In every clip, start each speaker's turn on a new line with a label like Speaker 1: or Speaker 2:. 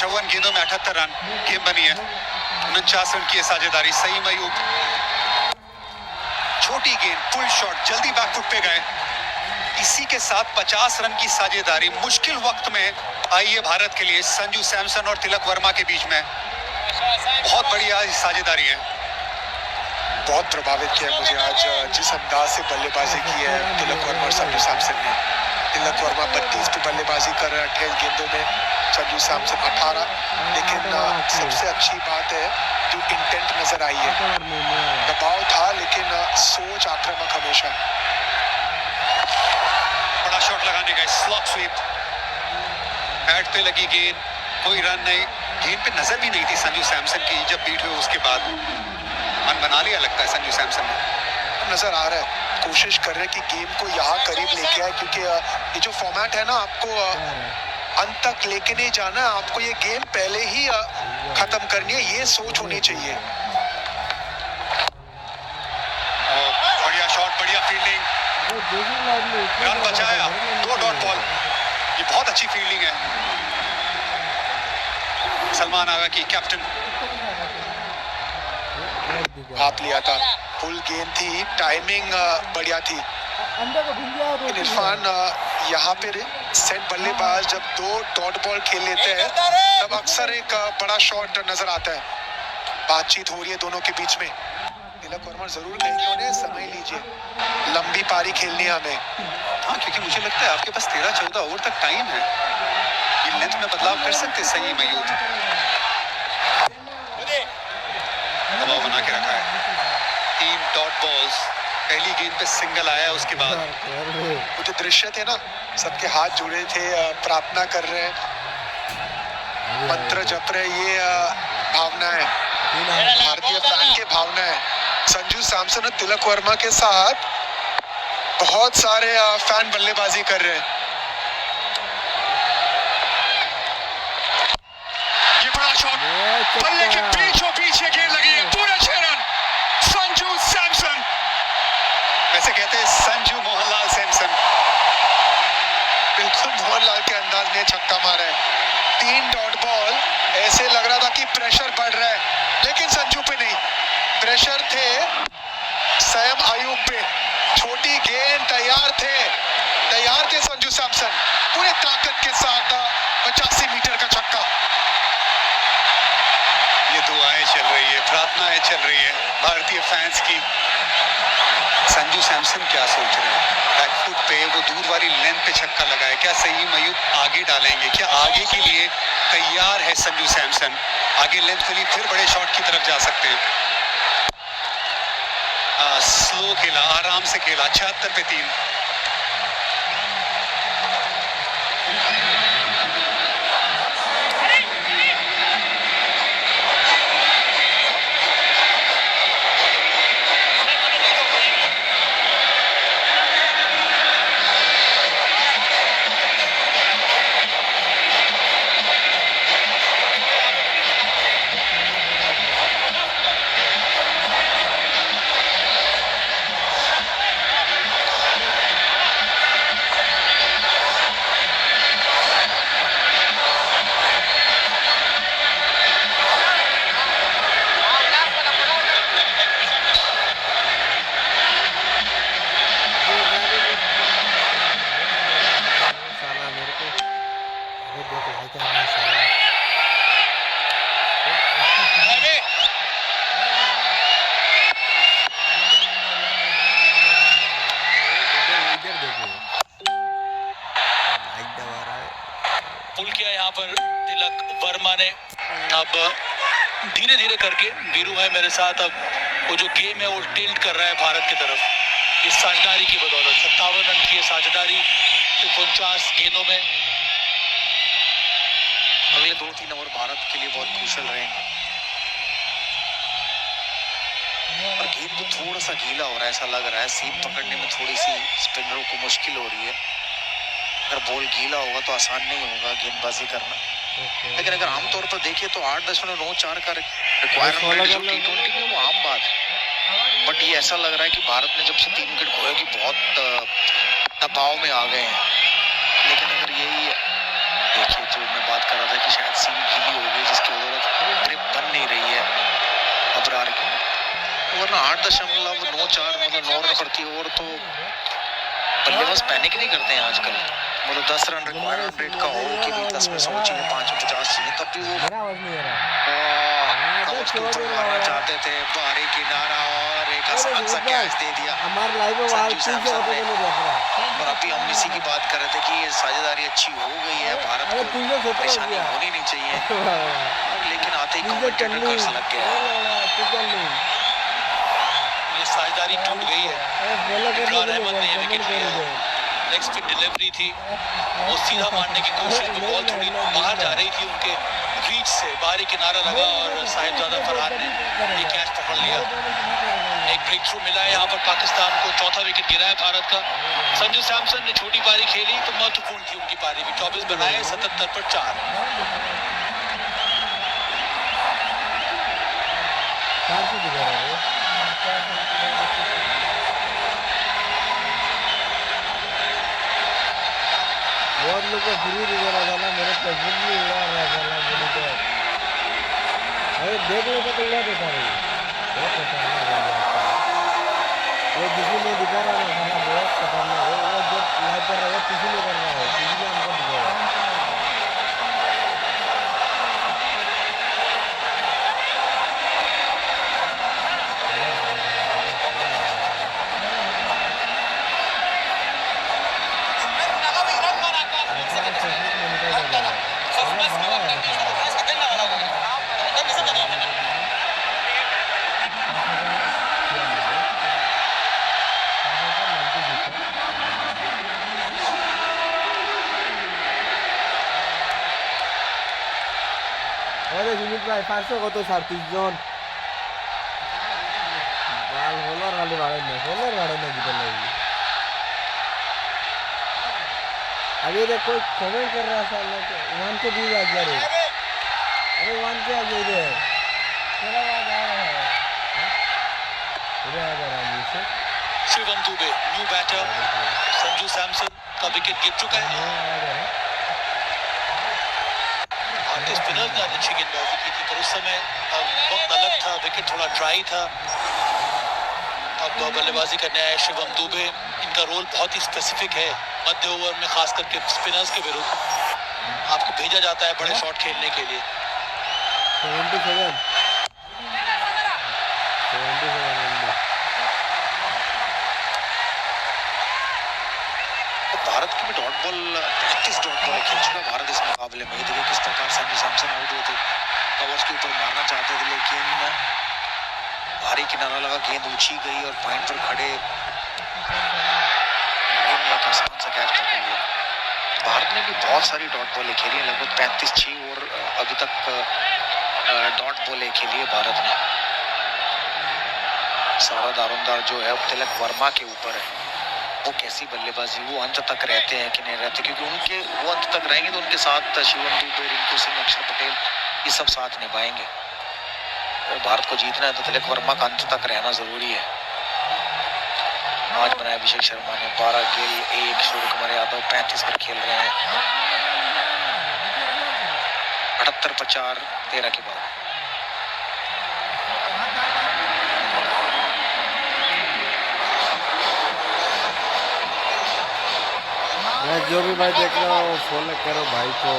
Speaker 1: 54 गेंदों में 78 run game बनी है। 49 रन की साझेदारी। सईम अयूब छोटी गेंद फुल शॉट जल्दी बैकफुट पे गए। इसी के साथ 50 रन की साझेदारी मुश्किल वक्त में आई है भारत के लिए। संजू सैमसन और तिलक वर्मा के बीच में बहुत बढ़िया साझेदारी है।
Speaker 2: बहुत प्रभावित किया मुझे आज जिस अंदाज से बल्लेबाजी की है तिलक वर्मा और संजू सैमसन ने। तिलक वर्मा 32 पे बल्लेबाजी कर रहे हैं 28 गेंदों में, संजू सैमसन 18। लेकिन सबसे अच्छी बात है जो इंटेंट नजर आई है। दबाव था लेकिन सोच आक्रामक हमेशा।
Speaker 1: बड़ा शॉट लगाने गए, स्लॉग स्वीप, बैट पे लगी गेंद, कोई रन नहीं। गेंद पे नजर भी नहीं थी संजू सैमसन की। जब बीट हुई उसके बाद मन बना लिया लगता है संजू सैमसन ने।
Speaker 2: नजर आ रहा है कोशिश कर रहे हैं कि गेम को यहाँ करीब लेके आए, क्योंकि ये जो फॉर्मेट है ना, आपको अंत तक लेके नहीं जाना है, आपको ये गेम पहले ही खत्म करनी है, ये सोच होनी चाहिए।
Speaker 1: बढ़िया शॉट, बढ़िया फील्डिंग, रन बचाया, 2 डॉट बॉल। ये बहुत अच्छी फील्डिंग है। सलमान आगा की कैप्टन
Speaker 2: हाथ लिया था, फुल गेंद थी, टाइमिंग बढ़िया थी। इरफान यहाँ पे सेट बल्लेबाज जब 2 डॉट बॉल खेल लेते हैं तब अक्सर एक बड़ा शॉट नजर आता है। बातचीत हो रही है दोनों के बीच में। तिलक वर्मा जरूर कहेंगे उन्हें समय लीजिए, लंबी पारी खेलनी है हमें।
Speaker 1: हाँ, क्योंकि मुझे लगता है आपके पास 13-14 ओवर तक टाइम है, ये लेंथ में बदलाव कर सकते। सही मयूद दबाव बना के रखा है। 3 डॉट बॉल्स, पहली गेंद पे सिंगल आया, उसके बाद
Speaker 2: वो जो दृश्य थे ना, सबके हाथ जुड़े थे, प्रार्थना कर रहे हैं, मंत्र जप रहे, ये भावना है, भारतीय फैन की भावना है। संजू सैमसन और तिलक वर्मा के साथ बहुत सारे फैन बल्लेबाजी कर रहे हैं।
Speaker 1: ये बड़ा शॉट, बल्ले के बीचों बीच ये गेंद लगी है, पूरे 6 रन। संजू सैमसन, वैसे कहते हैं संजू मोहनलाल सैमसन,
Speaker 2: बिल्कुल मोहनलाल के अंदाज में छक्का मारा है। 3 डॉट बॉल, ऐसे लग रहा था कि प्रेशर बढ़ रहा है, लेकिन संजू पे नहीं, प्रेशर थे सैम अयूब पे। छोटी गेंद, तैयार थे संजू सैमसन, पूरे ताकत के साथ 85 मीटर का छक्का।
Speaker 1: ये दुआएं चल रही है, प्रार्थनाएं चल रही है भारतीय फैंस की। संजू सैमसन क्या सोच रहे हैं? बैकफुट पे वो दूर वाली लेंथ पे छक्का लगाए, क्या सही मयूब आगे डालेंगे? क्या आगे के लिए तैयार है संजू सैमसन? आगे लेंथ के लिए फिर बड़े शॉट की तरफ जा सकते हैं। स्लो खेला, आराम से खेला, 76 पे 3। पुल किया यहाँ पर तिलक वर्मा ने। अब धीरे धीरे करके वीरू है मेरे साथ, अब वो जो गेम है वो टिल्ट कर रहा है भारत की तरफ इस साझेदारी की बदौलत। 57 रन की साझेदारी 49 गेंदों में। अगले 2-3 ओवर भारत के लिए बहुत क्रूशल रहेंगे और गेंद तो थोड़ा सा गीला हो रहा है, ऐसा लग रहा है। सीम पकड़ने में थोड़ी सी स्पिनरों को मुश्किल हो रही है। अगर बॉल गीला होगा तो आसान नहीं होगा गेंदबाजी करना। लेकिन अगर आमतौर पर देखिए तो 8.94 का रिक्वायरमेंट जो T20 में वो आम बात है। बट ये ऐसा लग रहा है कि भारत ने जब से 3 विकेट खोए कि बहुत दबाव में आ गए हैं। लेकिन अगर यही देखिए जो मैं बात कर रहा था कि शायद सीम गीली हो 8.94 मतलब 9 रन प्रति ओवर, तो बल्लेबाज पैनिक नहीं करते हैं आजकल। मतलब 10 रन रिक्वायर्ड रन रेट का हो कि भाई 10 में 100 चाहिए, 5 में 50 चाहिए, तब भी वो कवर्स के ऊपर मारना चाहते थे। बाहरी किनारा और एक आसान सा कैच दे दिया संजू सैमसन ने। और अभी हम इसी की बात कर रहे थे कि ये साझेदारी अच्छी हो गई है, भारत को परेशानी होनी नहीं चाहिए, लेकिन आते ही कमेंटेटर कर्ज लग गया।
Speaker 3: ये साझेदारी टूट गई है। इमरान अहमद ने विकेट लिया, लेग स्पिन डिलीवरी थी, वो सीधा मारने की कोशिश में बॉल थोड़ी बाहर जा रही थी, उनके रीच से बाहरी किनारा लगा और साहिबजादा फरहान ने ये कैच पकड़ लिया। एक ब्रेक थ्रू मिला है यहाँ पर पाकिस्तान को, चौथा विकेट गिरा है भारत का। संजू सैमसन ने छोटी पारी खेली तो महत्वपूर्ण थी उनकी पारी भी, 24 बनाए 77 पर 4।
Speaker 4: बहुत लोग को फ्री वगैरह डाला, मेरे फेसबुक भी उड़ा रहा था मुझे तो। अरे देख लो तो उड़ा देता रही, बहुत खतरनाक है वो, किसी ने दिखा रहा है साला, बहुत खतरनाक है वो, जो लाइव कर रहा है किसी ने कर रहा है, किसी ने हमको दिखाया। প্রায় 500 কত 37 জন বাল হোলার খালি বাড়ে না জিতে लगी। अभी तो कोई कमेंट कर रहा था वन के भी आ गया रे, अरे वन के आ गया इधर, तेरा आवाज आ रहा है इधर आ रहा है से।
Speaker 3: शिवम दुबे न्यू बैटर, संजू सैमसन का विकेट गिर चुका है। भारतीय स्पिनर्स ने अच्छी गेंदबाजी की थी, पर उस समय वक्त अलग था, विकेट थोड़ा ड्राई था। अब बल्लेबाजी करने आए शिवम दुबे, इनका रोल बहुत ही स्पेसिफिक है मध्य ओवर में, खास करके स्पिनर्स के विरुद्ध आपको भेजा जाता है बड़े शॉट खेलने के लिए।
Speaker 4: 77
Speaker 1: भारत की भी डॉट बॉल 31 डॉट बॉल खेल चुका भारत इस मुकाबले में। देखिए किस प्रकार संजू सैमसन आउट हुए थे, कवर्स के ऊपर मारना चाहते थे, लेकिन भारी किनारा लगा, गेंद ऊंची गई और पॉइंट पर खड़े एक आसान सा कैच पकड़ लिया। भारत ने भी बहुत सारी डॉट बॉलें खेली हैं, लगभग 35-6 और अभी तक डॉट बॉलें खेली है भारत ने। सारा दारोमदार जो है तिलक वर्मा के ऊपर है, वो कैसी बल्लेबाजी, वो अंत तक रहते हैं कि नहीं रहते, क्योंकि वो अंत तक रहेंगे तो उनके साथ शिवम दुबे, रिंकू सिंह, अक्षर पटेल ये सब साथ निभाएंगे। और भारत को जीतना है तो तिलक वर्मा का अंत तक रहना जरूरी है। आज बनाया अभिषेक शर्मा ने 12 गेंद 1, सूर्य कुमार यादव 35 पर खेल रहे हैं, 78 पर 4 13 के बाद।
Speaker 4: मैं जो भी भाई देख रहा हूँ फॉलो करो भाई को,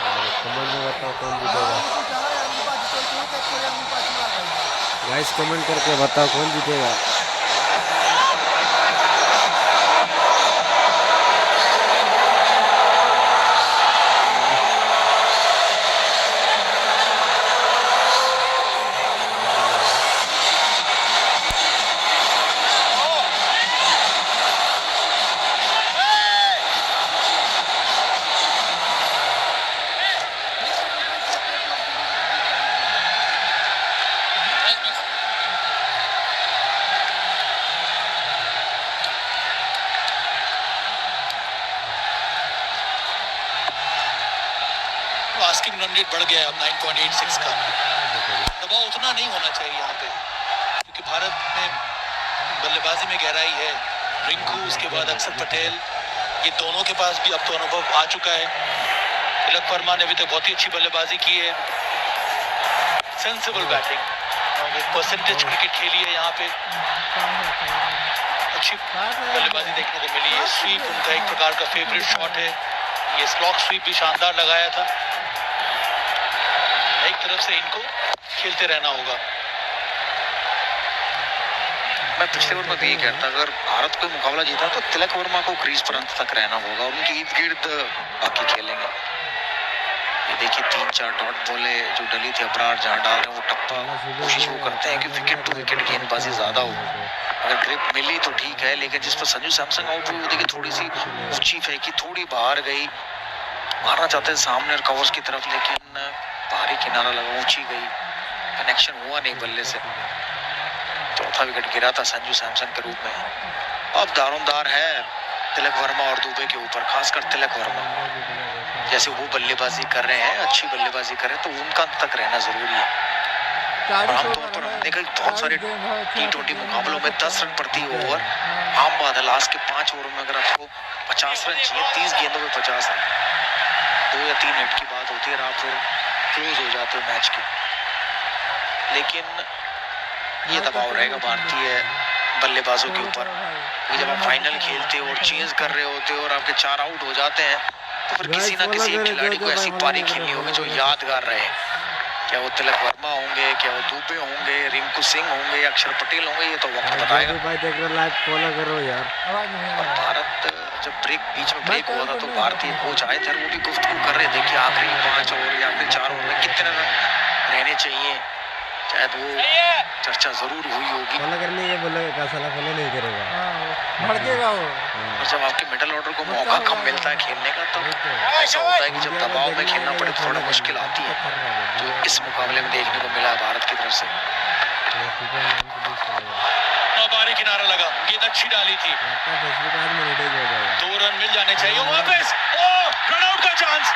Speaker 4: और कमेंट में बताओ कौन जीतेगा गाइस, कमेंट करके बताओ कौन जीतेगा।
Speaker 3: आस्किंग रन रेट बढ़ गया है अब 9.86 का। दबाव उतना नहीं होना चाहिए यहाँ पे, क्योंकि भारत में बल्लेबाजी में गहराई है। रिंकू, उसके बाद अक्षर पटेल, ये दोनों के पास भी अब तो अनुभव आ चुका है। तिलक वर्मा ने अभी तक बहुत ही अच्छी बल्लेबाजी की है। सेंसिबल बैटिंग, और एक परसेंटेज क्रिकेट खेली है यहाँ पे, अच्छी बल्लेबाजी देखने को मिली है। स्वीप उनका एक प्रकार का फेवरेट शॉट है, ये स्लॉक स्वीप भी शानदार लगाया था। एक तरफ से इनको खेलते रहना होगा।
Speaker 1: मैं पिछले ओवर में भी ये कहता, अगर भारत कोई मुकाबला जीता तो तिलक वर्मा को क्रीज पर अंत तक रहना होगा, उनके इर्द गिर्द बाकी खेलेंगे। ये देखिए 3-4 डॉट बॉले जो डली थी अबरार जहाँ डाल रहे हैं वो टप्पा, कोशिश वो करते हैं कि विकेट टू विकेट गेंदबाजी ज्यादा हो। अगर ग्रिप मिली तो ठीक है, लेकिन जिस पर संजू सैमसन आउट हुई वो देखिए थोड़ी सी ऊंची फेंकी, थोड़ी बाहर गई, मारना चाहते हैं सामने और कवर्स की तरफ, लेकिन बाहरी किनारा लगा, ऊंची गई, कनेक्शन हुआ नहीं बल्ले से। चौथा विकेट गिरा था संजू सैमसन के रूप में। अब दारोमदार है तिलक वर्मा और दुबे के ऊपर, खासकर तिलक वर्मा। जैसे वो बल्लेबाजी कर रहे हैं, अच्छी बल्लेबाजी कर रहे हैं, तो उनका अंत तक रहना जरूरी है। और आमतौर पर हमने देखा बहुत सारे T20 मुकाबलों में 10 रन प्रति ओवर आम बात है। लास्ट के 5 ओवरों में अगर आपको 50 रन चाहिए, 30 गेंदों में 50 रन, 2 या 3 हिट की बात होती है और आप फिर क्लोज हो जाते हो मैच के। लेकिन ये दबाव रहेगा भारतीय बल्लेबाजों के ऊपर, क्योंकि जब आप फाइनल खेलते हो और चेंज कर रहे होते हो और आपके 4 आउट हो जाते हैं, तो फिर किसी ना किसी एक खिलाड़ी को ऐसी पारी खेलनी होगी जो यादगार रहे। क्या वो तिलक वर्मा होंगे, क्या वो दुबे होंगे, रिंकू सिंह होंगे, अक्षर पटेल होंगे, ये तो वक्त बताएगा। और भारत जब बीच में ब्रेक हुआ था तो भारतीय कोच आए थे, वो भी गुफ्तगू कर रहे थे कि आखिरी 5 ओवर या आखिरी 4 ओवर में कितने रन रहने चाहिए, शायद वो चर्चा जरूर हुई होगी।
Speaker 4: करने के बोलेगा, साला फॉलो नहीं करेगा, भड़केगा वो।
Speaker 1: और जब आपके मिडिल ऑर्डर को मौका कम मिलता है खेलने का, तो ऐसा होता है कि जब दबाव में खेलना पड़े तो थोड़ा मुश्किल आती है, जो इस मुकाबले में देखने को मिला भारत की तरफ से।
Speaker 3: बारी किनारा लगा, गेंद अच्छी डाली थी, 2 रन मिल जाने चाहिए। वापस रन आउट का चांस,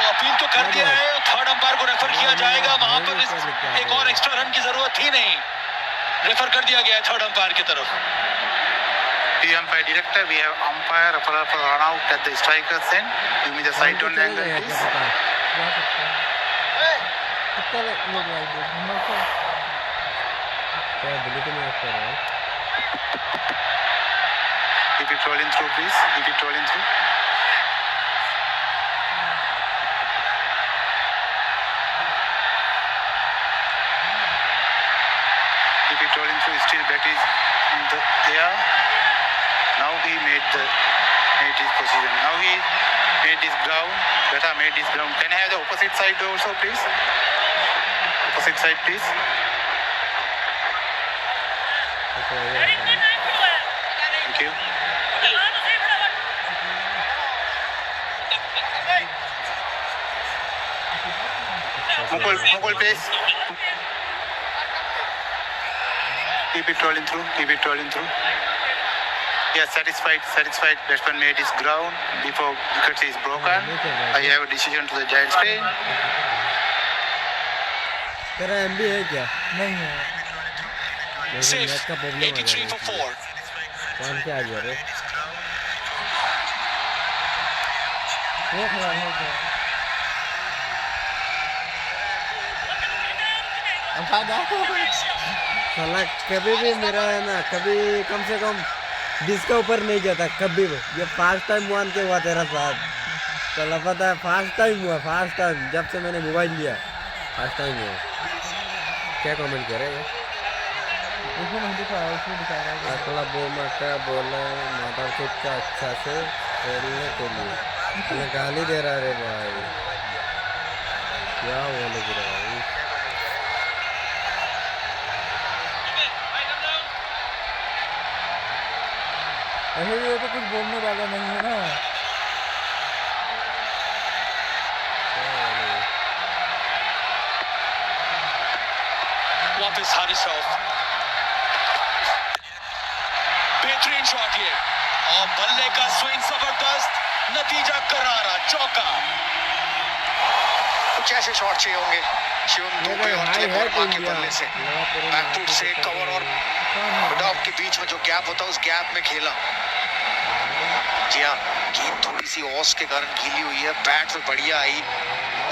Speaker 3: अपील तो कर दिया है, थर्ड अंपायर को रेफर किया जाएगा। वहां पर एक और एक्स्ट्रा रन की जरूरत थी नहीं, रेफर कर दिया गया है थर्ड अंपायर की तरफ।
Speaker 5: umpire director, we have umpire for run out at the striker's end. Give me the side on angle, please. Keep it rolling through, please. Keep it rolling through. Keep it rolling through. Still bat is there. Now he made his position. Now he made his ground. Beta made his ground. Can I have the opposite side also, please? Opposite side, please. Thank you. Mukul, please. Keep it rolling through. Keep it rolling through. Yes, satisfied. Batsman made his ground before wicket is broken. I have a decision to the Giants' plane.
Speaker 4: तेरा MB है क्या? नहीं है।
Speaker 3: Safe, 83 for 4.
Speaker 4: कौन क्या आ गया रे? साला कभी भी मेरा है ना, कभी कम से कम 20 का ऊपर नहीं जाता कभी भी। ये फर्स्ट टाइम वन के हुआ तेरा साथ, चला पता है, फर्स्ट टाइम हुआ, फर्स्ट टाइम जब से मैंने मोबाइल लिया, फर्स्ट टाइम हुआ। क्या कमेंट करेगा? अगला बोमा का बोला माधवपुर का अच्छा से खेलने के लिए गाली दे रहा रे भाई, क्या बोले भाई। अरे ये तो कुछ बोलने वाला नहीं है ना।
Speaker 3: वापस हारिस रऊफ, बेहतरीन शॉट ये, और बल्ले का स्विंग जबरदस्त, नतीजा करारा, चौका।
Speaker 1: कुछ ऐसे शॉट चाहिए होंगे शिवम दुबे और तिलक वर्मा के बल्ले से, बैकफुट से कवर और मिडऑफ के बीच में जो गैप होता है उस गैप में खेला। जी हाँ, गेंद थोड़ी सी ऑस के कारण गीली हुई है, बैट तो बढ़िया आई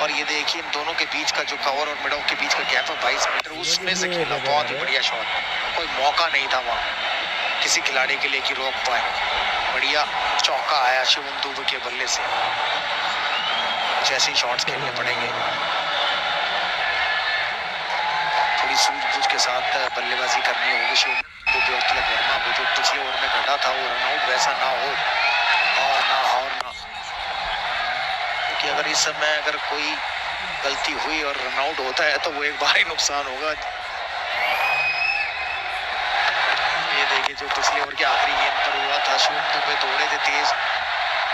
Speaker 1: और और ये देखिए इन दोनों के बीच का जो कवर और मिडल के बीच का गैप है 22 मीटर, उसमें से खेला, बहुत ही बढ़िया शॉट, कोई मौका नहीं था वहाँ किसी खिलाड़ी के लिए कि रोक पाए। बढ़िया चौका आया शिवम दुबे के बल्ले से। जैसे ही शॉट्स खेलने पड़ेंगे, थोड़ी सूझबूझ के साथ बल्लेबाजी करनी होगी शिवम दुबे और तिलक वर्मा को। जो पिछले ओवर में घटा था वो रनआउट वैसा ना हो और ना, क्योंकि अगर इस समय अगर कोई गलती हुई और रनआउट होता है तो वो एक बार ही नुकसान होगा। ये देखिए जो पिछले ओवर के आखिरी गेंद पर हुआ था, शिवम दुबे दौड़े थे तेज,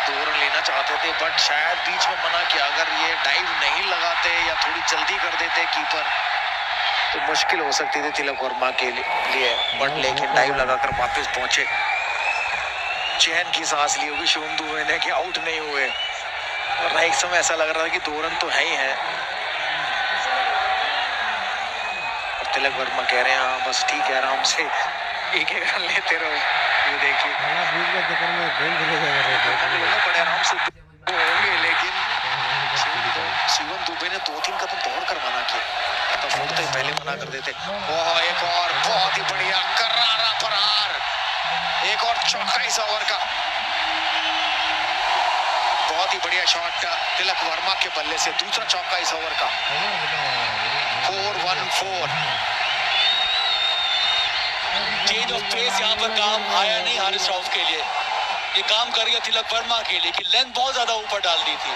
Speaker 1: 2 रन लेना चाहते थे, बट शायद बीच में मना किया। अगर ये डाइव नहीं लगाते या थोड़ी जल्दी कर देते कीपर तो मुश्किल हो सकती थी तिलक वर्मा के लिए, बट लेकिन डाइव लगाकर वापस पहुंचे। चैन की सांस ली होगी शिवम दुबे ने कि आउट नहीं हुए, और एक समय ऐसा लग रहा था कि 2 रन तो है ही है। और तिलक वर्मा कह रहे हैं हाँ बस ठीक है, आराम से एक रन लेते रहो। ये देखिए बड़े आराम से होंगे, लेकिन शिवम दुबे ने 2-3 कदम दौड़ कर मना किया, तो मुड़ते ही पहले मना कर देते। ओह एक और बहुत ही बढ़िया करारा फरार, एक और चौका इस ओवर का। बहुत ही बढ़िया शॉट तिलक वर्मा के बल्ले से, दूसरा चौका इस ओवर का। 4-1-4।
Speaker 3: चेंज ऑफ पेस यहाँ पर काम आया नहीं हारिस राउफ के लिए, ये काम कर गया तिलक वर्मा के लिए कि लेंथ बहुत ज्यादा ऊपर डाल दी थी।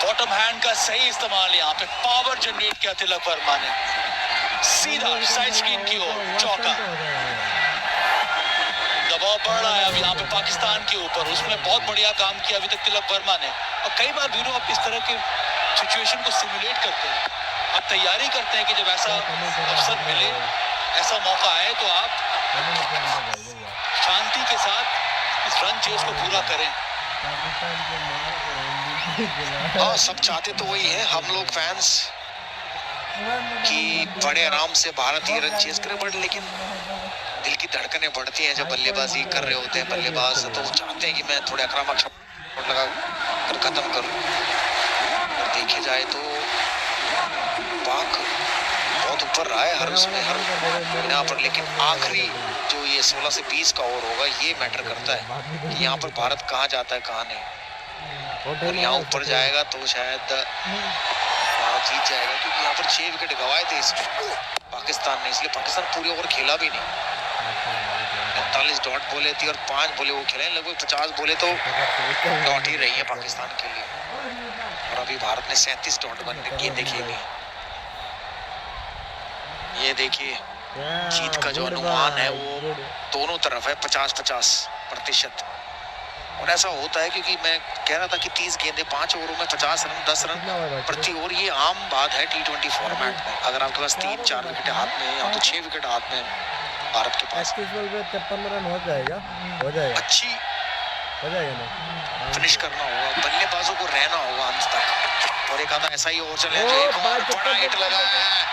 Speaker 3: बॉटम हैंड का सही इस्तेमाल, यहाँ पे पावर जनरेट किया तिलक वर्मा ने, सीधा साइड स्क्रीन की ओर चौका। दबाव बढ़ रहा है अब यहाँ पे पाकिस्तान के ऊपर, उसमें बहुत बढ़िया काम किया अभी तक तिलक वर्मा ने। और कई बार वीरों आप इस तरह के सिचुएशन को सिमुलेट करते हैं, आप तैयारी करते हैं कि जब ऐसा अवसर मिले, ऐसा मौका आए तो आप शांति के साथ इस रन चेस को पूरा करें।
Speaker 1: हाँ सब चाहते तो वही है हम लोग फैंस कि बड़े आराम से भारत ये रन चेस करे, बट लेकिन दिल की धड़कनें बढ़ती हैं जब बल्लेबाजी कर रहे होते हैं बल्लेबाज, तो वो चाहते हैं कि मैं थोड़े आक्रामक शॉट लगा कर खत्म करूं। और देखे जाए तो पाक बहुत ऊपर रहा है हर उसमें हर यहाँ पर, लेकिन आखिरी जो ये 16 से 20 का ओवर होगा ये मैटर करता है कि यहाँ पर भारत कहाँ जाता है कहाँ नहीं। और यहाँ ऊपर जाएगा तो शायद भारत जीत जाएगा, क्योंकि यहाँ पर 6 विकेट गंवाए थे इसमें पाकिस्तान ने, इसलिए पाकिस्तान पूरे ओवर खेला भी नहीं। 45 डॉट बोले थी और 5 बोले वो खेले, लगभग 50 बोले तो डॉट ही रही है पाकिस्तान के लिए। और अभी भारत ने 37 डॉट गेंदें खेली। ये देखिए जीत का जो अनुमान है वो दोनों तरफ है 50-50%। और ऐसा होता है क्योंकि मैं कह रहा था कि 30 गेंदें 5 ओवरों में 50 रन 10 रन प्रति ओवर, ये आम बात है T20 फॉर्मेट में। अगर आपके पास 3-4 विकेट हाथ में या तो 6 विकेट हाथ में भारत के पास,
Speaker 4: 53 रन हो जाएगा
Speaker 1: अच्छी
Speaker 4: हो जाएगा ना,
Speaker 1: फिनिश करना होगा, बल्लेबाजों को रहना होगा अंत तक। और एक आधा ऐसा ही ओवर चले जो एक और बड़ा हिट लगाया है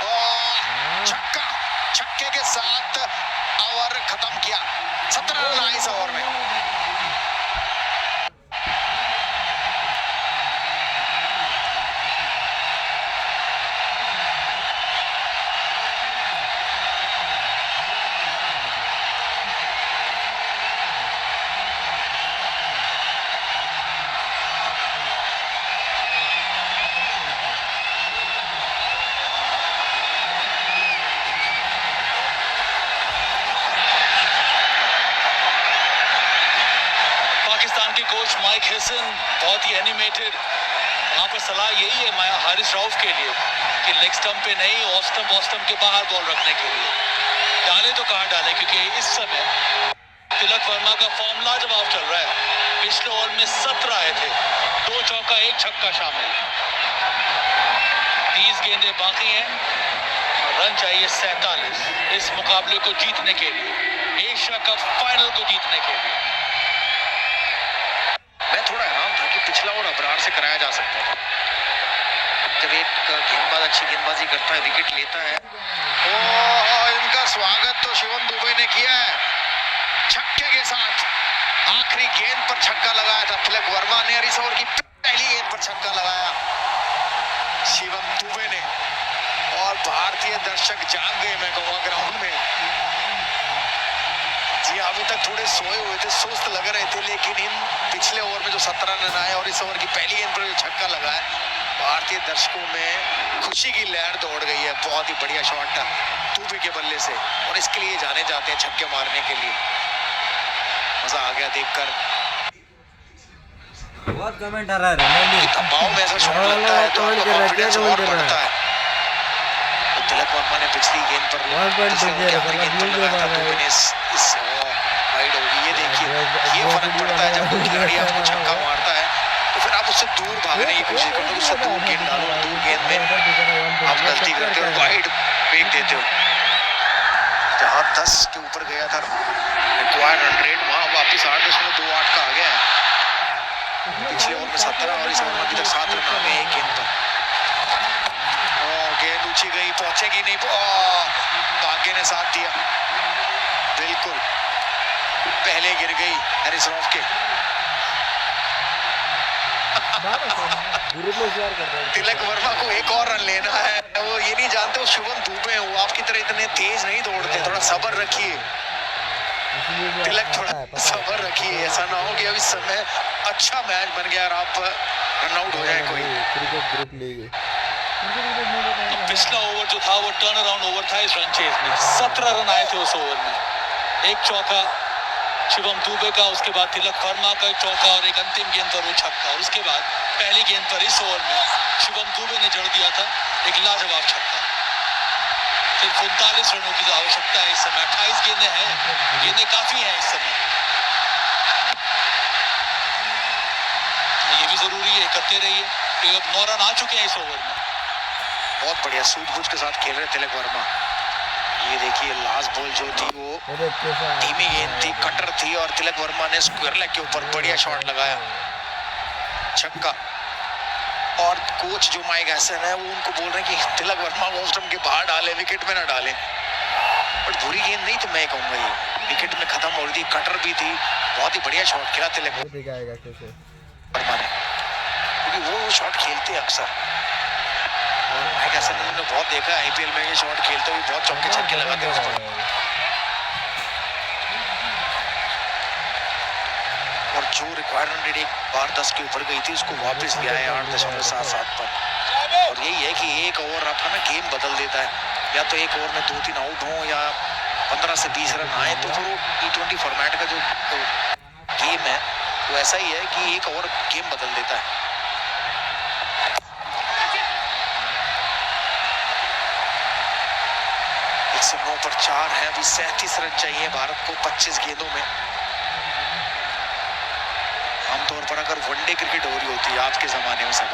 Speaker 1: और छक्के के साथ ओवर खत्म किया। 17 रन आए इस ओवर में।
Speaker 3: कोच माइक हेसन बहुत ही एनिमेटेड, वहाँ पर सलाह यही है हारिस राउफ के लिए कि लेग स्टंप पे नहीं, ऑफ स्टंप के बाहर बॉल रखने के लिए डाले तो कहाँ डाले, क्योंकि इस समय तिलक वर्मा का फॉर्म लाजवाब चल रहा है। पिछले ओवर में 17 आए थे, 2 चौका 1 छक्का शामिल, 30 गेंदें बाकी हैं और रन चाहिए 47 इस मुकाबले को जीतने के लिए, एशिया कप फाइनल को जीतने के लिए।
Speaker 1: मैं थोड़ा हैरान था कि पिछला ओवर अबरार से कराया जा सकता था। जब एक गेंदबाज अच्छी गेंदबाजी करता है, विकेट लेता है। ओह इनका स्वागत तो शिवम दुबे ने किया है छक्के के साथ। आखिरी गेंद पर छक्का लगाया था तिलक वर्मा ने और इस ओवर की पहली गेंद पर छक्का लगाया।
Speaker 2: शिवम दुबे ने, और भारतीय दर्शक जाग गए मैं कहूँगा ग्राउंड में। जी अभी तक थोड़े सोए हुए थे, सुस्त लग रहे थे, लेकिन इन पिछले ओवर में जो 17 रन आए और इस ओवर की पहली गेंद पर जो छक्का लगा है, भारतीय दर्शकों में खुशी की लहर दौड़ गई है। बहुत ही बढ़िया शॉट दुबे के बल्ले से, और इसके लिए जाने जाते हैं छक्के मारने के लिए। मजा आ गया देखकर।
Speaker 4: बहुत कमेंट आ रहा है
Speaker 2: दबाव में ऐसा शॉट लगता है तो आपका कॉन्फिडेंस और बढ़ता है। तो तिलक वर्मा ने पिछली गेंद पर वाइड होगी। ये देखिए, ये फर्क पड़ता है जब कोई खिलाड़ी आपको छक्का मारता है तो फिर आप उससे दूर भागने की कोशिश करते हो, उससे दूर गेंद डालो, दूर गेंद में आप गलती करते हो, वाइड फेंक देते हो। जहाँ 10 के ऊपर गया था रिक्वायर्ड रन रेट, वहाँ वापिस 8.28 का आ गया है। पिछले ओवर में 17 और इस ओवर में अभी तक 7 रन आ गए एक गेंद पर। गेंद ऊंची गई, पहुंचेगी नहीं, भाग्य ने साथ दिया। बिल्कुल पहले गिर गई हैरिस रॉफ के। तिलक वर्मा को एक और रन लेना है, वो ये नहीं जानते वो शुभम दुबे वो आपकी तरह इतने तेज नहीं दौड़ते। थोड़ा सब्र रखिए तिलक, थोड़ा सब्र रखिए, ऐसा ना हो कि अब इस समय अच्छा मैच बन गया और आप रन आउट हो जाए कोई।
Speaker 3: पिछला ओवर जो था वो टर्न अराउंड ओवर था इस रन चेज में। 17 रन आए थे उस ओवर में, एक चौका शिवम दुबे का, उसके बाद तिलक वर्मा का एक चौका और एक अंतिम गेंद पर वो छक्का, और उसके बाद पहली गेंद पर इस ओवर में शिवम दुबे ने जड़ दिया था एक लाजवाब छक्का। सिर्फ 39 रनों की आवश्यकता है इस समय, 28 गेंदें हैं, गेंदें काफी हैं इस समय। ये भी जरूरी है, करते रहिए, क्योंकि अब 9 रन आ चुके हैं इस ओवर में।
Speaker 2: बहुत बढ़िया सूझबूझ के साथ खेल रहे तिलक वर्मा। ये देखिए लास्ट बॉल जो थी वो धीमी गेंद थी, कटर थी, और तिलक वर्मा ने स्क्वायर लेग के ऊपर बढ़िया शॉट लगाया, छक्का। और कोच जो माइक हैसन है वो उनको बोल रहे हैं कि तिलक वर्मा को स्टंप के बाहर डाले, विकेट में ना डालें। बट बुरी गेंद नहीं तो मैं कहूँगा ये विकेट में खत्म हो रही थी, कटर भी थी, बहुत ही बढ़िया शॉट खेला तिलक वर्मा ने, क्योंकि वो शॉट खेलते हैं अक्सर। माइक हैसन ने बहुत देखा आईपीएल में ये शॉट खेलते हुए, बहुत चौके छक्के लगाते हैं उस पर। और जो रिक्वायर्ड रन रेट एक बार 10 के ऊपर गई थी उसको वापस ले आए 8.77 पर। और यही है कि एक ओवर आपका ना गेम बदल देता है, या तो एक ओवर में 2-3 आउट हो या 15 से 20 रन आए, तो फिर वो T20 फॉर्मेट का जो गेम है वो ऐसा ही है कि एक ओवर गेम बदल देता है। से 9 पर 4 है, अभी 37 रन चाहिए भारत को 25 गेंदों में। आमतौर पर अगर वनडे क्रिकेट हो रही होती है आज के जमाने में सब,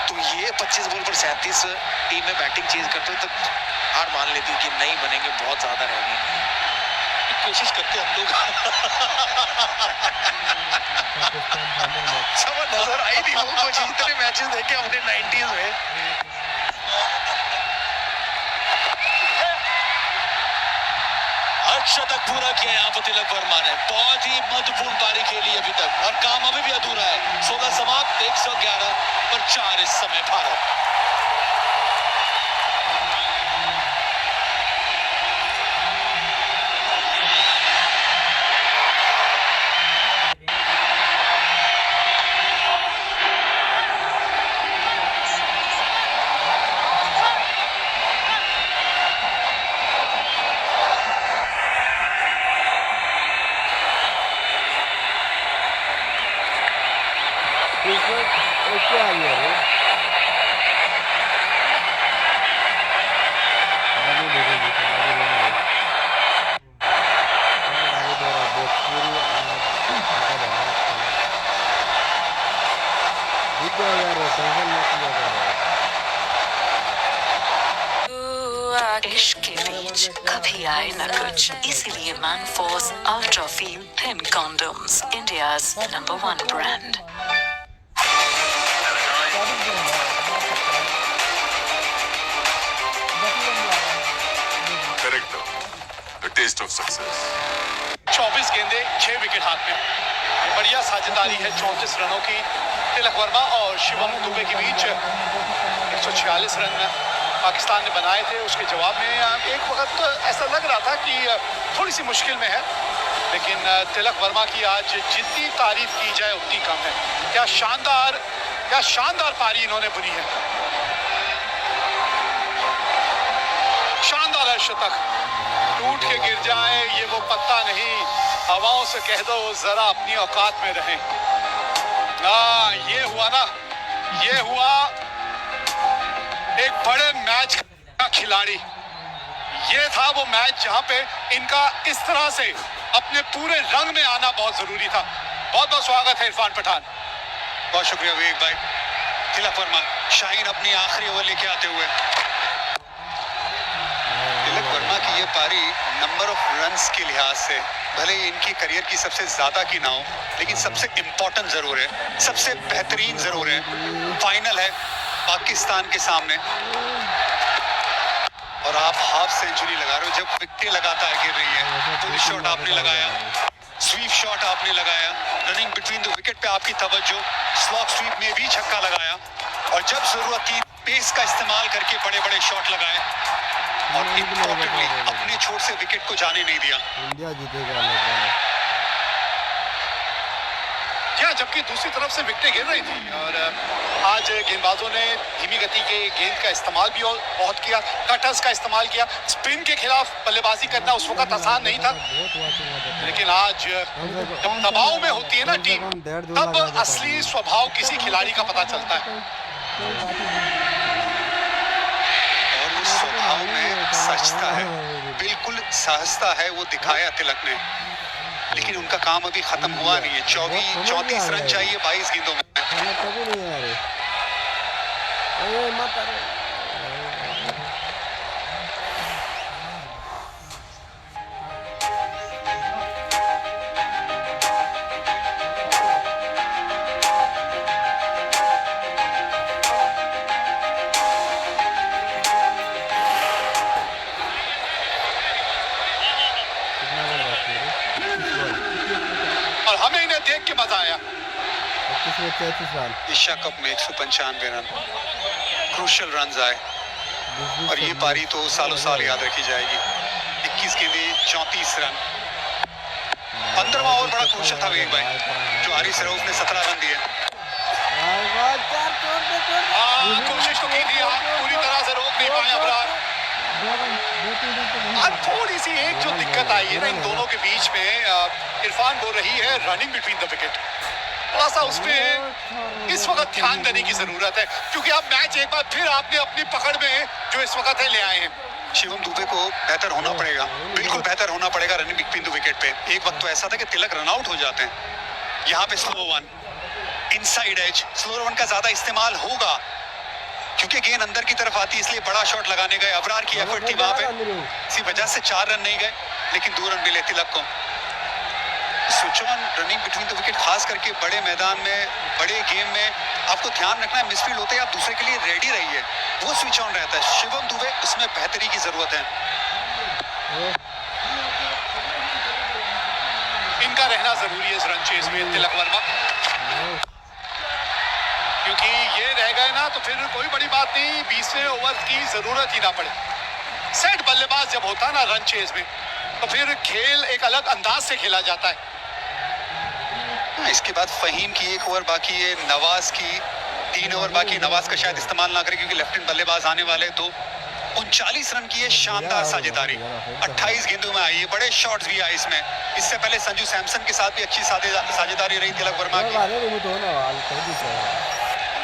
Speaker 2: तो ये 25 बॉल पर 37 टीम में बैटिंग चेज करते तो हार मान लेती कि नहीं बनेंगे, बहुत ज्यादा रहेंगे।
Speaker 3: कोशिश करते हम लोग।
Speaker 2: समझ नजर आई थी वो कोशिश, इतने मैचेस देखे हमने 90s में।
Speaker 3: शतक पूरा किया यहाँ पर तिलक वर्मा ने, बहुत ही महत्वपूर्ण पारी खेली अभी तक, और काम अभी भी अधूरा है। 16 समाप्त, 111 पर 4 इस समय भारत।
Speaker 6: इश्क के बीच कभी आए न कुछ, इसीलिए Manforce ultra feel thin condoms, India's number 1 brand.
Speaker 7: Correct, the taste of success.
Speaker 3: 24 गेंदे 6 विकेट हाथ में। ये बढ़िया साझेदारी है 34 रनों की तिलक वर्मा और शिवम दुबे के बीच। 146 रन पाकिस्तान ने बनाए थे, उसके जवाब में एक वक्त तो ऐसा लग रहा था कि थोड़ी सी मुश्किल में है, लेकिन तिलक वर्मा की आज जितनी तारीफ की जाए उतनी कम है। क्या शानदार पारी इन्होंने बुनी है, शानदार शतक। टूट के गिर जाए ये वो पत्ता नहीं, हवाओं से कह दो जरा अपनी औकात में रहें। ये हुआ ना, ये हुआ एक बड़े मैच का खिलाड़ी। ये था वो मैच जहां पे इनका इस तरह से अपने पूरे रंग में आना बहुत जरूरी था। बहुत बहुत स्वागत है इरफान पठान।
Speaker 8: बहुत शुक्रिया विवेक भाई। तिलक वर्मा, शाहीन अपनी आखिरी ओवर लेके आते हुए। तिलक वर्मा की ये पारी नंबर ऑफ रन्स के लिहाज से भले ही इनकी करियर की सबसे ज्यादा की ना हो, लेकिन सबसे इम्पोर्टेंट जरूर है, सबसे बेहतरीन जरूर है। फाइनल है पाकिस्तान के सामने और आप हाफ सेंचुरी लगा रहे हो जब विकेटें लगातार गिर रही है। पुल शॉट आपने लगाया, स्वीप शॉट आपने लगाया, रनिंग बिटवीन द विकेट पे आपकी तवज्जो, स्लॉग स्वीप में भी छक्का लगाया और जब जरूरत थी पेस का इस्तेमाल करके बड़े बड़े शॉट लगाए और इम्पोर्टेंटली अपने छोर से विकेट को जाने नहीं दिया।
Speaker 4: इंडिया जीतेगा लग रहा है।
Speaker 3: क्या जबकि दूसरी तरफ से विकेटें गिर रही थी और आज गेंदबाजों ने धीमी गति के गेंद का इस्तेमाल भी बहुत किया, कटर्स का इस्तेमाल किया। स्पिन के खिलाफ बल्लेबाजी करना उस वक्त आसान नहीं था, लेकिन आज जब दबाव में होती है ना टीम, तब असली स्वभाव किसी खिलाड़ी का पता चलता है।
Speaker 8: और वो स्वभाव में सचता है, बिल्कुल सहजता है, वो दिखाया तिलक ने। लेकिन उनका काम अभी खत्म हुआ नहीं है। 34 रन चाहिए 22 गेंदों में।
Speaker 4: कभी नहीं आ रहे। मत
Speaker 3: और हमें इन्हें देख के मजा आया।
Speaker 4: 33 रन
Speaker 8: एशिया कप में 195 रन, क्रूशियल रन आए और ये पारी तो सालों साल याद रखी जाएगी। 21 गेंदें 34 रन। 15वां ओवर बड़ा क्रूशियल था विवेक भाई, जो हारिस रऊफ ने 17 रन दिए।
Speaker 3: कोशिश तो की थी, पूरी तरह से रोक नहीं पाए अबरार। आज थोड़ी सी एक जो दिक्कत आई है ना इन दोनों के बीच में, इरफान बोल रही है रनिंग बिटवीन द विकेट। थोड़ा सा उस पे इस वक्त ध्यान देने की जरूरत है, क्योंकि अब मैच एक बार फिर आपने अपनी पकड़ में जो इस वक्त है ले आए हैं।
Speaker 8: शिवम दुबे को बेहतर होना पड़ेगा, बिल्कुल बेहतर होना पड़ेगा रनिंग बिटवीन द विकेट पे। एक वक्त तो ऐसा था कि तिलक रन आउट हो जाते हैं। यहाँ पे slow one, inside edge, slow one का ज्यादा इस्तेमाल होगा क्योंकि गेंद अंदर की तरफ आती है, इसलिए बड़ा शॉट लगाने गए। अबरार की एफर्ट थी वहां पे, इसी वजह से 4 रन नहीं गए, लेकिन 2 रन मिले तिलक को। Switch on running between the wicket, खास करके बड़े मैदान में, बड़े गेम में आपको ध्यान रखना है, मिसफील्ड होते ही आप दूसरे के लिए रेडी रहिए, वो स्विच ऑन रहता है। शिवम दुबे, उसमें बेहतरी की जरूरत है।
Speaker 3: इनका रहना जरूरी है इस रन चेज में, तिलक वर्मा, क्योंकि ये रह गए ना तो फिर कोई बड़ी बात नहीं, 20वें ओवर की जरूरत ही ना पड़े। सेट बल्लेबाज जब होता है ना रन चेज में, तो फिर खेल एक अलग अंदाज से खेला जाता है।
Speaker 8: इसके बाद फहीम की 1 ओवर बाकी है, नवाज की 3 ओवर बाकी। नवाज का शायद इस्तेमाल ना करे क्योंकि लेफ्ट हैंड बल्लेबाज आने वाले। तो 39 रन की है शानदार साझेदारी, 28 गेंदों में आई है, बड़े शॉट्स भी आए इसमें। इससे पहले संजू सैमसन के साथ भी अच्छी साझेदारी रही तिलक वर्मा की।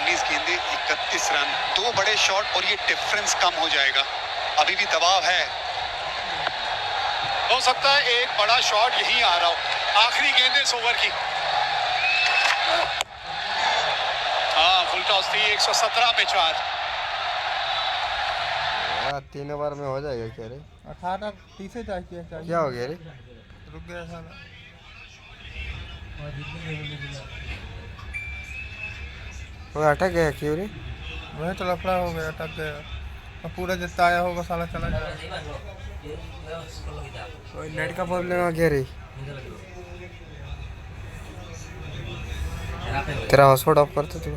Speaker 8: 19 गेंदें 31 रन, 2 बड़े शॉट और ये डिफरेंस कम हो जाएगा। अभी भी दबाव है,
Speaker 3: हो सकता है एक बड़ा शॉट यही आ रहा हो, आखिरी गेंद इस ओवर की। हाँ, फुल टॉस थी, 117 पे 4।
Speaker 4: 3 ओवर में हो जाएगा क्या रे?
Speaker 9: 18 30 चाहिए।
Speaker 4: क्या हो गया रे?
Speaker 9: रुक गया साला।
Speaker 4: वो अटक गया क्यों रे?
Speaker 9: वही तो लफड़ा हो गया, अटक गया। और पूरा जितना आया होगा साला चला जाएगा।
Speaker 4: कोई नेट का प्रॉब्लम आ गया रे? तेरा हॉटस्पॉट ऑफ कर तो तू।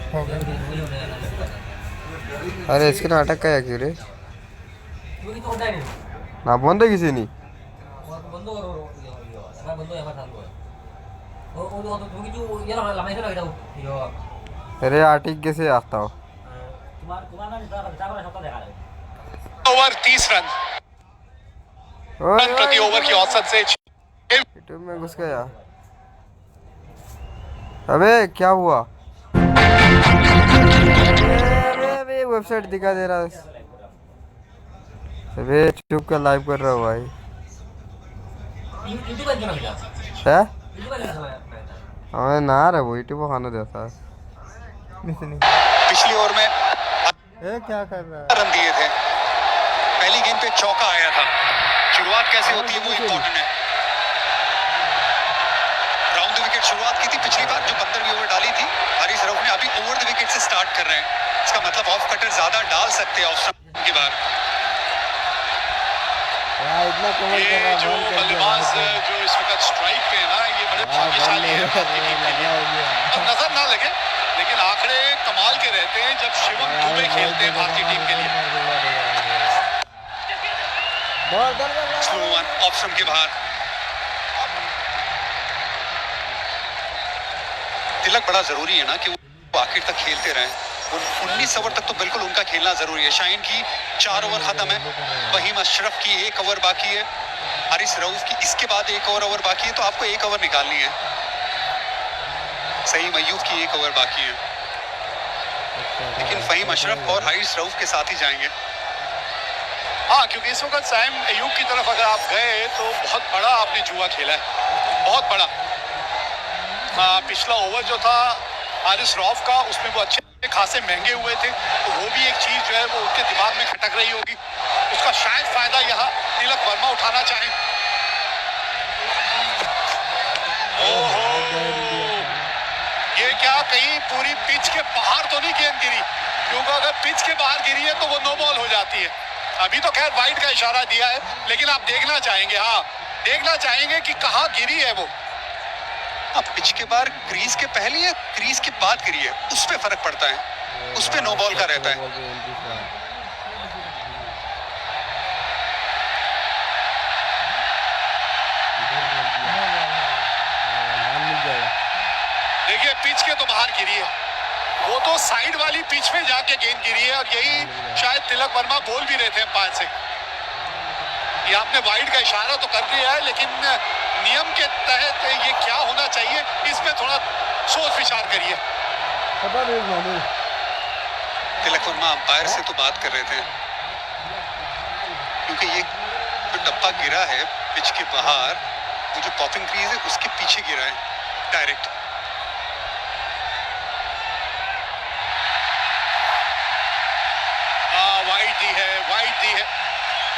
Speaker 9: हो गया।
Speaker 4: अरे इसके नाटक का क्यों रे ना बंद है किसी नहीं अरे आर्टिक कैसे आता हो
Speaker 8: ओवर 30 रन प्रति ओवर की औसत से
Speaker 4: यूट्यूब में घुस गया अबे क्या हुआ अरे वेबसाइट दिखा दे रहा है अबे चुप कर लाइव कर रहा हूँ भाई है हमें ना रहा वो यूट्यूब पर खाना देता है
Speaker 8: पिछली ओवर में
Speaker 9: ये क्या कर रहा है?
Speaker 8: रन दिए थे पहली गेंद पे चौका आया था शुरुआत कैसे होती है वो इम्पोर्टेंट है राउंड द विकेट शुरुआत की थी पिछली बार जो 15वीं ओवर डाली थी हारिस रऊफ ने अभी ओवर द विकेट से स्टार्ट कर रहे हैं इसका मतलब ऑफ कटर ज्यादा डाल सकते हैं ऑफ स्टंप के बाद
Speaker 4: इतना कमेंट कर
Speaker 8: ये
Speaker 4: रहा
Speaker 8: जो बल्लेबाज जो इस वक्त स्ट्राइक पे है ना ये बड़े भाग्यशाली है भारतीय टीम के लिए अब नजर ना लगे लेकिन आंकड़े कमाल के रहते हैं जब शिवम दुबे खेलते हैं भारतीय टीम के लिए स्लो वन ऑफ स्टंप के बाहर तिलक बड़ा जरूरी है ना कि वो आखिर तक खेलते रहें 19 ओवर तक तो बिल्कुल उनका खेलना जरूरी है शाहीन की 4 ओवर खत्म है वहीम अशरफ की 1 ओवर बाकी है हारिस रऊफ की इसके बाद 1 ओवर बाकी है तो आपको 1 ओवर निकालनी है सही मयूब की 1 ओवर बाकी है लेकिन फहीम अशरफ और हारिस रऊफ के साथ ही जाएंगे हाँ क्योंकि इस वक्त सैम अयूब की तरफ अगर आप गए तो बहुत बड़ा आपने जुआ खेला है बहुत बड़ा पिछला ओवर जो था हारिस रऊफ का उसमें वो अच्छे खासे महंगे हुए थे तो वो भी एक चीज जो है वो उनके दिमाग में खटक रही होगी उसका शायद फायदा यहाँ तिलक वर्मा उठाना चाहें ओहो ये क्या कहीं पूरी पिच के बाहर तो नहीं गेंद गिरी क्योंकि अगर पिच के बाहर गिरी है तो वो नो बॉल हो जाती है अभी तो खैर वाइड का इशारा दिया है लेकिन आप देखना चाहेंगे हाँ देखना चाहेंगे कि कहाँ गिरी है वो पिच के बाहर क्रीज के पहले या क्रीज के बाद गिरी है उस पे फर्क पड़ता है उस पे नो बॉल का रहता है देखिए पिच के तो बाहर गिरी है वो तो साइड वाली पिच में जाके गेंद गिरी है और यही शायद तिलक वर्मा बोल भी रहे थे अंपायर से ये आपने वाइड का इशारा तो कर दिया है लेकिन नियम के तहत ये क्या होना चाहिए इस पे थोड़ा सोच विचार करिए तिलक वर्मा अंपायर से तो बात कर रहे थे क्योंकि ये जो डब्बा गिरा है पिच के बाहर वो जो पॉपिंग क्रीज है उसके पीछे गिरा है डायरेक्ट वाइड दी है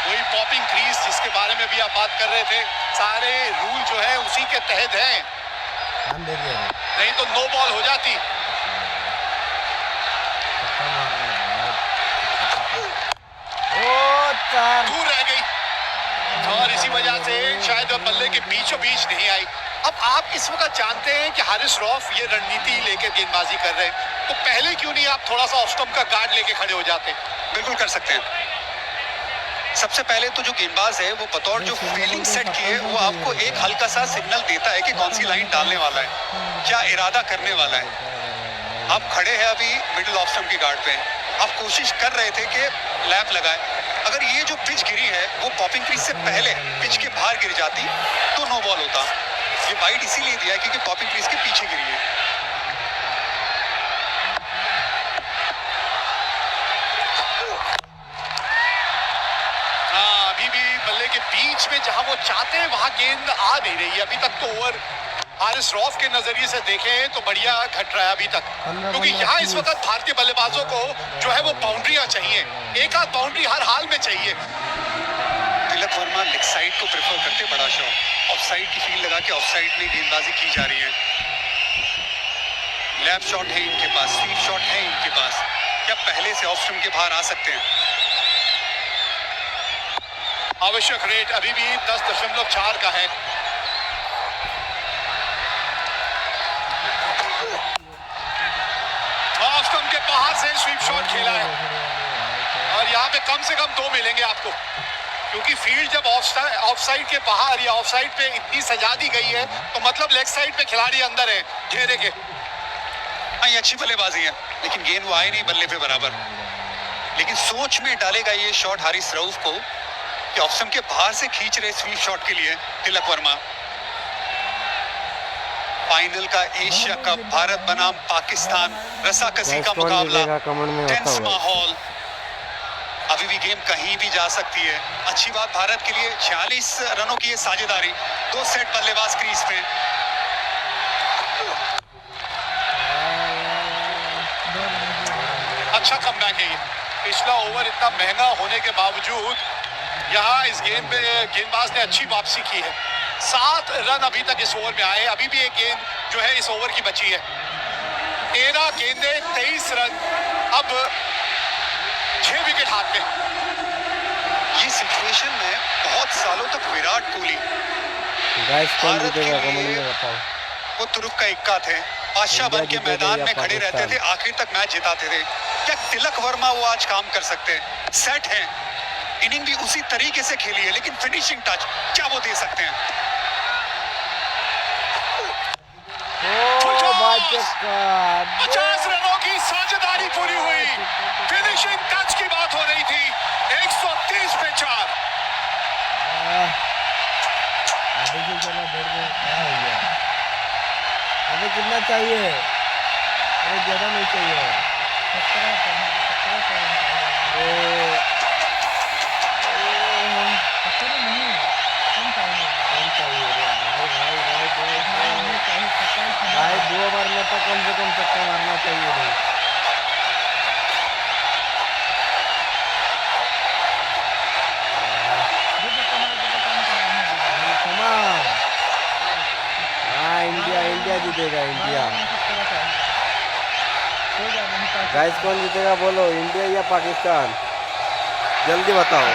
Speaker 8: वही पॉपिंग क्रीज जिसके बारे में भी आप बात कर रहे थे सारे रूल जो है उसी के तहत हैं नहीं तो नो बॉल हो जाती दूर रह गई और इसी वजह से शायद बल्ले के बीचों बीच नहीं आई अब आप इस वक्त जानते हैं कि हारिस रऊफ ये रणनीति लेकर गेंदबाजी कर रहे हैं तो पहले क्यों नहीं आप थोड़ा सा ऑफ स्टंप का गार्ड लेके खड़े हो जाते बिल्कुल कर सकते हैं सबसे पहले तो जो गेंदबाज है वो बतौर जो फील्डिंग सेट की है वो आपको एक हल्का सा सिग्नल देता है कि कौन सी लाइन डालने वाला है क्या इरादा करने वाला है आप खड़े हैं अभी मिडिल ऑफ स्टंप की गार्ड पे आप कोशिश कर रहे थे कि लैप लगाए अगर ये जो पिच गिरी है वो पॉपिंग क्रीज से पहले पिच के बाहर गिर जाती तो नो बॉल होता ये वाइड इसीलिए दिया है क्योंकि पॉपिंग क्रीज के पीछे गिरी है के बीच में जहां वो चाहते हैं वहां गेंद आ नहीं रही है अभी तक तो ओवर हारिस रऊफ के नजरिए से देखें तो बढ़िया घट रहा है अभी तक क्योंकि यहाँ इस वक्त भारतीय बल्लेबाजों को जो है वो बाउंड्रियां चाहिए एक आध बाउंड्री हर हाल में चाहिए तिलक वर्मा लेग साइड को प्रेफर करते बड़ा शॉट ऑफ साइड की फील्ड लगा के ऑफ साइड में गेंदबाजी की जा रही है लैप शॉट है इनके पास स्वीप शॉट है इनके पास क्या पहले से ऑफ स्टंप के बाहर आ सकते हैं आवश्यक रेट अभी भी 10.4 का है
Speaker 2: कम से कम 2 मिलेंगे आपको, क्योंकि फील्ड जब ऑफ साइड के बाहर या ऑफ साइड पे इतनी सजा दी गई है तो मतलब लेग साइड पे खिलाड़ी अंदर है घेरे के।
Speaker 8: हाँ, ये अच्छी बल्लेबाजी है, लेकिन गेंद वो आई नहीं बल्ले पे बराबर। लेकिन सोच में डालेगा ये शॉट हारिस रऊफ को कि ऑफ स्टंप के बाहर से खींच रहे स्वीप शॉट के लिए तिलक वर्मा। फाइनल का एशिया कप भारत बनाम पाकिस्तान रसाकसी का मुकाबला, टेंस माहौल, अभी भी गेम कहीं भी जा सकती है। अच्छी बात भारत के लिए 46 रनों की ये साझेदारी, 2 सेट बल्लेबाज क्रीज पे।
Speaker 2: अच्छा कमबैक है ये। पिछला ओवर इतना महंगा होने के बावजूद यहाँ इस गेंद पे गेंदबाज ने अच्छी वापसी की है। 7 रन अभी तक इस ओवर में आए, अभी भी एक गेंद जो है इस ओवर की बची है। 13 गेंदें 23 रन, अब 6 विकेट हाथ में।
Speaker 8: ये सिचुएशन में बहुत सालों तक विराट कोहली भारत के लिए वो तुरुप का इक्का थे, बादशाह बन के मैदान में खड़े रहते थे, आखिर तक मैच जिताते थे। क्या तिलक वर्मा वो आज काम कर सकते हैं? सेट हैं, इनिंग भी उसी तरीके से खेली है, लेकिन फिनिशिंग टच क्या वो दे सकते हैं?
Speaker 2: 50 रनों की साझेदारी पूरी हुई, फिनिशिंग टच की बात हो रही थी। 130 पे 4।
Speaker 4: अभी कितना चाहिए? अरे ज्यादा नहीं चाहिए। भाई 2 ओवर में तो कम से कम चक्का मारना चाहिए भाई। हाँ, इंडिया जीतेगा, इंडिया। गाइस कौन जीतेगा बोलो, इंडिया या पाकिस्तान? जल्दी बताओ।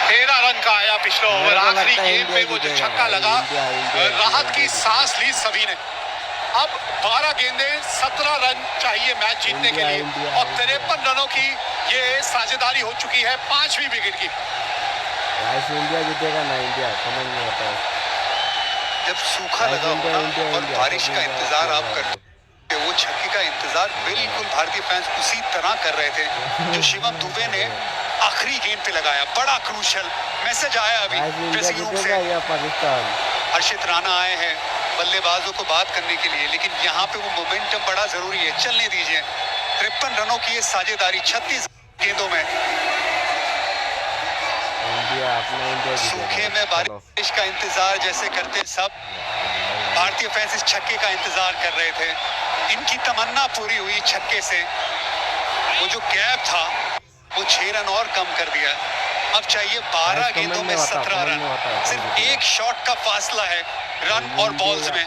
Speaker 2: 13 रन का आया पिछला ओवर, आखिरी गेंद पे वो जो छक्का लगा, राहत की सांस ली सभी ने। अब 12 गेंदें 17 रन चाहिए मैच जीतने के लिए, और 53 रनों की ये साझेदारी हो चुकी है 5वीं विकेट की।
Speaker 4: गाइस इंडिया जीतेगा ना, इंडिया, समझ में आता है।
Speaker 8: जब सूखा लगा होना और बारिश का इंतजार आप कर, वो छक्के का इंतजार बिल्कुल भारतीय फैंस उसी तरह कर रहे थे जो शिवम दुबे ने आखिरी गेंद पे लगाया। बड़ा क्रूशल मैसेज आया अभी ड्रेसिंग रूम से।
Speaker 4: पाकिस्तान
Speaker 8: हर्षित राणा आए हैं बल्लेबाजों को बात करने के लिए, लेकिन यहाँ पे वो मोमेंटम बड़ा जरूरी है, चलने दीजिए। 53 रनों की ये साझेदारी 36 गेंदों में। सूखे में बारिश का इंतजार जैसे करते सब, भारतीय फैंस इस छक्के का इंतजार कर रहे थे। इनकी तमन्ना पूरी हुई छक्के से। वो जो गैप था वो 6 रन और कम कर दिया। अब चाहिए 12 गेंदों में 17 रन, सिर्फ एक शॉट का फासला है रन और बॉल्स में।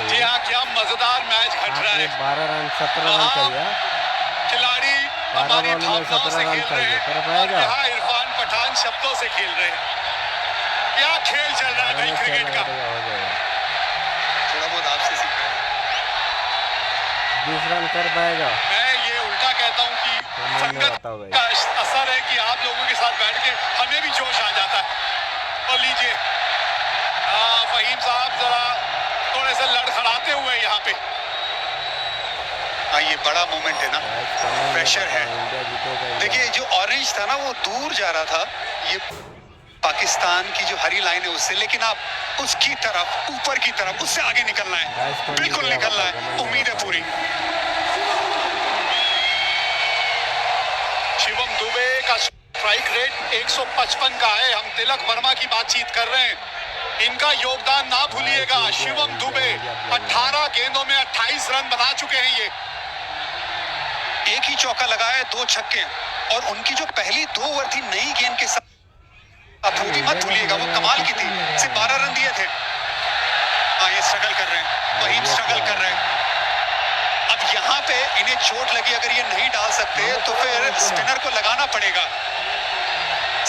Speaker 2: जी हाँ, क्या मजेदार मैच घट रहा है।
Speaker 4: 12 रन 17 रन चाहिए।
Speaker 2: खिलाड़ी हमारी भावनाओं से खेल रहे हैं और यहाँ इरफान पठान शब्दों से खेल रहे हैं। क्या खेल चल रहा है भाई क्रिकेट का।
Speaker 8: थोड़ा बहुत आपसे सीखा है।
Speaker 4: 20 रन कर पाएगा।
Speaker 2: मैं ये उल्टा कहता हूँ कि संगत का असर है कि आप लोगों के साथ बैठ के हमें भी जोश आ जाता है। और लीजिए फहीम साहब जरा थोड़े से लड़खड़ाते हुए यहाँ पे।
Speaker 8: हाँ, ये बड़ा मोमेंट है ना, प्रेशर है। देखिए जो ऑरेंज था ना वो दूर जा रहा था, ये पाकिस्तान की जो हरी लाइन है उससे, लेकिन आप उसकी तरफ, ऊपर की तरफ, उससे आगे निकलना है, बिल्कुल निकलना है। उम्मीद है पूरी। शिवम दुबे का स्ट्राइक रेट 155 का है। हम तिलक वर्मा की बातचीत कर रहे हैं, इनका योगदान ना भूलिएगा। शिवम दुबे 18 गेंदों में 28 रन बना चुके हैं। ये एक ही चौका लगाया, 2 छक्के, और उनकी जो पहली 2 ओवर थी नई गेंद के साथ, अब वो भी मत भूलिएगा, वो कमाल की थी। सिर्फ 12 रन दिए थे। हाँ, ये स्ट्रगल कर रहे हैं, वहीम स्ट्रगल कर रहे हैं। अब यहाँ पे इन्हें चोट लगी, अगर ये नहीं डाल सकते तो फिर स्पिनर को लगाना पड़ेगा।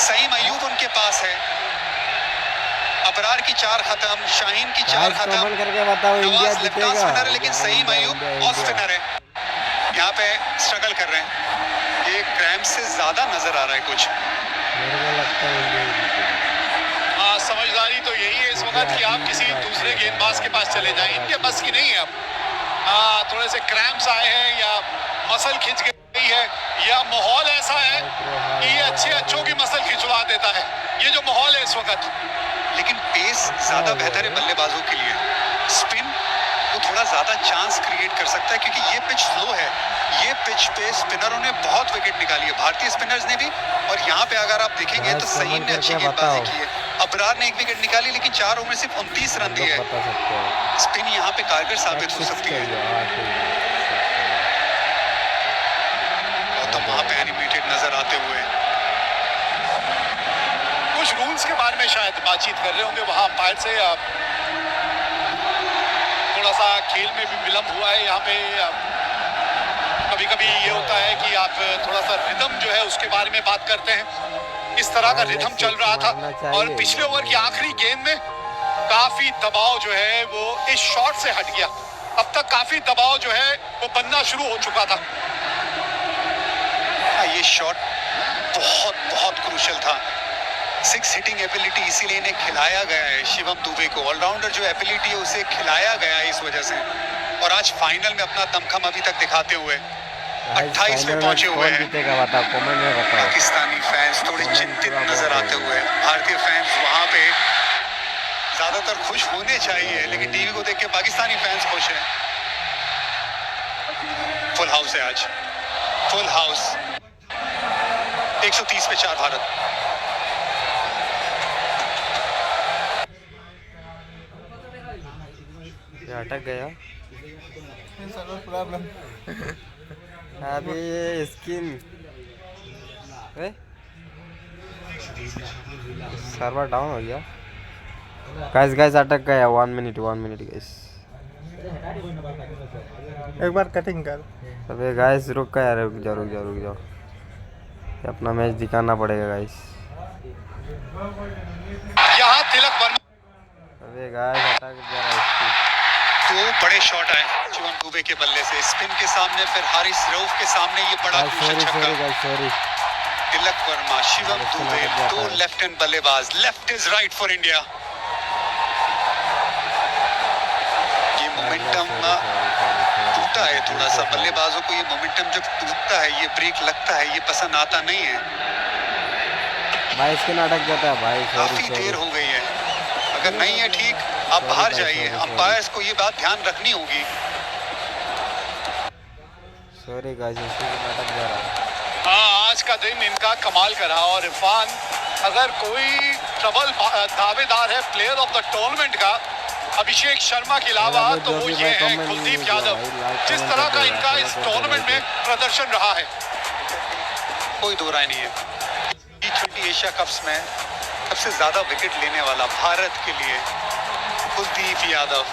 Speaker 8: सईम अयूब उनके पास है, अबरार की 4 खत्म, शाहीन की 4 खत्म,
Speaker 4: करके बताओ इंडिया जीतेगा।
Speaker 8: स्पिनर है, लेकिन सईम अयूब ऑफ स्पिनर है। यहाँ पे स्ट्रगल कर रहे हैं। ये क्रैम्प स्प्रिंट से ज्यादा नजर आ रहा है कुछ।
Speaker 4: मेरे को लगता है इंडिया ही जीतेगी।
Speaker 3: हाँ, समझदारी तो यही है इस वक्त कि आप किसी दूसरे गेंदबाज के पास चले जाएं। इनके बस की नहीं है अब। हाँ, थोड़े से क्रैम्प्स आए हैं या मसल खिंच गई है या माहौल ऐसा है कि ये अच्छों की मसल खिंचवा देता है, ये जो माहौल है इस वक्त।
Speaker 8: लेकिन पेस ज्यादा बेहतर है बल्लेबाजों के लिए। स्पिन वो थोड़ा ज्यादा चांस क्रिएट कर सकता है क्योंकि ये पिच स्लो है। ये पिच पे स्पिनरों ने बहुत विकेट निकाली है, भारतीय स्पिनर्स ने भी। और यहाँ पे अगर आप देखेंगे तो सईद ने अच्छी गेंदबाजी की है, अबरार ने 1 विकेट निकाली लेकिन 4 ओवर में सिर्फ 29 रन दिए
Speaker 4: बता सकते हो
Speaker 8: स्पिन यहाँ पे कारगर साबित हो सकती है। गौतम वहां पे एनिमेटेड नजर आते हुए।
Speaker 3: कुछ रूल्स के बारे में शायद बातचीत कर रहे होंगे वहां अंपायर से। थोड़ा सा खेल में भी विलम्ब हुआ है यहाँ पे। कभी कभी ये होता है कि आप थोड़ा सा रिदम जो है उसके बारे में बात करते हैं। इस तरह का रिदम चल रहा था और पिछले ओवर की आखिरी गेंद में काफी दबाव जो है वो इस शॉट से हट गया। अब तक काफी दबाव जो है वो बनना शुरू हो चुका था।
Speaker 8: ये शॉट बहुत बहुत क्रूशियल था। 6 हिटिंग एबिलिटी इसीलिए इन्हें खिलाया गया है शिवम दुबे को। ऑलराउंडर जो एबिलिटी है उसे खिलाया गया है इस वजह से। और आज फाइनल में अपना दमखम अभी तक दिखाते हुए 28 में पहुंचे हुए हैं। पाकिस्तानी फैंस थोड़े चिंतित नजर आते हुए। भारतीय फैंस वहां पे ज्यादातर खुश होने चाहिए लेकिन टीवी को देख के पाकिस्तानी फैंस खुश हैं। फुल हाउस है आज, फुल हाउस। 130 पे 4 भारत।
Speaker 4: ये अटक गया
Speaker 9: प्रॉब्लम।
Speaker 4: अभी ये स्किन सर्वर डाउन हो गया। गाइस अटक गया। 1 मिनट गाइस।
Speaker 9: एक बार कटिंग कर।
Speaker 4: अबे गाइस रुक गया। रुक जाओ। ये अपना मैच दिखाना पड़ेगा गाइस।
Speaker 3: यहाँ तिलक वर्मा।
Speaker 4: अबे गाइस अटक गया।
Speaker 8: 2 बड़े शॉट आए शिवम दुबे के बल्ले से। स्पिन के सामने फिर हारिस रऊफ के सामने ये बड़ा क्रूशियल छक्का। तिलक वर्मा, शिवम दुबे, 2 लेफ्ट हैंड बल्लेबाज। Left is right for India. ये मोमेंटम टूटा है थोड़ा सा। बल्लेबाजों को ये मोमेंटम जब टूटता है, ये ब्रेक लगता है, ये पसंद आता नहीं है।
Speaker 4: भाई इसके नाटक जाता है भाई।
Speaker 8: काफी देर हो गई है। अगर नहीं है ठीक, आप बाहर जाइए। अंपायर्स को ये बात ध्यान रखनी होगी।
Speaker 4: सॉरी गाइस, इसके नाटक जा रहा है।
Speaker 3: हाँ, आज का दिन इनका कमाल का रहा। और इरफान, अगर कोई ट्रबल दावेदार है प्लेयर ऑफ द टूर्नामेंट का अभिषेक शर्मा के अलावा तो वो ये है कुलदीप यादव। जिस तरह का इनका इस टूर्नामेंट में प्रदर्शन रहा है,
Speaker 8: कोई दो राय नहीं है। T20 एशिया कप्स में सबसे ज्यादा विकेट लेने वाला भारत के लिए Kuldeep Yadav,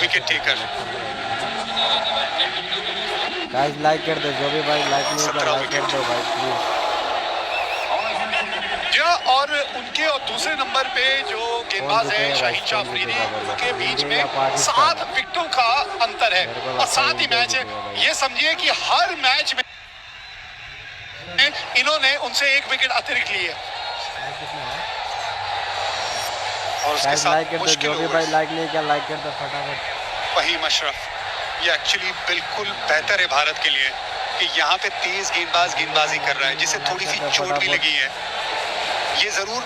Speaker 8: wicket taker.
Speaker 4: Guys like कर दो, जो भी भाई लाइक नहीं कर लाइक कर दो भाई प्लीज।
Speaker 3: और उनके और दूसरे नंबर पे जो गेंदबाज है शाहिद शाह अफरीदी, उनके बीच में 7 विकेटों का अंतर है और 7 ही मैच है। ये समझिए कि हर मैच में इन्होंने उनसे 1 विकेट अतिरिक्त ली है।
Speaker 8: और उसके साथ
Speaker 4: लाइक कर दो, जो भी भाई लाइक नहीं किया लाइक कर दो फटाफट।
Speaker 8: फहीम अशरफ, ये एक्चुअली बिल्कुल बेहतर है भारत के लिए कि यहाँ पे तेज गेंदबाजी कर रहा है, जिसे थोड़ी सी चोट भी लगी है। ये जरूर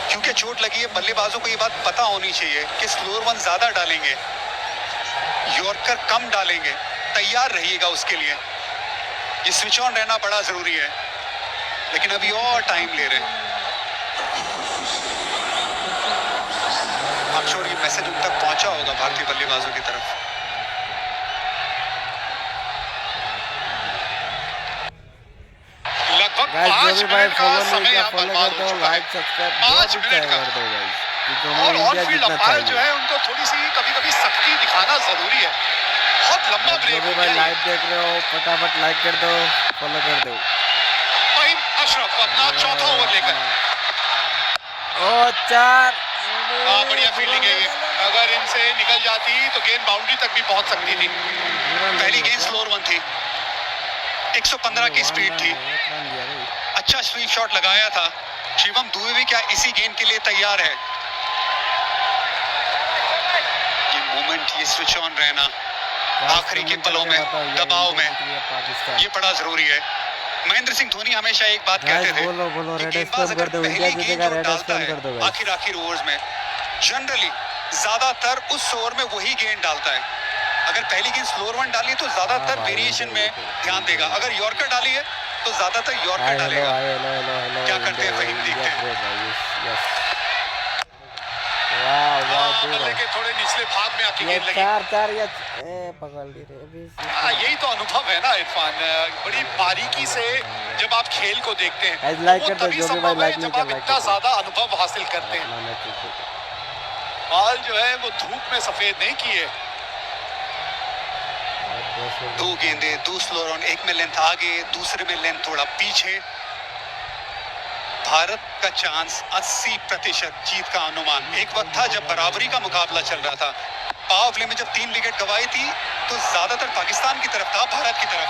Speaker 8: क्योंकि चोट लगी है, बल्लेबाजों को ये बात पता होनी चाहिए कि स्लोअर वन ज्यादा डालेंगे, यॉर्कर कम डालेंगे। तैयार रहिएगा उसके लिए। ये स्विच ऑन रहना बड़ा जरूरी है, लेकिन अभी और टाइम ले रहे हैं। I'm sure ये मैसेज उन तक पहुंचा होगा भारतीय बल्लेबाजों की तरफ।
Speaker 3: लगभग 5 मिनट का समय यहाँ बर्बाद हो चुका है। 5 मिनट का। और ऑन फील्ड अंपायर जो है उनको थोड़ी सी कभी-कभी सख्ती दिखाना जरूरी है। बहुत लंबा ब्रेक हो गया।
Speaker 4: लाइव देख रहे हो फटाफट लाइक कर दो, फॉलो कर दो।
Speaker 3: फहीम अशरफ अपना चौथा ओवर लेकर।
Speaker 4: ओ 4।
Speaker 3: हाँ, बढ़िया फील्डिंग है ये। अगर इनसे निकल जाती तो गेंद बाउंड्री तक भी पहुंच सकती थी।
Speaker 8: पहली गेंद स्लोअर वन थी। 115 की स्पीड थी, अच्छा स्वीप शॉट लगाया था। शिवम दुबे भी क्या इसी गेंद के लिए तैयार है? ये मोमेंट, ये स्विच ऑन रहना आखिरी के पलों में, दबाव में, ये बड़ा जरूरी है। महेंद्र सिंह धोनी हमेशा एक बात कहते थे कि गेंदबाज अगर पहली गेंद जो डालता है आखिर ओवर्स में, जनरली ज्यादातर उस ओवर में वही गेंद डालता है। अगर पहली गेंद स्लोअर वन डाली है तो ज्यादातर वेरिएशन में ध्यान देगा, अगर यॉर्कर डाली है तो ज्यादातर यॉर्कर डालेगा। क्या करते हैं फहीम, देखते हैं।
Speaker 2: बल्ले के थोड़े निचले भाग में आके गेंद लगी।
Speaker 4: चार या पकड़ ली रे अभी।
Speaker 2: यही तो अनुभव है ना इरफान, बड़ी बारीकी से जब आप खेल को देखते हैं
Speaker 4: लाइक
Speaker 2: वो
Speaker 4: कर दो,
Speaker 2: तभी
Speaker 4: जो भी
Speaker 2: संभव
Speaker 4: भाई
Speaker 2: है
Speaker 4: लाइक
Speaker 2: जब
Speaker 4: नहीं
Speaker 2: आप
Speaker 4: कर,
Speaker 2: इतना ज्यादा अनुभव हासिल करते हैं। बाल जो है वो धूप में सफेद नहीं किए।
Speaker 8: दो गेंदे, दो स्लोअर ऑन, एक में लेंथ आगे, दूसरे में लेंथ थोड़ा पीछे। भारत का चांस 80% जीत का अनुमान। एक वक्त था जब बराबरी का मुकाबला चल रहा था, पावर प्ले में जब 3 विकेट गंवाई थी तो ज्यादातर पाकिस्तान की तरफ था, भारत की तरफ।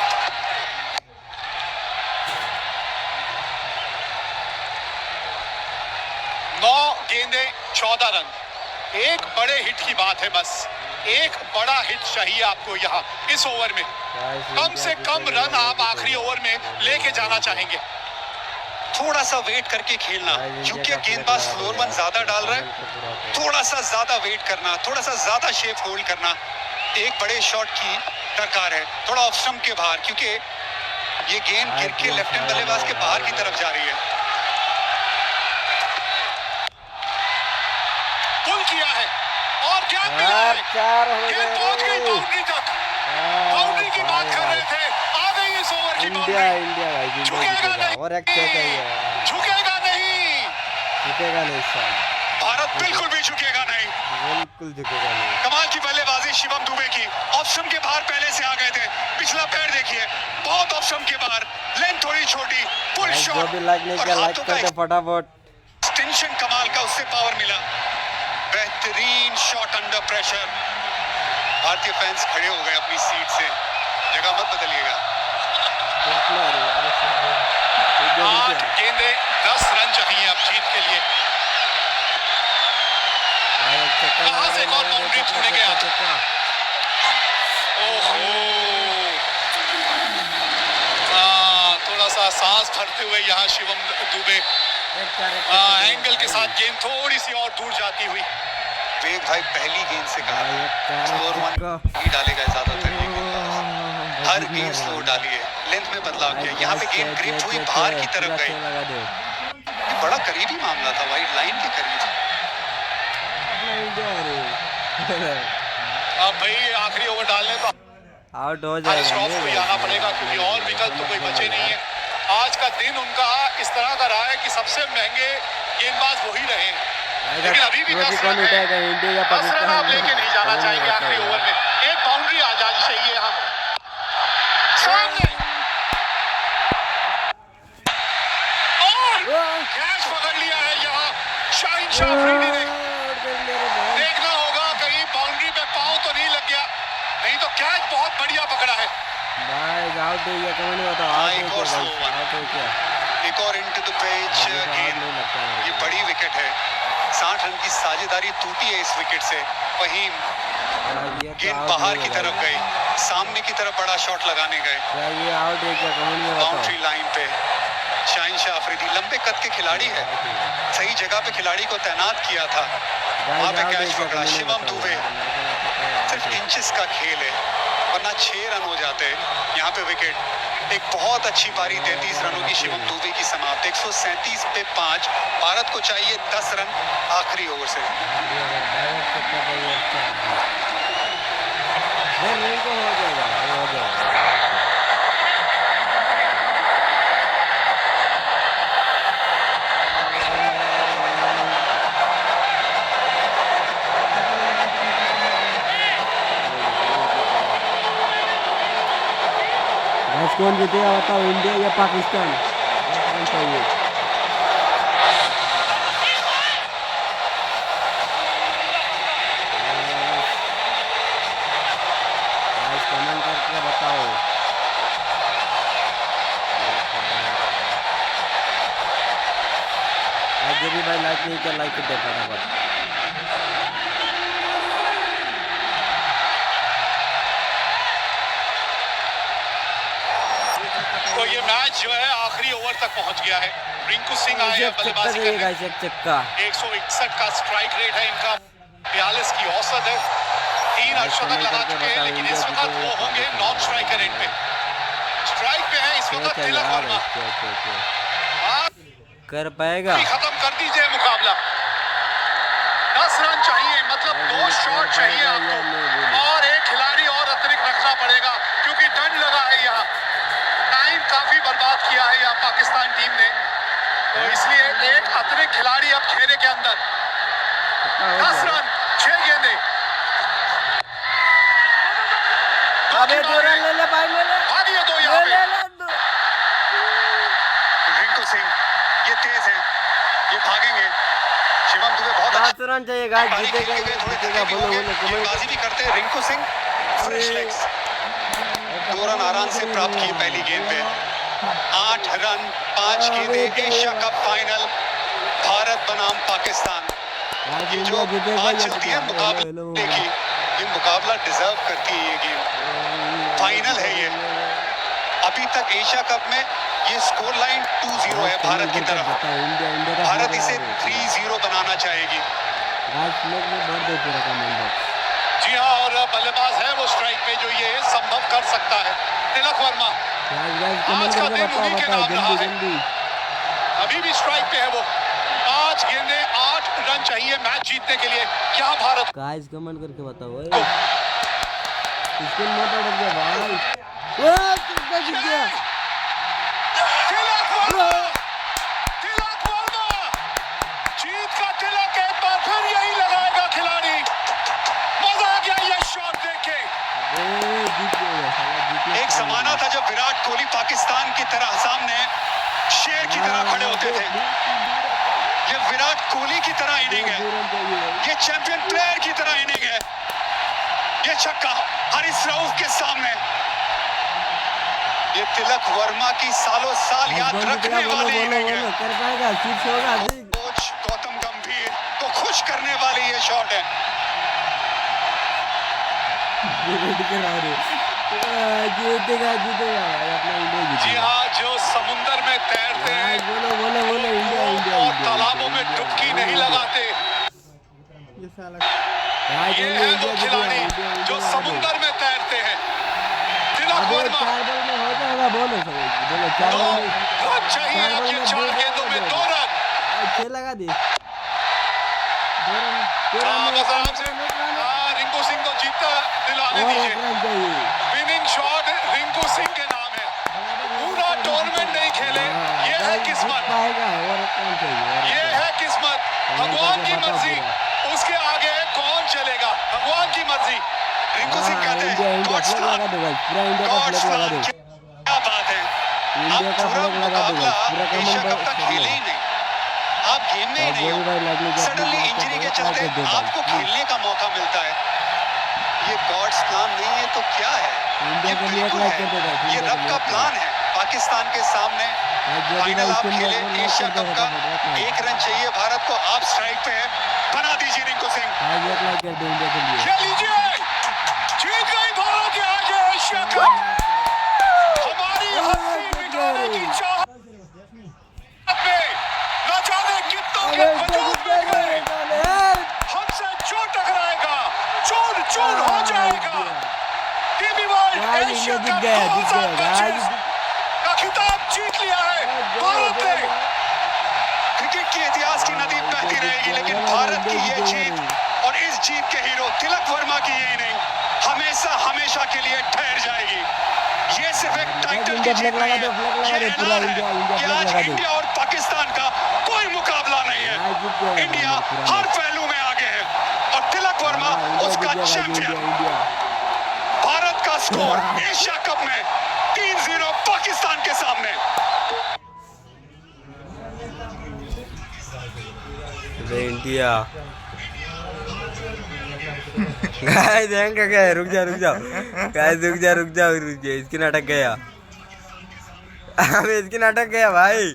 Speaker 2: 9 गेंदे 14 रन, एक बड़े हिट की बात है। बस एक बड़ा हिट चाहिए आपको यहाँ इस ओवर में। कम से कम रन आप आखिरी ओवर में लेके जाना चाहेंगे।
Speaker 8: थोड़ा सा वेट करके खेलना, क्योंकि गेंदबाज स्लोअर वन ज्यादा डाल रहा है, थोड़ा सा ज्यादा वेट करना, थोड़ा सा ज्यादा शेप होल्ड करना एक बड़े शॉट की दरकार है। थोड़ा ऑफ स्टंप के बाहर, क्योंकि ये गेंद गिर के लेफ्ट हैंड बल्लेबाज के बाहर की तरफ जा रही है।
Speaker 2: पुल किया है और गैप मिला है, गेंद पहुंच गई बाउंड्री तक। बाउंड्री की बात कर रहे थे, आ गई इस ओवर की बाउंड्री।
Speaker 4: इंडिया भाई
Speaker 2: झुकेगा नहीं,
Speaker 4: और एक चाहिए,
Speaker 2: झुकेगा नहीं,
Speaker 4: झुकेगा नहीं साल,
Speaker 8: भारत बिल्कुल भी झुकेगा नहीं,
Speaker 4: बिल्कुल झुकेगा नहीं।
Speaker 8: कमाल की बल्लेबाजी शिवम दुबे की। ऑप्शन के बाहर पहले से आ गए थे, पिछला पैर देखिए, बहुत ऑप्शन के बाहर, लेंथ थोड़ी छोटी, फुल शॉट,
Speaker 4: जो भी लाइक नहीं किया लाइक करके फटाफट।
Speaker 8: एक्सटेंशन कमाल का, उससे पावर मिला, बेहतरीन शॉट अंडर प्रेशर। भारतीय फैंस खड़े हो गए अपनी सीट से, जगह मत बदलिएगा।
Speaker 2: 8 गेंदे 10 रन चाहिए अब जीत के लिए। कहां से कौन बाउंड्री छोड़ गया? थोड़ा सा सांस भरते हुए यहाँ शिवम दुबे, एंगल के साथ गेंद थोड़ी सी और दूर जाती हुई।
Speaker 8: वेग भाई पहली गेंद से कहा स्लोअर वन ही डालेगा ज्यादातर, ये गेंदबाज हर गेंद स्लो डाली है, लेंथ में बदलाव किया। यहाँ पे गेंद ग्रिप हुई, बाहर की तरफ गई, ये बड़ा करीबी मामला था, वाइड लाइन के करीब।
Speaker 2: अब भाई आखिरी ओवर डालने तो
Speaker 4: आउट हो
Speaker 2: हारिस
Speaker 4: जाएगा,
Speaker 2: रॉफ को ही आना पड़ेगा, क्योंकि और विकल्प तो कोई बचे नहीं है। आज का दिन उनका इस तरह का रहा है कि सबसे महंगे गेंदबाज वही रहे हैं, लेकिन अभी भी 10 रन है। 10 रन आप लेके नहीं जाना चाहेंगे आखिरी ओवर में, एक बाउंड्री आ जानी चाहिए यहाँ सामने। और कैच पकड़ लिया है यहाँ शाहिन शाह अफरीदी ने। देखना होगा कहीं बाउंड्री पे पांव तो नहीं लग गया, नहीं तो कैच बहुत बढ़िया पकड़ा है।
Speaker 4: भाई आउट हो गया, कौन नहीं होता,
Speaker 8: एक और स्लो वन, एक और इनटू द पेज गेंद, ये बड़ी विकेट है। 60 रन की साझेदारी टूटी है इस विकेट से। वहीं गेंद बाहर की तरफ गई, सामने की तरफ बड़ा शॉट लगाने गए, बाउंड्री लाइन पे। शाहिन शाह अफरीदी लंबे कद के खिलाड़ी है, सही जगह पे खिलाड़ी को तैनात किया था, वहां पे कैच पकड़ा। शिवम दुबे, सिर्फ इंचेस का खेल है, वरना 6 रन हो जाते हैं। यहाँ पे विकेट, एक बहुत अच्छी पारी 33 रनों की शिवम दुबे की समाप्त। 137 पे 5, भारत को चाहिए 10 रन आखिरी ओवर से।
Speaker 4: कौन जीतेगा बताओ, इंडिया या पाकिस्तान? कौन चाहिए? कमेंट करके बताओ। भाई लाइक नहीं किया लाइक कर दे फटाफट।
Speaker 8: तो ये मैच जो है आखिरी ओवर तक पहुंच गया है। रिंकू सिंह आए हैं बल्लेबाजी करने।
Speaker 4: एक चक्का
Speaker 8: 161 का स्ट्राइक रेट है इनका, 42 की औसत है। 3 अर्धशतक लगा चुके हैं, लेकिन इस वक्त वो होंगे नॉन स्ट्राइकर रेट पे। स्ट्राइक पे है इस वक्त तिलक वर्मा।
Speaker 4: कर पाएगा?
Speaker 8: खत्म कर दीजिए मुकाबला। 10 रन चाहिए, मतलब 2 शॉट चाहिए आपको, और एक खिलाड़ी और अतिरिक्त रखना पड़ेगा क्योंकि डंड लगा है यहाँ। टाइम काफी बर्बाद किया है यहाँ पाकिस्तान टीम ने, तो इसलिए एक अतिरिक्त खिलाड़ी अब घेरे के अंदर। 10 रन 6 गेंदे।
Speaker 4: अबे 2 रन ले ले भाई, ले ले
Speaker 8: भागिए 2 यहाँ पे।
Speaker 5: रिंकू सिंह ये तेज है, ये भागेंगे। शिवम दुबे बहुत
Speaker 4: 5 रन चाहिए गाइस,
Speaker 5: पारी
Speaker 4: जीतेगा
Speaker 5: खेल के गए, थोड़े
Speaker 4: जीतेगा।
Speaker 5: थके भी
Speaker 4: बोलो
Speaker 5: होंगे,
Speaker 4: बोलो कमेंट।
Speaker 5: गेंदबाजी भी करते हैं Rinku Singh. Fresh legs 2 run आराम से प्राप्त किए पहली गेंद पे। 8 रन 5 गेंदें। एशिया कप फाइनल भारत बनाम पाकिस्तान। ये जो आज चलती है मुकाबले की, ये मुकाबला डिजर्व करती है ये गेम। फाइनल है ये। अभी तक एशिया कप में ये स्कोर लाइन 2-0 है भारत की तरफ। भारत इसे 3-0 बनाना चाहेगी।
Speaker 8: जी हाँ, और बल्लेबाज है वो स्ट्राइक पे जो ये संभव कर सकता है। तिलक वर्मा आज का दिन उन्हीं के नाम रहा है। अभी भी स्ट्राइक पे है वो। 5 गेंदें 8 रन चाहिए मैच जीतने के लिए। क्या भारत
Speaker 4: गाइस कमेंट करके बताओ। इसके मोटा लग गया भाई। ओ कितना जीत गया।
Speaker 8: तिलक वर्मा, तिलक वर्मा जीत का तिलक एक बार फिर यही लगाएगा खिलाड़ी। मजा आ गया ये शॉट देख के।
Speaker 5: एक जमाना था जब विराट कोहली पाकिस्तान की तरह सामने शेर की तरह खड़े होते थे। ये विराट कोहली की तरह इनिंग है, ये चैंपियन प्लेयर की तरह इनिंग है। ये छक्का हारिस रऊफ के सामने। ये तिलक वर्मा की सालों साल याद रखने वाली इनिंग है।
Speaker 4: कर पाएगा, सिक्स होगा।
Speaker 5: कोच गौतम गंभीर को खुश करने वाली ये शॉट है।
Speaker 4: जीतेगा जीतेगा भाई अपना इंडिया
Speaker 8: जी
Speaker 4: जीतेगा।
Speaker 8: हाँ, जो समुंदर में तैरते हैं
Speaker 4: बोलो बोलो बोलो इंडिया इंडिया
Speaker 8: और तालाबों में डुबकी नहीं लगाते,
Speaker 9: ये साला
Speaker 8: ये है वो खिलाड़ी जो समुंदर में तैरते हैं। तिलक वर्मा
Speaker 4: 4 बॉल में हो जाएगा। बोलो सब बोलो 4
Speaker 8: दो
Speaker 4: बॉल में
Speaker 8: रन चाहिए अब ये 4 गेंदों में 2 रन।
Speaker 4: 6 लगा दे। 2 रन
Speaker 8: बस आराम से। रिंकू सिंह को जीतता दिलाने
Speaker 4: और
Speaker 8: दीजिए।
Speaker 4: 1 रन चाहिए।
Speaker 8: विनिंग शॉट रिंकू सिंह के नाम है। पूरा टूर्नामेंट नहीं खेले, ये है किस्मत,
Speaker 4: पाएगा और 1 रन चाहिए।
Speaker 8: ये है किस्मत। भगवान की मर्जी, उसके आगे कौन चलेगा? भगवान की मर्जी।
Speaker 5: रिंकू सिंह कहते हैं
Speaker 4: इंडिया इंडिया
Speaker 5: गॉड्स
Speaker 4: फ्लैग लगा
Speaker 5: प्लान,
Speaker 4: दो भाई, पूरा इंडिया का
Speaker 5: गॉड्स
Speaker 4: फ्लैग लगा
Speaker 5: प्लान।
Speaker 4: दो।
Speaker 5: क्या बात है।
Speaker 4: इंडिया
Speaker 5: आप
Speaker 4: का
Speaker 5: पूरा
Speaker 4: फ्लैग लगा दो
Speaker 5: मुकाबला
Speaker 4: पूरा
Speaker 5: एशिया
Speaker 4: कमेंट
Speaker 5: कप तक खेले ही नहीं, आप गेम में ही नहीं हो। सडनली इंजरी के चलते आपको खेलने का मौका मिलता है। ये गॉड्स प्लान नहीं है तो क्या है? ये बिल्कुल है, ये रब का प्लान है। पाकिस्तान के सामने फाइनल आप खेले एशिया कप का। 1 रन चाहिए भारत को, आप स्ट्राइक पे है। बना दीजिए रिंकू सिंह।
Speaker 8: खेल लीजिए, जीत गई भारत ये आज एशिया कप। हमारी हंसी मिटाने की चाहत में न जाने कितनों के वजूद मिट गए। हमसे जो टकराएगा चूर चूर हो जाएगा। टीवी वर्ल्ड एशिया कप 2025 का खिताब जीत लिया है भारत ने।
Speaker 5: क्रिकेट के इतिहास की नदी बहती रहेगी, लेकिन भारत की ये जीत और इस जीत के हीरो तिलक वर्मा की ये इनिंग हमेशा हमेशा के लिए ठहर जाएगी। ये सिर्फ एक टाइटल की जीत नहीं है, ये ऐलान है कि आज इंडिया और पाकिस्तान का कोई मुकाबला नहीं है। इंडिया हर पहलू में आगे है और तिलक वर्मा उसका चैंपियन। भारत का स्कोर एशिया कप में 3-0 पाकिस्तान के सामने।
Speaker 4: इंडिया गाइस हैंग क्या है? रुक जाओ गाइस, रुक जाओ इसकी नाटक गया। अबे इसकी नाटक गया भाई।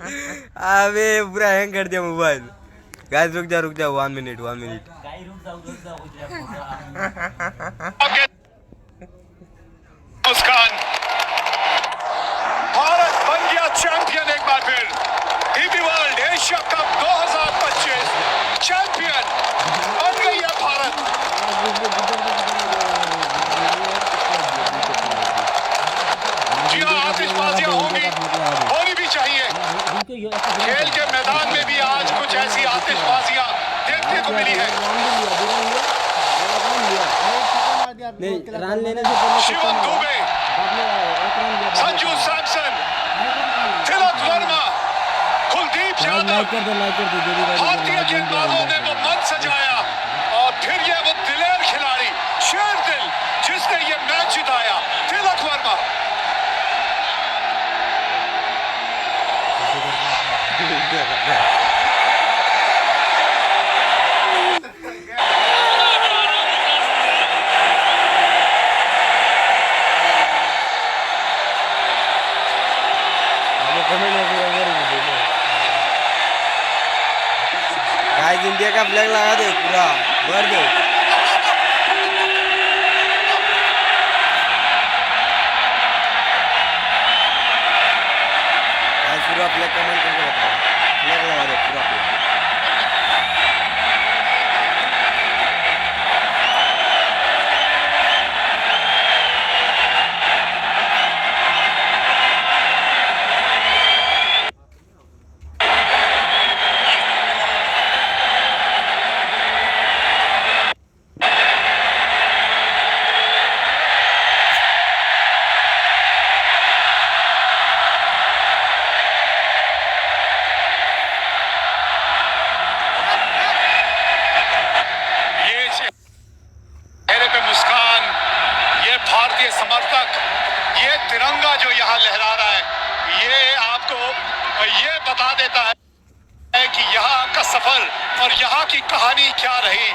Speaker 4: अबे पूरा हैंग कर दिया मोबाइल। गाइस रुक जा 1 मिनट
Speaker 8: मुस्कान, भारत बन गया चैंपियन एक बार फिर। DP world Asia cup 2025 champion बन गई है भारत। जी हाँ, आतिशबाजियां होनी भी चाहिए। खेल के मैदान में भी आज कुछ ऐसी आतिशबाजियां देखने को मिली है।
Speaker 4: नहीं, रन लेने से पहले
Speaker 8: शिवम दुबे, संजू सैमसन, तिलक वर्मा, कुलदीप यादव, भारतीय गेंदबाजों ने वो मन सजाया और फिर ये वो दिलेर खिलाड़ी, शेर दिल, जिसने ये मैच जिताया, तिलक वर्मा।
Speaker 4: गाइस इंडिया का फ्लैग लगा दो पूरा भर दो। गाइस पूरा फ्लैग कमेंट करके बताओ, फ्लैग लगा दो पूरा फ्लैग।
Speaker 8: समर्थक, ये तिरंगा जो यहाँ लहरा रहा है, ये आपको ये बता देता है कि यहाँ का सफर और यहाँ की कहानी क्या रही।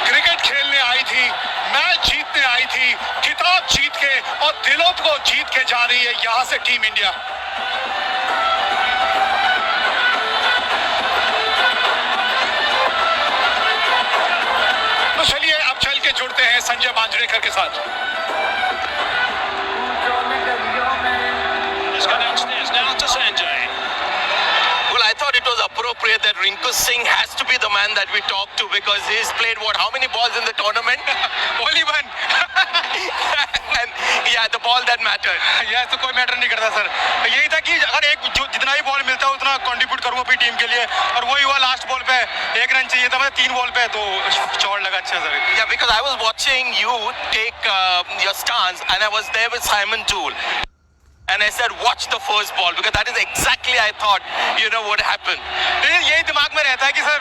Speaker 8: क्रिकेट खेलने आई थी, मैच जीतने आई थी, खिताब जीत के और दिलों को जीत के जा रही है यहाँ से टीम इंडिया। तो चलिए अब चल के जुड़ते हैं संजय मांजरेकर के साथ।
Speaker 3: Well, I thought it was appropriate that Rinku Singh has to be the man that we talk to because he's played how many balls in the tournament? Only one. And yeah, the ball that mattered.
Speaker 8: यह तो कोई matter नहीं करता sir. यही था कि अगर जितना ही बॉल मिलता है उतना कंट्रीब्यूट करूँ अपनी टीम के लिए, और वही हुआ। लास्ट बॉल पे 1 रन चाहिए था, मतलब 3 बॉल पे, तो चौड़ लगा अच्छा sir.
Speaker 3: Yeah, because I was watching you take your stance and I was there with Simon Toole. And I said, watch the first ball because that is exactly I thought, what happened.
Speaker 8: यही दिमाग में रहता है कि sir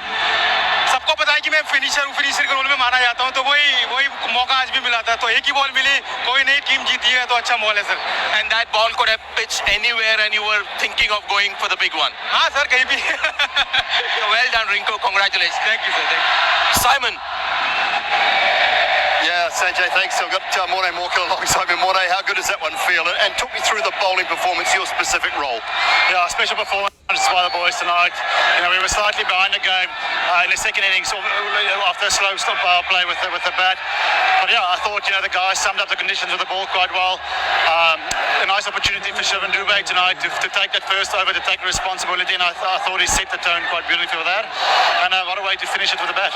Speaker 8: सबको पता है कि मैं फिनिशर हूँ, फिनिशर के रोल में माना जाता हूँ, तो वही मौका आज भी मिला था। तो एक ही बॉल मिली, कोई नई टीम जीती है तो अच्छा मॉल है sir.
Speaker 3: And that ball could have pitched anywhere and you were thinking of going for the big one.
Speaker 8: हाँ सर, कहीं भी।
Speaker 3: Well done, Rinku. Congratulations.
Speaker 8: Thank you sir, thank you.
Speaker 3: Simon.
Speaker 10: Yeah, Sanjay, thanks. I've got Morne Morkel alongside me. Morne, how good does that one feel? And talk me through the bowling performance, your specific role.
Speaker 5: Yeah, special performance by the boys tonight. We were slightly behind the game in the second innings after a slow stop power play with the bat. But yeah, I thought the guys summed up the conditions of the ball quite well. A nice opportunity for Shivan Dubey tonight to take that first over, to take responsibility, and I thought he set the tone quite beautifully for that. And what a way to finish it with the bat.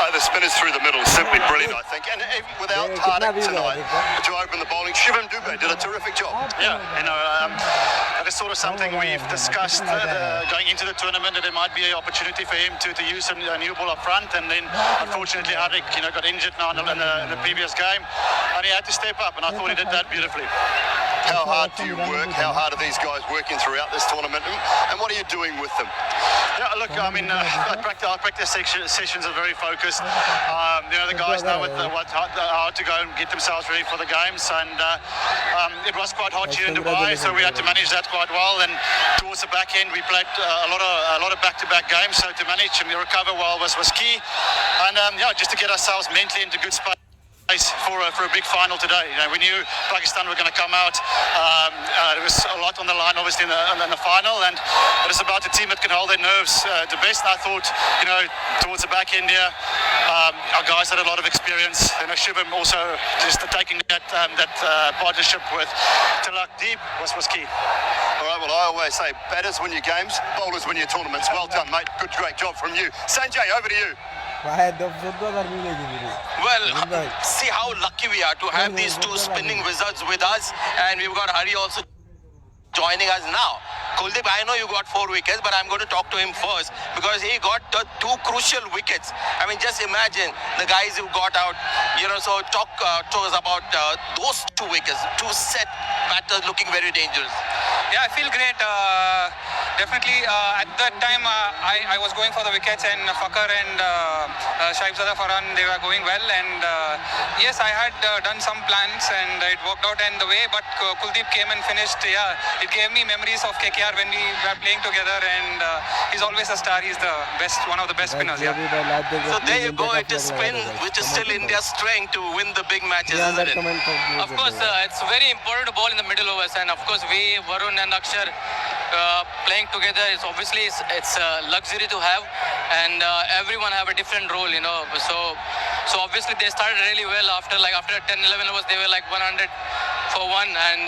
Speaker 10: The spinners through the middle, simply brilliant, I think. And even without Hardik tonight to open the bowling, Shivan Dubey did a terrific job.
Speaker 5: Yeah, that is sort of something we've discussed going into the tournament, that there might be an opportunity for him to use a new ball up front, and then unfortunately Hardik got injured now in the previous game, and he had to step up, and I thought he did that beautifully.
Speaker 10: How hard do you work? How hard are these guys working throughout this tournament? And what are you doing with them?
Speaker 5: Yeah, look, I mean, our practice sessions are very focused. The guys know how to go and get themselves ready for the games, and it was quite hot here in Dubai, so we had to manage that quite well. And towards the back end, we played a lot of back-to-back games, so to manage and recover well was key. And just to get ourselves mentally into good space boys for a big final today. You know, we knew Pakistan were going to come out. There was a lot on the line, obviously, in the final, and it was about a team that can hold their nerves the best. And I thought, you know, towards the back end here, our guys had a lot of experience. You know, Shubham also just taking that partnership with Tilak deep was key.
Speaker 10: All right, well, I always say batters win your games, bowlers win your tournaments. Well done, mate. Good, great job from you. Sanjay, over to you.
Speaker 4: Well,
Speaker 3: See how lucky we are to have these two spinning wizards with us, and we've got Hari also joining us now. Kuldeep, I know you got 4 wickets, but I'm going to talk to him first because he got the 2 crucial wickets. I mean, just imagine the guys who got out, you know, so talk to us about those 2 wickets, 2 set batters looking very dangerous.
Speaker 11: Yeah, I feel great. Definitely, at that time, I was going for the wickets, and Fakhar and Shahibzada Farhan, they were going well. And yes, I had done some plans, and it worked out in the way. But Kuldeep came and finished. Yeah, it gave me memories of KKR when we were playing together. And he's always a star. He's the best, one of the best spinners. Yeah.
Speaker 3: So there you go. It is spin, which is still India's strength to win the big matches, isn't it?
Speaker 11: Of course, it's very important to bowl in the middle overs, and of course, we, Varun and Akshar, playing together is obviously it's a luxury to have, and everyone have a different role, you know. So obviously they started really well after 10-11 overs, they were like 100 for 1, and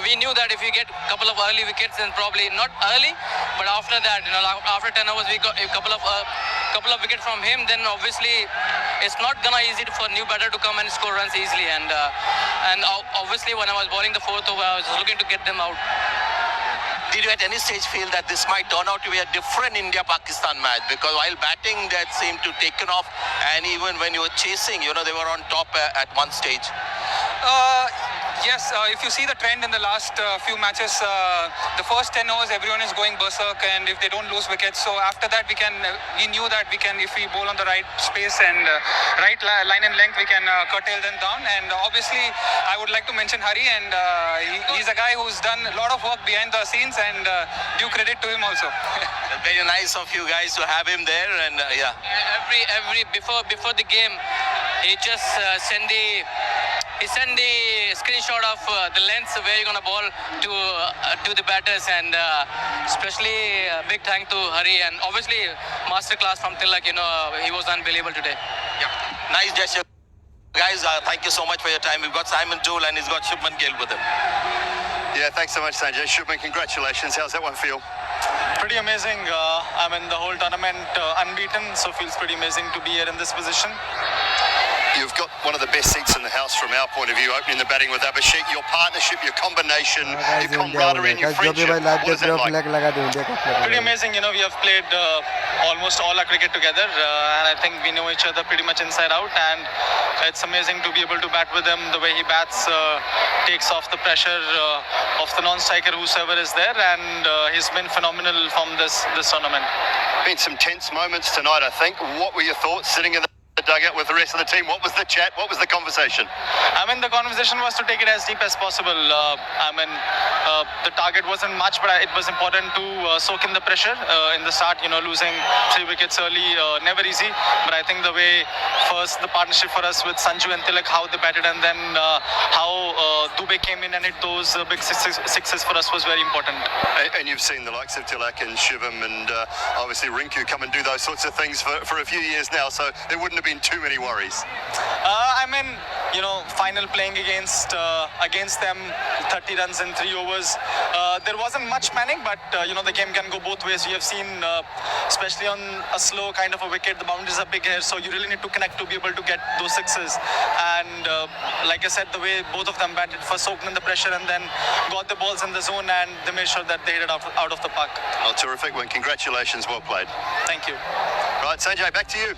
Speaker 11: we knew that if we get a couple of early wickets, then probably not early, but after that, you know, after 10 overs we got a couple of wickets from him, then obviously it's not gonna easy for new batter to come and score runs easily, and obviously when I was bowling the 4th over, I was just looking to get them out.
Speaker 3: Did you at any stage feel that this might turn out to be a different India-Pakistan match? Because while batting, that seemed to taken off, and even when you were chasing, you know, they were on top at one stage.
Speaker 11: Yes, if you see the trend in the last few matches, the first 10 overs everyone is going berserk, and if they don't lose wickets, so after that we knew that we can, if we bowl on the right space and right line and length, we can curtail them down. And obviously I would like to mention Hari, and he's a guy who's done a lot of work behind the scenes, and due credit to him also.
Speaker 3: Very nice of you guys to have him there, and yeah.
Speaker 11: Every before the game, he just sent the screenshot of the lengths where you're gonna bowl to the batters, and especially big thank to Hari, and obviously masterclass from Tilak. You know, he was unbelievable today.
Speaker 3: Yeah, nice gesture, guys. Thank you so much for your time. We've got Simon Toole, and he's got Shubman Gill with him.
Speaker 10: Yeah, thanks so much, Sanjay. Shubman, congratulations. How's that one feel?
Speaker 11: Pretty amazing. I mean, the whole tournament unbeaten, so feels pretty amazing to be here in this position.
Speaker 10: You've got one of the best seats in the house from our point of view, opening the batting with Abhishek. Your partnership, your combination, your camaraderie and your friendship. What is that like?
Speaker 11: Pretty amazing. You know, we have played almost all our cricket together, and I think we know each other pretty much inside out, and it's amazing to be able to bat with him. The way he bats takes off the pressure of the non-striker, whosoever is there, and he's been phenomenal from this tournament.
Speaker 10: Been some tense moments tonight, I think. What were your thoughts sitting in the dugout with the rest of the team? What was the chat? What was the conversation?
Speaker 11: I mean, the conversation was to take it as deep as possible. The target wasn't much, but it was important to soak in the pressure in the start. You know, losing 3 wickets early, never easy. But I think the way first the partnership for us with Sanju and Tilak, how they batted, and then how Dubey came in and hit those big sixes for us was very important.
Speaker 10: And you've seen the likes of Tilak and Shivam and obviously Rinku come and do those sorts of things for a few years now, so there wouldn't have been too many worries.
Speaker 11: I mean, you know, final playing against them, 30 runs in 3 overs. There wasn't much panic, but you know, the game can go both ways. We have seen, especially on a slow kind of a wicket, the boundaries are big here, so you really need to connect to be able to get those sixes. And like I said, the way both of them batted, first soaked in the pressure and then got the balls in the zone, and they made sure that they hit it out of the park.
Speaker 10: Oh, terrific. Well, congratulations. Well played.
Speaker 11: Thank you.
Speaker 10: Right, Sanjay, back to you.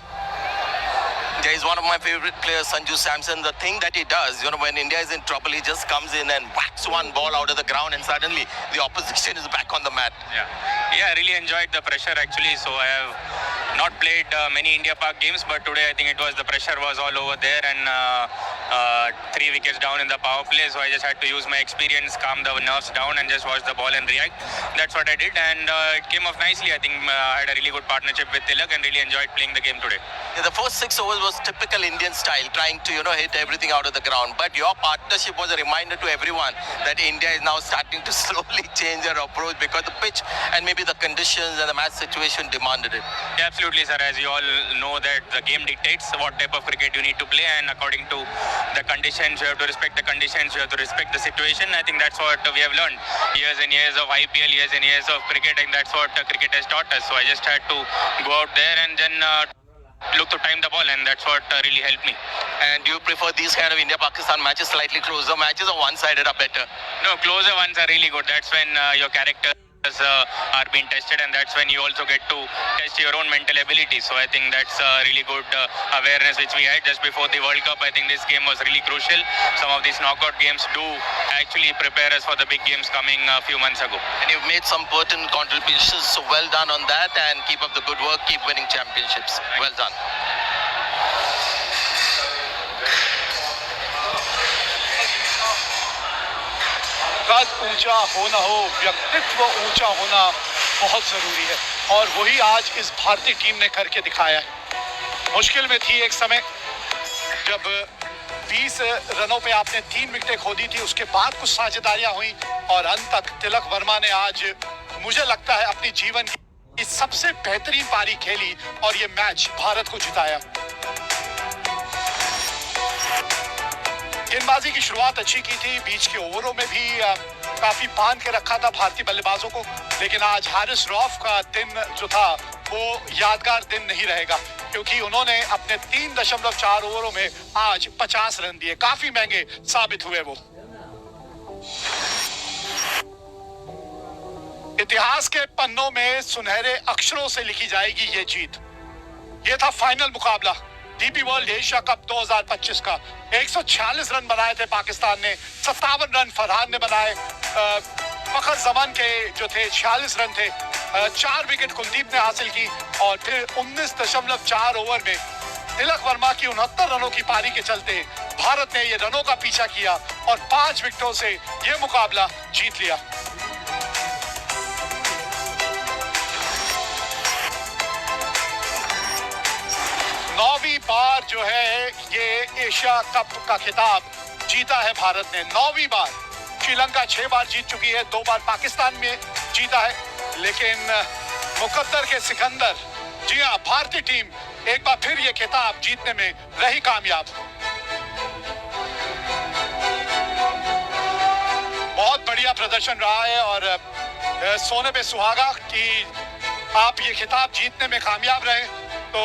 Speaker 3: Yeah, he's one of my favorite players, Sanju Samson. The thing that he does, you know, when India is in trouble, he just comes in and whacks one ball out of the ground, and suddenly the opposition is back on the mat.
Speaker 11: Yeah, I really enjoyed the pressure actually. So I have not played many India Park games, but today I think it was the pressure was all over there, and 3 wickets down in the power play, so I just had to use my experience, calm the nerves down, and just watch the ball and react. That's what I did, and it came off nicely. I think I had a really good partnership with Tilak and really enjoyed playing the game today.
Speaker 10: Yeah, the first 6 overs was typical Indian style, trying to hit everything out of the ground. But your partnership was a reminder to everyone that India is now starting to slowly change their approach because the pitch and maybe the conditions and the match situation demanded it.
Speaker 11: Yeah, absolutely, sir. As you all know that the game dictates what type of cricket you need to play, and according to the conditions, you have to respect the conditions, you have to respect the situation. I think that's what we have learned. Years and years of IPL, years and years of cricket, and that's what cricket has taught us. So I just had to go out there and then look to time the ball, and that's what really helped me.
Speaker 10: And do you prefer these kind of India-Pakistan matches, slightly closer matches, or one-sided are better?
Speaker 11: No, closer ones are really good. That's when your characters are being tested, and that's when you also get to test your own mental ability. So I think that's really good awareness which we had just before the World Cup. I think this game was really crucial. Some of these knockout games do actually prepare us for the big games coming a few months ago.
Speaker 10: And you've made some pertinent contributions, so well done on that, and keep up the good work, keep winning championships. Well done.
Speaker 2: कद ऊंचा होना हो, व्यक्तित्व ऊंचा होना बहुत जरूरी है, और वही आज इस भारतीय टीम ने करके दिखाया है। मुश्किल में थी एक समय जब 20 रनों पे आपने 3 विकेटें खो दी थी, उसके बाद कुछ साझेदारियां हुई और अंत तक तिलक वर्मा ने आज मुझे लगता है अपनी जीवन की सबसे बेहतरीन पारी खेली और ये मैच भारत को जिताया। गेंदबाजी की शुरुआत अच्छी की थी, बीच के ओवरों में भी काफी बांध के रखा था भारतीय बल्लेबाजों को, लेकिन आज हारिस रऊफ का दिन जो था वो यादगार दिन नहीं रहेगा, क्योंकि उन्होंने अपने 3.4 ओवरों में आज 50 रन दिए। काफी महंगे साबित हुए वो। इतिहास के पन्नों में सुनहरे अक्षरों से लिखी जाएगी ये जीत। ये था फाइनल मुकाबला डीपी वर्ल्ड एशिया कप 2025 का। 146 रन बनाए थे पाकिस्तान ने, 57 रन फरहान ने बनाए, फखर जमान के जो थे 46 रन थे, 4 विकेट कुलदीप ने हासिल की, और फिर 19.4 ओवर में तिलक वर्मा की 69 रनों की पारी के चलते भारत ने ये रनों का पीछा किया और 5 विकेटों से ये मुकाबला जीत लिया। नौवीं बार जो है ये एशिया कप का खिताब जीता है भारत ने, 9वीं बार। श्रीलंका 6 बार जीत चुकी है, 2 बार पाकिस्तान में जीता है, लेकिन मुकद्दर के सिकंदर, जी हाँ, भारतीय टीम एक बार फिर ये खिताब जीतने में रही कामयाब। बहुत बढ़िया प्रदर्शन रहा है और सोने पे सुहागा कि आप ये खिताब जीतने में कामयाब रहे। तो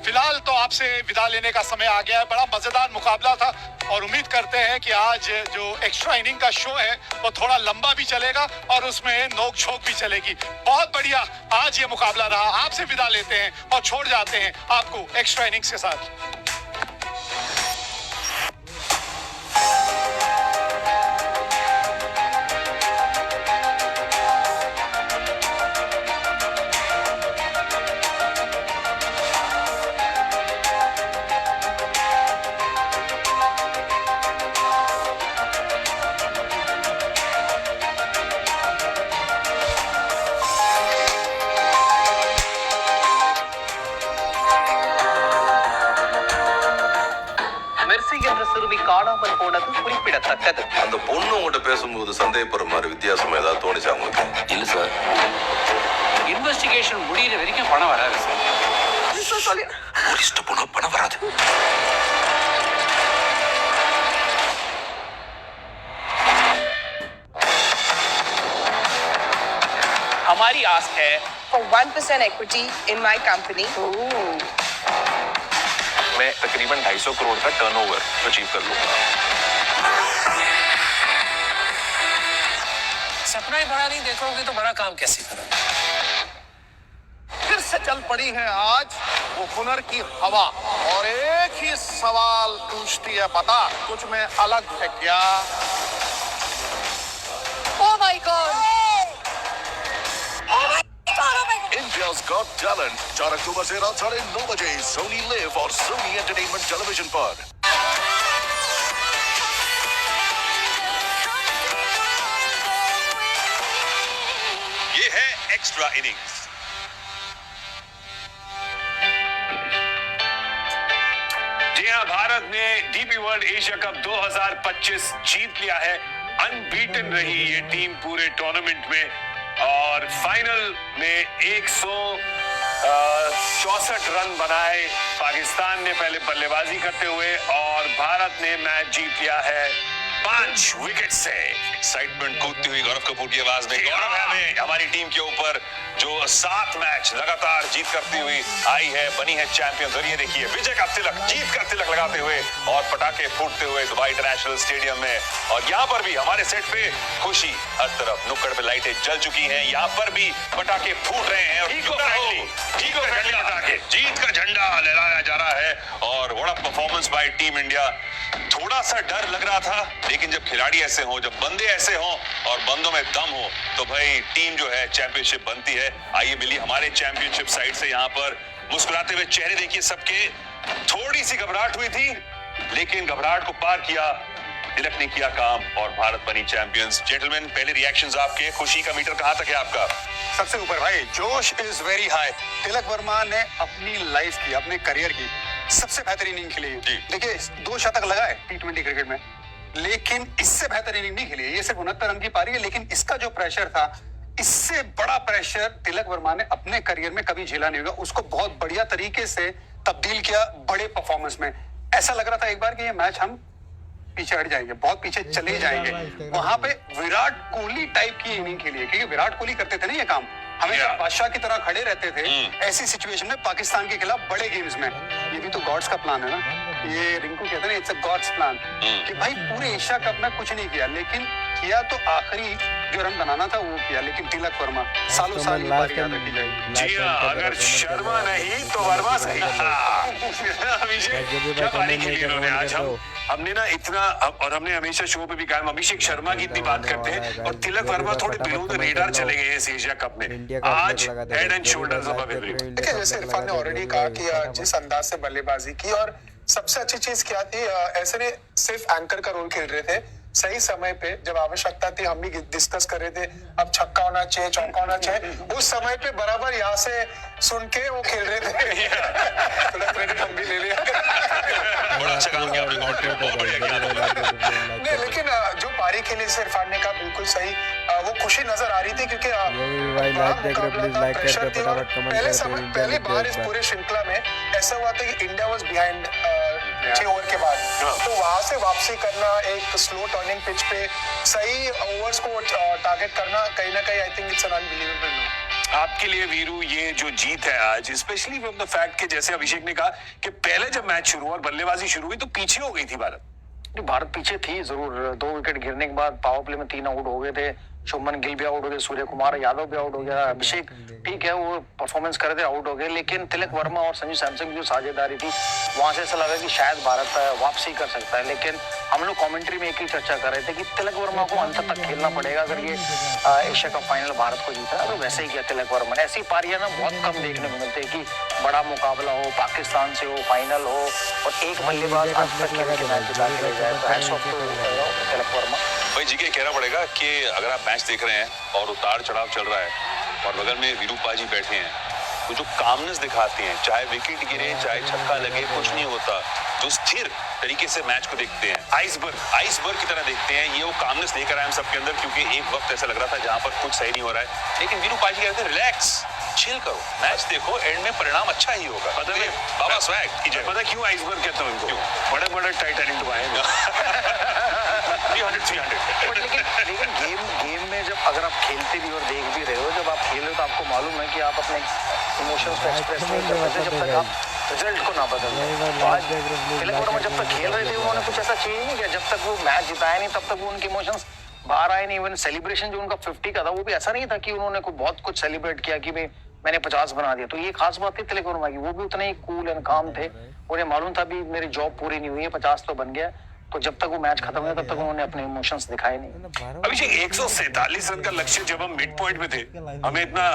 Speaker 2: फिलहाल तो आपसे विदा लेने का समय आ गया है। बड़ा मजेदार मुकाबला था और उम्मीद करते हैं कि आज जो एक्स्ट्रा इनिंग का शो है वो थोड़ा लंबा भी चलेगा और उसमें नोक झोंक भी चलेगी। बहुत बढ़िया आज ये मुकाबला रहा। आपसे विदा लेते हैं और छोड़ जाते हैं आपको एक्स्ट्रा इनिंग्स के साथ।
Speaker 12: காணாமல் போனது குறிப்பிடத்தக்கது. அந்த பொண்ணு உங்ககிட்ட பேசும்போது சந்தேகப்படுற மாதிரி வித்தியாசம் ஏதாவது தோணுச்சா உங்களுக்கு? இல்ல சார்,
Speaker 11: இன்வெஸ்டிகேஷன் முடியிற வரைக்கும் பணம் வராது சார்.
Speaker 12: போலீஸ்ட்ட போனா பணம் வராது.
Speaker 11: हमारी आस है
Speaker 13: for 1% equity in my company.
Speaker 12: मैं तकरीबन 250 करोड़ का टर्नओवर अचीव कर लूंगा।
Speaker 11: सपना ही बड़ा नहीं देखोगे तो बड़ा काम कैसे करोगे?
Speaker 2: फिर से चल पड़ी है आज वो हुनर की हवा और एक ही सवाल पूछती है, बता कुछ में अलग है क्या?
Speaker 13: Oh my God!
Speaker 2: India
Speaker 12: India's Got Talent 4 अक्टूबर से रात 9:30 बजे सोनी लिव और सोनी एंटरटेनमेंट टेलीविजन पर।
Speaker 8: ये है एक्स्ट्रा इनिंग्स। जी हाँ, भारत ने डीपी वर्ल्ड एशिया कप 2025 जीत लिया है। अनबीटन रही ये टीम पूरे टूर्नामेंट में और फाइनल में 164 रन बनाए पाकिस्तान ने पहले बल्लेबाजी करते हुए और भारत ने मैच जीत लिया है 5 विकेट से।
Speaker 7: एक्साइटमेंट कूदती हुई गौरव कपूर की आवाज में गौरव है हमें हमारी टीम के ऊपर जो 7 मैच लगातार जीत करती हुई आई है, बनी है चैंपियन। और ये देखिए विजय का तिलक, जीत का तिलक लगाते हुए और पटाखे फूटते हुए दुबई इंटरनेशनल स्टेडियम में। और यहाँ पर भी हमारे सेट पे खुशी हर तरफ, नुक्कड़ पे लाइटें जल चुकी हैं, यहाँ पर भी पटाखे फूट रहे हैं और पटाखे, जीत का झंडा लहराया जा रहा है। और बड़ा परफॉर्मेंस बाय टीम इंडिया। थोड़ा सा डर लग रहा था, लेकिन जब खिलाड़ी ऐसे हों, जब बंदे ऐसे हों और बंदों में दम हो, तो भाई टीम जो है चैंपियनशिप बनती है। आइए मिली हमारे चैंपियनशिप साइड से, यहाँ पर मुस्कुराते हुए चेहरे देखिए सबके। थोड़ी सी घबराहट हुई थी, लेकिन घबराहट को पार किया, तिलक ने किया काम और भारत बनी चैंपियंस। जेंटलमैन, पहले रिएक्शंस आपके, खुशी का मीटर कहां तक है आपका?
Speaker 8: सबसे ऊपर भाई, जोश is very high. Tilak Varma ने अपनी लाइफ की, अपने करियर की सबसे बेहतर इनिंग खेली। देखिए 2 शतक लगाए T20 क्रिकेट में, लेकिन इससे बेहतर इनिंग नहीं खेली। ये सिर्फ 69 रन की पारी है, लेकिन इसका जो प्रेशर था, इससे बड़ा प्रेशर तिलक वर्मा ने अपने करियर में कभी झेला नहीं होगा। उसको बहुत बढ़िया तरीके से तब्दील किया बड़े परफॉर्मेंस में। ऐसा लग रहा था एक बार कि ये मैच हम पीछे हट जाएंगे, बहुत पीछे चले जाएंगे। वहां पे विराट कोहली टाइप की इनिंग खेली है, क्योंकि विराट कोहली करते थे ना ये काम, हमेशा बादशाह की तरह खड़े रहते थे ऐसी सिचुएशन में पाकिस्तान के खिलाफ बड़े गेम्स में। ये भी तो गॉड्स का प्लान है ना, ये रिंकू कहते हैं ना, इट्स अ गॉड्स प्लान, कि भाई पूरे एशिया कप में कुछ नहीं किया, लेकिन किया तो आखिरी जो रन बनाना था वो किया। लेकिन तिलक वर्मा सालों साल ये बात याद रखी जाएगी।
Speaker 7: जी हाँ, अगर शर्मा नहीं तो वर्मा सही। अभिषेक, क्या पारी खेली इन्होंने आज। हमने ना इतना, और हमने हमेशा शो पे भी कहा, अभिषेक शर्मा की इतनी बात करते हैं और तिलक वर्मा थोड़े बिलो द रेडार चले गए इस एशिया कप में। आज head and shoulders above everyone.
Speaker 2: देखिए, जैसे इरफान ने ऑलरेडी कहा कि जिस अंदाज से बल्लेबाजी की, और सबसे अच्छी चीज क्या थी, ऐसे ने सिर्फ एंकर का रोल खेल रहे थे। सही समय पे जब आवश्यकता थी, हम भी डिस्कस कर रहे थे अब छक्का होना चाहिए, चौका होना चाहिए, उस समय पे बराबर यहाँ से सुन के वो खेल रहे थे। थोड़ा क्रेडिट हम भी ले लिया।
Speaker 7: बड़ा अच्छा काम किया आपने, बहुत बढ़िया किया।
Speaker 2: नहीं, लेकिन जो पारी खेली से इरफान ने कहा बिल्कुल सही, वो खुशी नजर आ रही थी, क्योंकि पहले बार इस पूरे श्रृंखला में ऐसा हुआ था कि इंडिया वाज बिहाइंड 6 ओवर के बाद, तो वहां से वापसी करना, एक स्लो टर्निंग पिच पे सही ओवर्स को टारगेट करना, कहीं ना कहीं I think it's an unbelievable.
Speaker 8: आपके लिए वीरू ये जो जीत है आज, स्पेशली फ्रॉम द फैक्ट कि जैसे अभिषेक ने कहा कि पहले जब मैच शुरू हुआ और बल्लेबाजी शुरू हुई तो पीछे हो गई थी भारत।
Speaker 14: भारत पीछे थी जरूर। 2 विकेट गिरने के बाद पावर प्ले में 3 आउट हो गए थे। शुभमन गिल भी आउट हो गए, सूर्य कुमार यादव भी आउट हो गया, अभिषेक ठीक है वो परफॉर्मेंस कर रहे थे, आउट हो गए। लेकिन तिलक वर्मा और संजू सैमसन की जो साझेदारी थी, वहां से ऐसा लगा कि शायद भारत वापसी कर सकता है। लेकिन हम लोग कमेंट्री में एक ही चर्चा कर रहे थे कि तिलक वर्मा को अंत तक खेलना पड़ेगा अगर ये एशिया कप फाइनल भारत को जीता है। तो वैसे ही किया तिलक वर्मा ने। ऐसी पारियां ना बहुत कम देखने को मिलती है कि बड़ा मुकाबला हो, पाकिस्तान से हो, फाइनल हो और एक बल्लेबाज अंत तक खेल के मैच जिता के ले जाए। तो hats off to Tilak Varma.
Speaker 7: भाई जी के कहना पड़ेगा कि अगर आप मैच देख रहे हैं और उतार चढ़ाव चल रहा है और बगल में वीरूपा जी बैठे हैं, तो जो कामनेस दिखाती हैं, चाहे विकेट गिरे चाहे छक्का लगे कुछ नहीं होता, जो स्थिर तरीके से मैच को देखते हैं, आइसबर्ग की तरह देखते हैं, ये वो कामनेस लेकर आए हम सबके अंदर। क्योंकि एक वक्त ऐसा लग रहा था जहां पर कुछ सही नहीं हो रहा है, लेकिन वीरूपा जी कहते हैं रिलैक्स, चिल करो, मैच देखो, एंड में परिणाम अच्छा ही होगा। पता है बाबा स्वैग की जगह, पता क्यों आइसबर्ग कहता हूं इनको? बड़े बड़े टाइटैनिक डुबाएंगे
Speaker 14: 300 लेकिन गेम में जब अगर आप खेलते भी और देख भी रहे हो, जब आप खेल रहे हो तो आपको मालूम है कि आप अपने इमोशंस को एक्सप्रेस नहीं कर सकते जब तक आप रिजल्ट को ना बदल दें। आज तिलक वर्मा जब तक खेल रहे थे उन्होंने कुछ ऐसा चेंज नहीं किया, जब तक वो मैच जिताया नहीं तब तक वो उनके इमोशंस बाहर आए नहीं। इवन सेलिब्रेशन जो उनका 50 का था वो भी ऐसा नहीं था कि उन्होंने बहुत कुछ सेलिब्रेट किया कि भाई मैंने 50 बना दिया। तो ये खास बात थी तिलक वर्मा की, वो भी उतने ही कूल एंड काम थे। उन्हें मालूम था भी मेरी जॉब पूरी नहीं हुई है, 50 तो बन गया। तो जब तक वो मैच खत्म हुआ तब तक उन्होंने अपने इमोशंस दिखाए नहीं।
Speaker 8: अभिषेक 147 रन का लक्ष्य जब हम मिड पॉइंट में थे, हमें इतना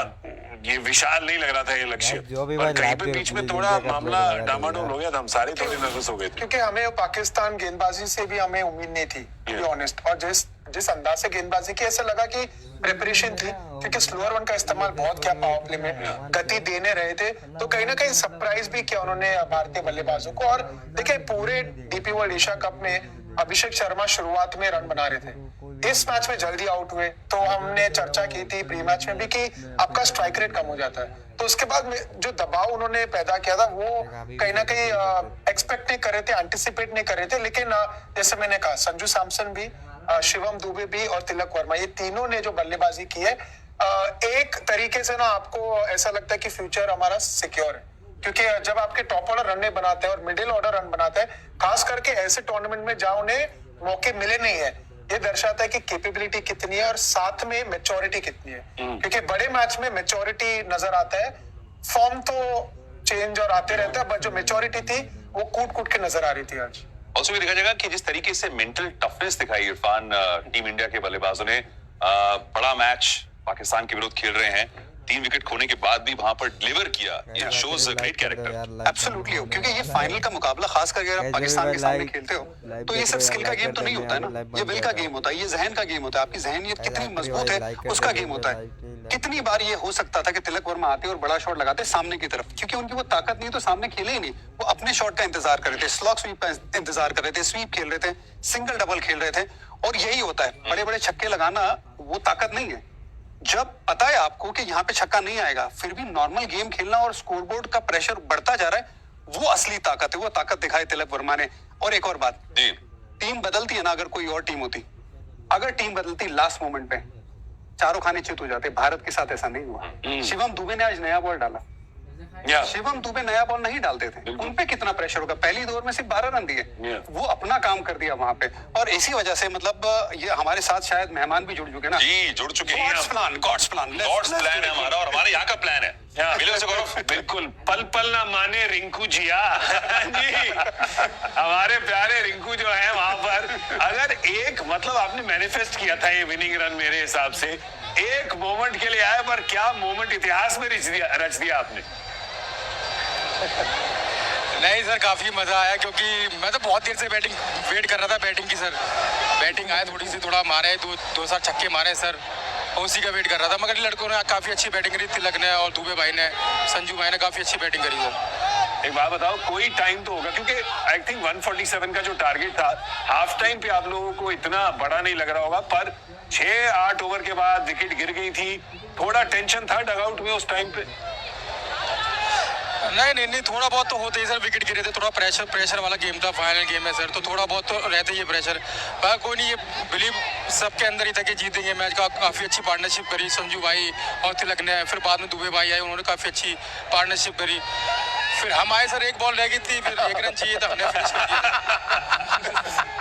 Speaker 15: ये विशाल नहीं लग रहा था ये लक्ष्य,
Speaker 4: जो भी
Speaker 15: और
Speaker 4: भाई
Speaker 15: कहीं
Speaker 4: लाइव
Speaker 15: पे
Speaker 4: पे
Speaker 15: बीच में
Speaker 4: मुझे
Speaker 15: थोड़ा
Speaker 4: इंडिया का
Speaker 15: मामला
Speaker 4: प्लेयर लगा
Speaker 15: डामाडोल हो गया था, हम सारे थोड़े नर्वस हो गए थे।
Speaker 2: क्योंकि हमें पाकिस्तान गेंदबाजी से भी हमें उम्मीद नहीं थी, टू बी ऑनेस्ट। और जिस अंदाज से गेंदबाजी की, ऐसा लगा कि प्रिपरेशन थी, क्योंकि स्लोअर वन का इस्तेमाल बहुत किया पावर प्ले में, गति देने रहे थे, तो कहीं ना कहीं सरप्राइज भी किया उन्होंने भारतीय बल्लेबाजों को। और देखिए पूरे डीपी वर्ल्ड एशिया कप में अभिषेक शर्मा शुरुआत में रन बना रहे थे, इस मैच में जल्दी आउट हुए, तो हमने चर्चा की थी प्री मैच में भी कि आपका स्ट्राइक रेट कम हो जाता है। तो उसके बाद में जो दबाव उन्होंने पैदा किया था वो कहीं ना कहीं एक्सपेक्ट नहीं कर रहे थे, एंटिसिपेट नहीं कर रहे थे। लेकिन जैसे मैंने कहा, संजू सैमसन भी, शिवम दुबे भी और तिलक वर्मा, ये तीनों ने जो बल्लेबाजी की है, एक तरीके से ना आपको ऐसा लगता है कि फ्यूचर हमारा सिक्योर है, क्योंकि जब आपके टॉप ऑर्डर रन नहीं बनाते हैं और मिडिल ऑर्डर रन बनाते हैं, खास करके ऐसे टूर्नामेंट में जहां उन्हें मौके मिले नहीं है, ये दर्शाता है कि कैपेबिलिटी कितनी है और साथ में मैच्योरिटी कितनी है। क्योंकि बड़े मैच में मैच्योरिटी नजर आता है, फॉर्म तो चेंज और आते रहता है, बट जो मैच्योरिटी थी वो कूट के नजर आ रही थी आज।
Speaker 7: ऑल्सो भी देखा जाएगा कि जिस तरीके से मेंटल टफनेस दिखाई इरफान टीम इंडिया के बल्लेबाजों ने, बड़ा मैच पाकिस्तान के विरुद्ध खेल रहे हैं, 3 विकेट खोने के बाद भी वहां पर डिलीवर किया, it shows a great character.
Speaker 8: Absolutely, क्योंकि ये फाइनल का मुकाबला खास करके अगर आप पाकिस्तान के सामने खेलते हो तो ये सिर्फ स्किल का गेम तो नहीं होता है ना, ये विल का गेम होता है, ये जहन का गेम होता है, आपकी जहनियत कितनी मजबूत है उसका गेम होता है। कितनी बार ये हो सकता था कि तिलक वर्मा आते और बड़ा शॉट लगाते सामने की तरफ, क्योंकि उनकी वो ताकत नहीं तो सामने खेले ही नहीं, वो अपने शॉट का इंतजार कर रहे थे, स्लॉग स्वीप का इंतजार कर रहे थे, स्वीप खेल रहे थे, सिंगल डबल खेल रहे थे। और यही होता है, बड़े बड़े छक्के लगाना वो ताकत नहीं है। जब पता है आपको कि यहाँ पे छक्का नहीं आएगा, फिर भी नॉर्मल गेम खेलना और स्कोरबोर्ड का प्रेशर बढ़ता जा रहा है, वो असली ताकत है, वो ताकत दिखाई तिलक वर्मा ने। और एक और बात, टीम बदलती है ना, अगर कोई और टीम होती, अगर टीम बदलती लास्ट मोमेंट पे, चारों खाने चित हो जाते। भारत के साथ ऐसा नहीं हुआ। शिवम दुबे ने आज नया बॉल डाला, शिवम दुबे नया बॉल नहीं डालते थे, उन पे कितना प्रेशर होगा, पहली दौर में सिर्फ 12 रन दिए, वो अपना काम कर दिया वहां पे। और इसी वजह से मतलब ये हमारे साथ शायद मेहमान भी जुड़ चुके ना,
Speaker 7: जी जुड़ चुके हैं।
Speaker 8: गॉड्स प्लान
Speaker 7: है हमारा, और हमारे यहाँ का प्लान है।
Speaker 15: बिल्कुल, पल पल ना माने रिंकू जिया जी, हमारे प्यारे रिंकू जो है वहां पर, अगर एक मतलब आपने मैनिफेस्ट किया था ये विनिंग रन, मेरे हिसाब से एक मोमेंट के लिए आया, पर क्या मोमेंट इतिहास में रच दिया आपने।
Speaker 11: नहीं सर, काफ़ी मज़ा आया, क्योंकि मैं तो बहुत देर से वेट कर रहा था बैटिंग की सर। बैटिंग आए, थोड़ा मारे, दो चार छक्के मारे सर, उसी का वेट कर रहा था। मगर लड़कों ने काफ़ी अच्छी बैटिंग करी, तिलक ने और दुबे भाई ने, संजू भाई ने काफ़ी अच्छी बैटिंग करी सर।
Speaker 15: एक बात बताओ, कोई टाइम तो होगा, क्योंकि आई थिंक 147 का जो टारगेट था, हाफ टाइम पे आप लोगों को इतना बड़ा नहीं लग रहा होगा, पर 6-8 ओवर के बाद विकेट गिर गई थी, थोड़ा टेंशन था डगआउट में उस टाइम पे?
Speaker 11: नहीं, थोड़ा बहुत तो होते ही सर, विकेट गिरे थे, थोड़ा प्रेशर वाला गेम था, फाइनल गेम है सर, तो थोड़ा बहुत तो रहता ही है प्रेशर। पर कोई नहीं, ये बिलीव सबके अंदर ही था कि जीतेंगे मैच का। काफ़ी अच्छी पार्टनरशिप करी संजू भाई और तिलक ने, फिर बाद में दुबे भाई आए, उन्होंने काफ़ी अच्छी पार्टनरशिप करी। फिर हम आए सर, एक बॉल रह गई थी, फिर 1 रन चाहिए था, हमने फिनिश कर दिया।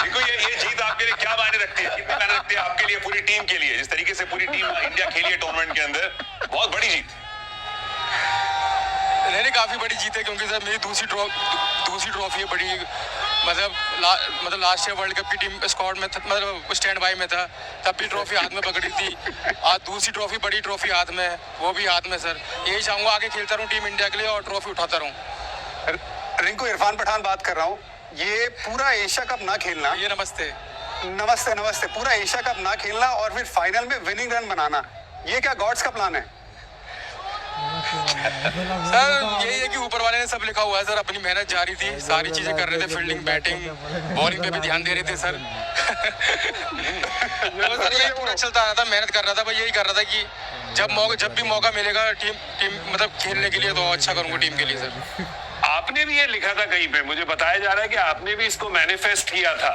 Speaker 7: देखो ये जीत आपके लिए क्या मायने रखती है, कितने मायने रखती है आपके लिए, पूरी टीम के लिए, जिस तरीके से पूरी टीम इंडिया खेली है टूर्नामेंट के अंदर, बहुत बड़ी जीत।
Speaker 11: नहीं, काफ़ी बड़ी जीत है, क्योंकि सर मेरी दूसरी ट्रॉफी है बड़ी, मतलब लास्ट ईयर वर्ल्ड कप की टीम स्क्वाड में मतलब स्टैंड बाई में था, तब भी ट्रॉफी हाथ में पकड़ी थी। आज दूसरी ट्रॉफी, बड़ी ट्रॉफी हाथ में, वो भी हाथ में सर। यही चाहूँगा आगे खेलता रहूँ टीम इंडिया के लिए और ट्रॉफी उठाता रहूँ।
Speaker 8: रिंकू, इरफान पठान बात कर रहा हूँ। ये पूरा एशिया कप ना खेलना,
Speaker 11: ये
Speaker 8: नमस्ते, पूरा एशिया कप ना खेलना और फिर फाइनल में विनिंग रन बनाना, ये क्या गॉड्स का प्लान है?
Speaker 11: सर यही है कि ऊपर वाले ने सब लिखा हुआ है सर, अपनी मेहनत जारी थी, सारी चीजें कर रहे थे, फील्डिंग, बैटिंग, बॉलिंग पे भी ध्यान दे रहे थे सर। सर यही पूरा चलता आ रहा था, मेहनत कर रहा था, भाई यही कर रहा था कि जब भी मौका मिलेगा टीम मतलब खेलने के लिए, तो अच्छा करूंगा टीम के लिए सर।
Speaker 15: आपने भी ये लिखा था कहीं पे, मुझे बताया जा रहा है कि आपने भी इसको मैनिफेस्ट किया था।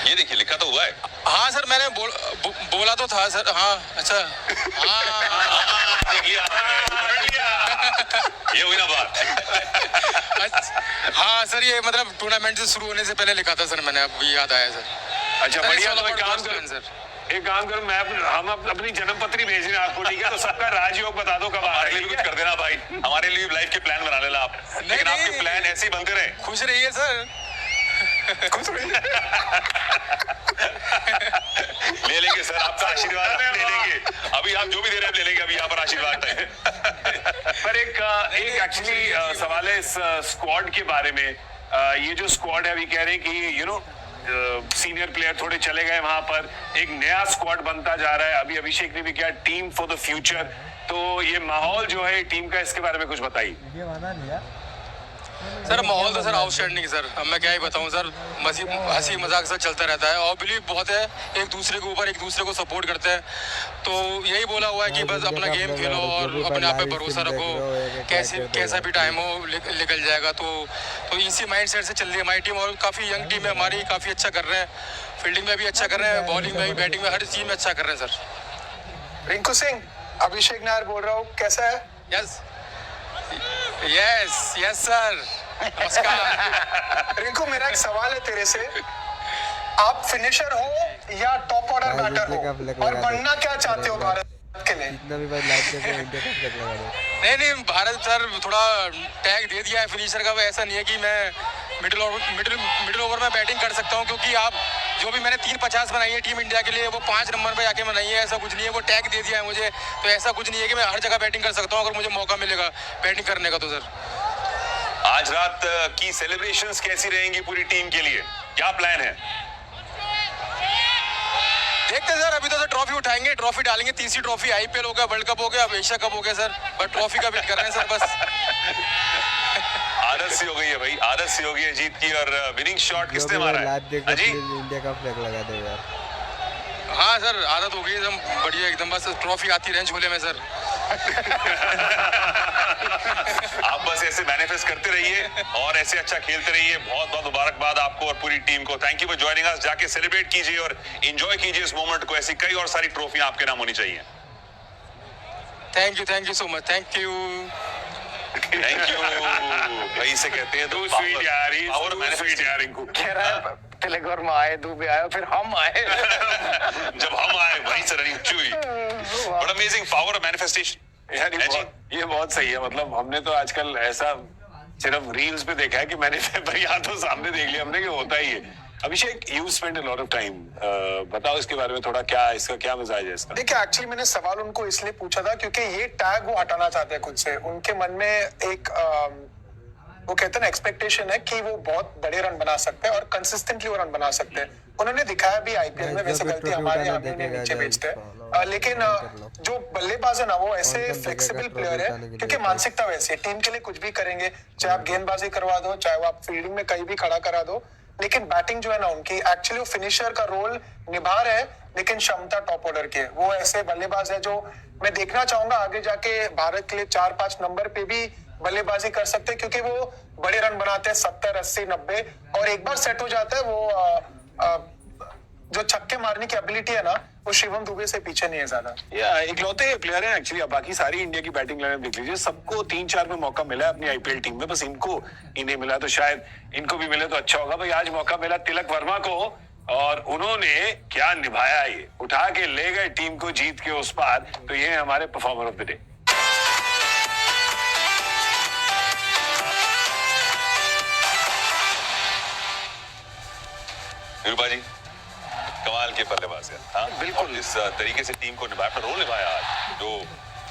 Speaker 7: ये देखिए लिखा तो हुआ है।
Speaker 11: हाँ सर, मैंने बोला तो था सर। हाँ अच्छा,
Speaker 7: ये हुई ना बात।
Speaker 11: हाँ सर, ये मतलब टूर्नामेंट से शुरू होने से पहले लिखा था सर मैंने, अब याद आया सर।
Speaker 15: अच्छा बढ़िया, तो एक काम करो, हम अपनी जन्म पत्री भेज रहे हैं आपको, ठीक है? तो सबका राजयोग बता दो कब आ रही है,
Speaker 7: कुछ कर देना भाई, हमारे लिए लाइफ के प्लान बना लेना आप, लेकिन आपके प्लान ऐसे ही बनते रहे।
Speaker 11: खुश रहिए सर।
Speaker 7: ले लेंगे सर, आपका आशीर्वाद ले लेंगे। अभी आप जो भी दे रहे हैं ले लेंगे, अभी यहाँ पर आशीर्वाद टाइम।
Speaker 15: पर एक एक्चुअली सवाल है इस स्क्वाड के बारे में। ये जो स्क्वाड है अभी कह रहे हैं कि सीनियर प्लेयर थोड़े चले गए, वहां पर एक नया स्क्वाड बनता जा रहा है। अभी अभिषेक ने भी किया टीम फॉर द फ्यूचर, तो ये माहौल जो है टीम का, इसके बारे में कुछ बताइए।
Speaker 11: सर माहौल तो सर आउटस्टैंडिंग सर, अब मैं क्या ही बताऊं सर, हंसी मजाक सर चलता रहता है और बिलीव बहुत है एक दूसरे के ऊपर, एक दूसरे को सपोर्ट करते हैं। तो यही बोला हुआ है कि बस अपना गेम खेलो और अपने आप पे भरोसा रखो, कैसा भी टाइम हो निकल जाएगा। तो इसी माइंडसेट से चल रही है हमारी टीम और काफ़ी यंग टीम है हमारी, काफ़ी अच्छा कर रहे हैं, फील्डिंग में भी अच्छा कर रहे हैं, बॉलिंग में भी, बैटिंग में, हर चीज़ में अच्छा कर रहे हैं सर।
Speaker 2: रिंकू सिंह, अभिषेक नायर बोल रहा हूँ, कैसा है?
Speaker 11: यस सर, नमस्कार।
Speaker 2: रिंकू, मेरा एक सवाल है तेरे से, आप फिनिशर हो या टॉप ऑर्डर बैटर हो, और बनना क्या चाहते हो भारत के लिए?
Speaker 11: नहीं, भारत सर थोड़ा टैग दे दिया है फिनिशर का, ऐसा नहीं है कि मैं मिडिल ओवर में बैटिंग कर सकता हूँ, क्योंकि आप जो भी मैंने 350 बनाई है टीम इंडिया के लिए, वो 5 नंबर पे आके बनाई है, ऐसा कुछ नहीं है, वो टैग दे दिया है मुझे। तो ऐसा कुछ नहीं है कि मैं हर जगह बैटिंग कर सकता हूँ अगर मुझे मौका मिलेगा बैटिंग करने का। तो सर
Speaker 7: आज रात की सेलिब्रेशंस कैसी रहेंगी पूरी टीम के लिए, क्या प्लान है?
Speaker 11: देखते सर, अभी तो सर ट्रॉफी उठाएंगे, ट्रॉफी डालेंगे, तीसरी ट्रॉफी IPL हो गया, वर्ल्ड कप हो गया, अब एशिया कप हो गया सर, बट ट्रॉफी का वेट कर रहे हैं सर बस।
Speaker 7: आदत सी हो गई है भाई, आदत सी हो गई है जीत की। और विनिंग शॉट किसने मारा है? अजी
Speaker 4: इंडिया का फ्लैग लगा दो यार।
Speaker 11: हाँ सर, आदत हो गई एकदम बढ़िया, एकदम बस ट्रॉफी आती रहे झोले में सर।
Speaker 7: आप बस ऐसे मैनिफेस्ट करते रहिए और ऐसे अच्छा खेलते रहिए। बहुत बहुत मुबारकबाद आपको और पूरी टीम को। Thank you for joining us. जाके सेलिब्रेट कीजिए और एंजॉय कीजिए इस मोमेंट को। ऐसी कई और सारी ट्रॉफियां आपके नाम होनी चाहिए।
Speaker 11: Thank you so much, thank you
Speaker 7: भाई से कहते हैं तो
Speaker 15: स्वीट यार,
Speaker 7: और मैनिफेस्ट यार इनको
Speaker 14: कह रहा है तिलक वर्मा आए, दुबे आए, फिर हम आए।
Speaker 7: जब हम आए वहीं से रनिंग चुई। बड़ा अमेजिंग पावर ऑफ मैनिफेस्टेशन
Speaker 15: यार, ये बहुत सही है। मतलब हमने तो आजकल ऐसा सिर्फ रील्स पे देखा है कि मैंने यहाँ तो सामने देख लिया हमने कि होता ही है। Abhishek, you spend a lot of time, बताओ इसके बारे में थोड़ा, क्या इसका क्या मिजाज है इसका?
Speaker 2: देखिए, एक्चुअली मैंने सवाल उनको इसलिए पूछा था क्योंकि ये टैग वो हटाना चाहते हैं खुद से। उनके मन में एक वो कहते हैं ना, एक्सपेक्टेशन है कि वो बहुत बड़े रन बना सकते हैं और कंसिस्टेंटली वो रन बना सकते हैं। उन्होंने दिखाया भी IPL में, वैसे गलती हमारे यहाँ भी उन्हें नीचे भेजते हैं, लेकिन जो बल्लेबाज है ना, वो ऐसे फ्लेक्सिबल प्लेयर है क्योंकि मानसिकता वैसी है, टीम के लिए कुछ भी करेंगे, चाहे आप गेंदबाजी करवा दो, चाहे वो आप फील्डिंग में कहीं भी खड़ा करा दो। लेकिन बैटिंग जो है ना उनकी, एक्चुअली वो फिनिशर का रोल निभा रहे हैं, लेकिन क्षमता टॉप ऑर्डर की है। वो ऐसे बल्लेबाज है जो मैं देखना चाहूंगा आगे जाके भारत के लिए 4-5 नंबर पे भी बल्लेबाजी कर सकते हैं, क्योंकि वो बड़े रन बनाते हैं 70, 80, 90, और एक बार सेट हो जाता है वो जो छक्के मारने की एबिलिटी है ना, वो शिवम दुबे से पीछे नहीं है ज्यादा।
Speaker 15: इकलौते प्लेयर हैं एक्चुअली। अब बाकी सारी इंडिया की बैटिंग लाइन देख लीजिए, सबको 3-4 में मौका मिला है अपनी IPL टीम में, बस इनको इन्हें मिला, तो शायद इनको भी मिले तो अच्छा होगा। भाई आज मौका मिला तिलक वर्मा को और उन्होंने क्या निभाया, ये उठा के ले गए टीम को जीत के उस पार। तो ये है हमारे परफॉर्मर ऑफ द डे।
Speaker 7: वीरूपा जी, कमाल के बल्लेबाज है। हाँ बिल्कुल, इस तरीके से टीम को निभाया, अपना रोल निभाया आज, जो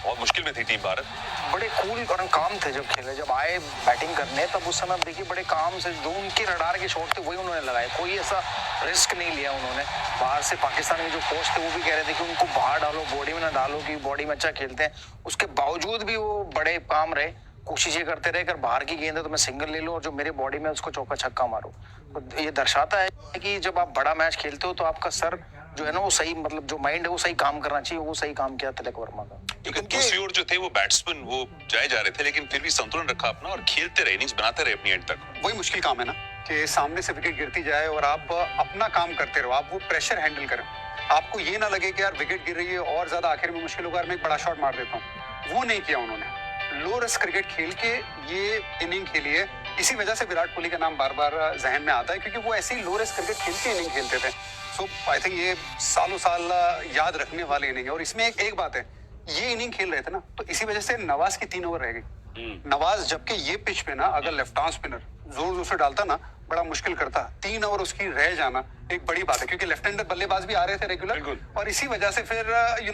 Speaker 7: बहुत मुश्किल में थी टीम भारत।
Speaker 14: बड़े कूल और काम थे जब खेले, जब आए बैटिंग करने, तब उस समय देखिए बड़े काम से जो उनके रडार के शॉट थे वही उन्होंने लगाए, कोई ऐसा रिस्क नहीं लिया उन्होंने। बाहर से पाकिस्तान के जो कोच थे वो भी कह रहे थे कि उनको बाहर डालो, बॉडी में ना डालो, कि बॉडी में अच्छा खेलते हैं। उसके बावजूद भी वो बड़े काम रहे, कोशिश ये करते रहे, अगर बाहर की गेंद है तो मैं सिंगल ले लूं और जो मेरे बॉडी में उसको चौका छक्का मारूं। तो ये दर्शाता है कि जब आप बड़ा मैच खेलते हो तो आपका सर जो है ना वो सही, मतलब जो माइंड है वो सही काम करना चाहिए। वो सही काम किया तिलक वर्मा का।
Speaker 7: लेकिन दूसरी ओर जो थे वो बैट्समैन वो जाए जा रहे थे, लेकिन फिर भी संतुलन रखा अपना और खेलते रहे, इनिंग्स बनाते रहे अपनी एंड तक।
Speaker 8: वही मुश्किल काम है ना कि सामने से विकेट गिरती जाए और आप अपना काम करते रहो, आप वो प्रेशर हैंडल करें। आपको ये ना लगे कि यार विकेट गिर रही है और ज्यादा आखिर में मुश्किल होगा, मैं एक बड़ा शॉट मार देता हूँ। वो नहीं किया उन्होंने। लो रिस्क क्रिकेट खेल के ये इनिंग खेली है। इसी वजह से विराट कोहली का नाम बार बार जहन में आता है, क्योंकि वो ऐसी लो रिस्क क्रिकेट खेल के इनिंग खेलते थे। सो आई थिंक ये सालों साल याद रखने वाली इनिंग है। और इसमें एक बात है, ये इनिंग खेल रहे थे ना, तो इसी वजह से नवाज की 3 ओवर रह गई। नवाज जबकि ये पिच पे ना अगर लेफ्ट आर्म स्पिनर जोर जोर से डालता ना बड़ा मुश्किल करता। 3 ओवर उसकी रह जाना एक बड़ी बात है, क्योंकि लेफ्ट हैंडर बल्लेबाज भी आ रहे थे रेगुलर, और इसी वजह से फिर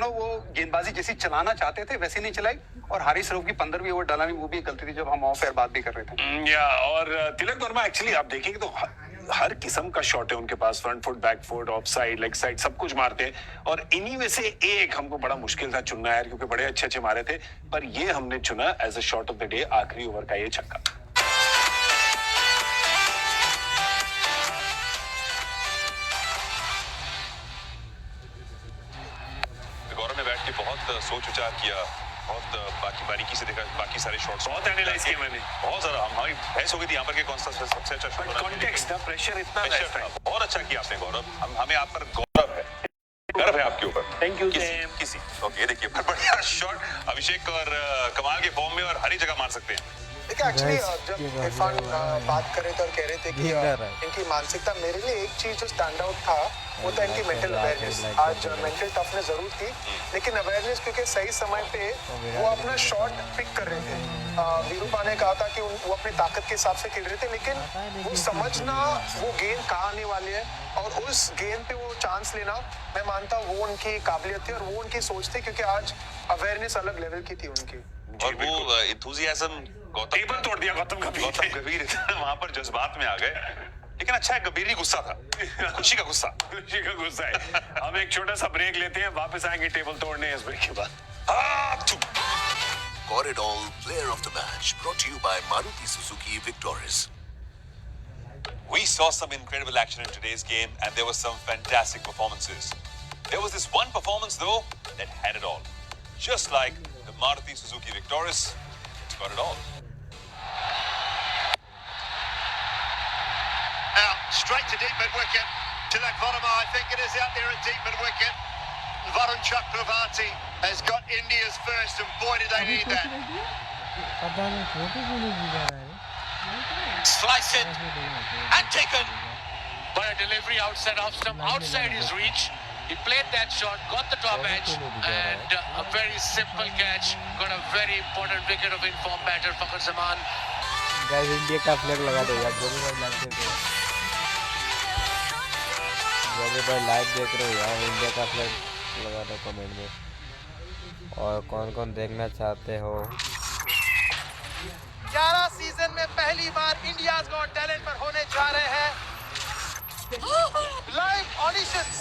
Speaker 8: वो गेंदबाजी जैसी चलाना चाहते थे वैसे नहीं चलाई, और हारिस रऊफ की 15वीं ओवर डाला नहीं, वो भी एक गलती थी जब हम ऑफ एयर बात भी कर रहे थे।
Speaker 15: या और तिलक वर्मा एक्चुअली आप देखेंगे तो हर किस्म का शॉट है उनके पास, front foot, back foot, off side, leg side, सब कुछ मारते हैं, और इन्हीं में से एक हमको बड़ा मुश्किल था चुनना यार, क्योंकि बड़े अच्छे अच्छे मारे थे, पर ये हमने चुना as a shot of the day, आखिरी ओवर का ये छक्का।
Speaker 7: गौरव ने बैठ के बहुत सोच विचार किया, बहुत बारीकी से देखा बाकी सारे शॉट्स,
Speaker 15: बहुत एनालाइज किया मैंने,
Speaker 7: बहुत सारा। हमारी बहस हो गई थी यहाँ पर कि कौन सा सबसे अच्छा शॉट,
Speaker 15: कॉन्टेक्स्ट था, प्रेशर इतना था।
Speaker 7: बहुत अच्छा किया आपने गौरव, हमें आप पर गौरव है, गर्व है आपके ऊपर।
Speaker 15: Thank you.
Speaker 7: किसी ओके, ये देखिए बढ़िया शॉट अभिषेक, और कमाल के फॉर्म में और हर जगह मार सकते हैं।
Speaker 2: देखिए एक्चुअली जब इरफान बात कर रहे थे और कह रहे थे कि इनकी मानसिकता, मेरे लिए एक चीज जो स्टैंड आउट था वो था इनकी मेंटल अवेयरनेस। आज मेंटल टफनेस जरूर थी, लेकिन अवेयरनेस क्योंकि सही समय पे वो अपना शॉट पिक कर रहे थे। वीरूपा ने कहा था कि वो अपनी ताकत के हिसाब से खेल रहे थे, लेकिन वो समझना वो गेंद कहाँ आने वाली है और उस गेंद पे वो चांस लेना, मैं मानता हूँ वो उनकी काबिलियत थी और वो उनकी सोच थी, क्योंकि आज अवेयरनेस अलग लेवल की थी उनकी।
Speaker 7: और वो एंथुसियाज्म
Speaker 15: टेबल तोड़ दिया गौतम
Speaker 7: गंभीर वहां पर जज्बात में आ गए, लेकिन अच्छा है गंभीर नहीं गुस्सा था, खुशी का गुस्सा,
Speaker 15: खुशी का गुस्सा है। हम एक छोटा सा ब्रेक लेते हैं, वापस आएंगे टेबल तोड़ने इस ब्रेक के बाद।
Speaker 12: Corridor Player of the Match brought to you by Maruti Suzuki Victoris.
Speaker 7: We saw some incredible action in today's game, and there were some fantastic performances. There was this one performance though that had it all, just like the Maruti Suzuki Victoris. It's got it all.
Speaker 16: Now, straight to deep mid-wicket. Tilak Varma, I think it is out there at deep mid-wicket. Varun Chakravarti has got India's first, and boy did they need that.
Speaker 3: Slice it and taken. But a delivery outside his reach. He played that shot, got the top edge, and a very simple catch. Got a very important wicket of informed batter Fakhar Zaman.
Speaker 4: Guys India का flag लगा दो यार, जो भी भाई live देख रहे हो, जो भी भाई लाइव देख रहे हो यार, इंडिया का फ्लैग लगा दो कमेंट में। और कौन कौन देखना चाहते हो?
Speaker 16: 11 सीजन में पहली बार इंडियाज गॉट टैलेंट पर होने जा रहे हैं लाइव ऑडिशंस।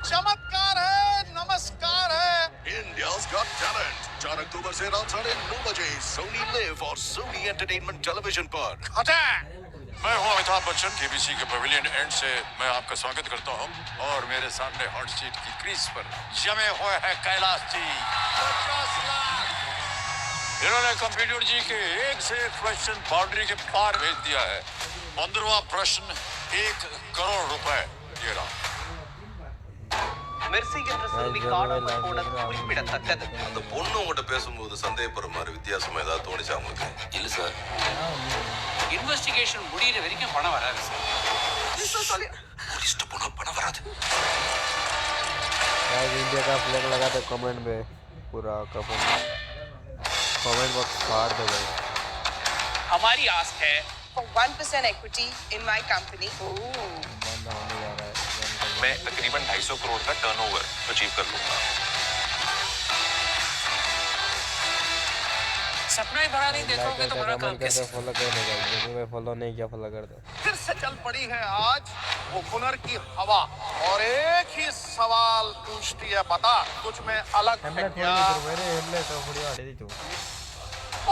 Speaker 16: चमत्कार है, नमस्कार है।
Speaker 12: India's Got Talent 4 अक्टूबर से रात 9:30 बजे सोनी लिव और सोनी एंटरटेनमेंट टेलीविजन पर।
Speaker 17: मैं हूं अमिताभ बच्चन, केबीसी के पवेलियन एंड से मैं आपका स्वागत करता हूं, और मेरे सामने हॉट सीट की क्रीज पर जमे हुए हैं कैलाश जी। 50 लाख इन्होंने कंप्यूटर जी के एक से एक क्वेश्चन बाउंड्री के पार भेज दिया है। 15वां प्रश्न 1 करोड़ रुपए ये रहा।
Speaker 12: அந்த பொண்ணு உங்ககிட்ட பேசும்போது சந்தேகப்படுற மாதிரி வித்தியாசமா ஏதாவது தோணுச்சா உங்களுக்கு? இல்ல சார்,
Speaker 3: இன்வெஸ்டிகேஷன் முடியிற வரைக்கும் பணம் வராது சார்।
Speaker 12: पुलिस போனா பணம் வராது।
Speaker 4: गाइस इंडिया का फ्लैग लगा दो कमेंट में, पूरा कमेंट बॉक्स फाड़ दो भाई।
Speaker 3: हमारी आस है
Speaker 13: For 1% equity in my company.
Speaker 4: बंदा होने जा रहा है।
Speaker 7: मैं तकरीबन 250 करोड़ का टर्नओवर अचीव कर लूंगा।
Speaker 3: सपना ही बड़ा नहीं देखोगे तो बड़ा काम कैसे?
Speaker 4: फॉलो कर दो गाइस, जो भी फॉलो नहीं किया फॉलो कर दो।
Speaker 16: फिर से चल पड़ी है आज वो हुनर की हवा, और एक ही सवाल पूछती है, बता तुझ में अलग है क्या?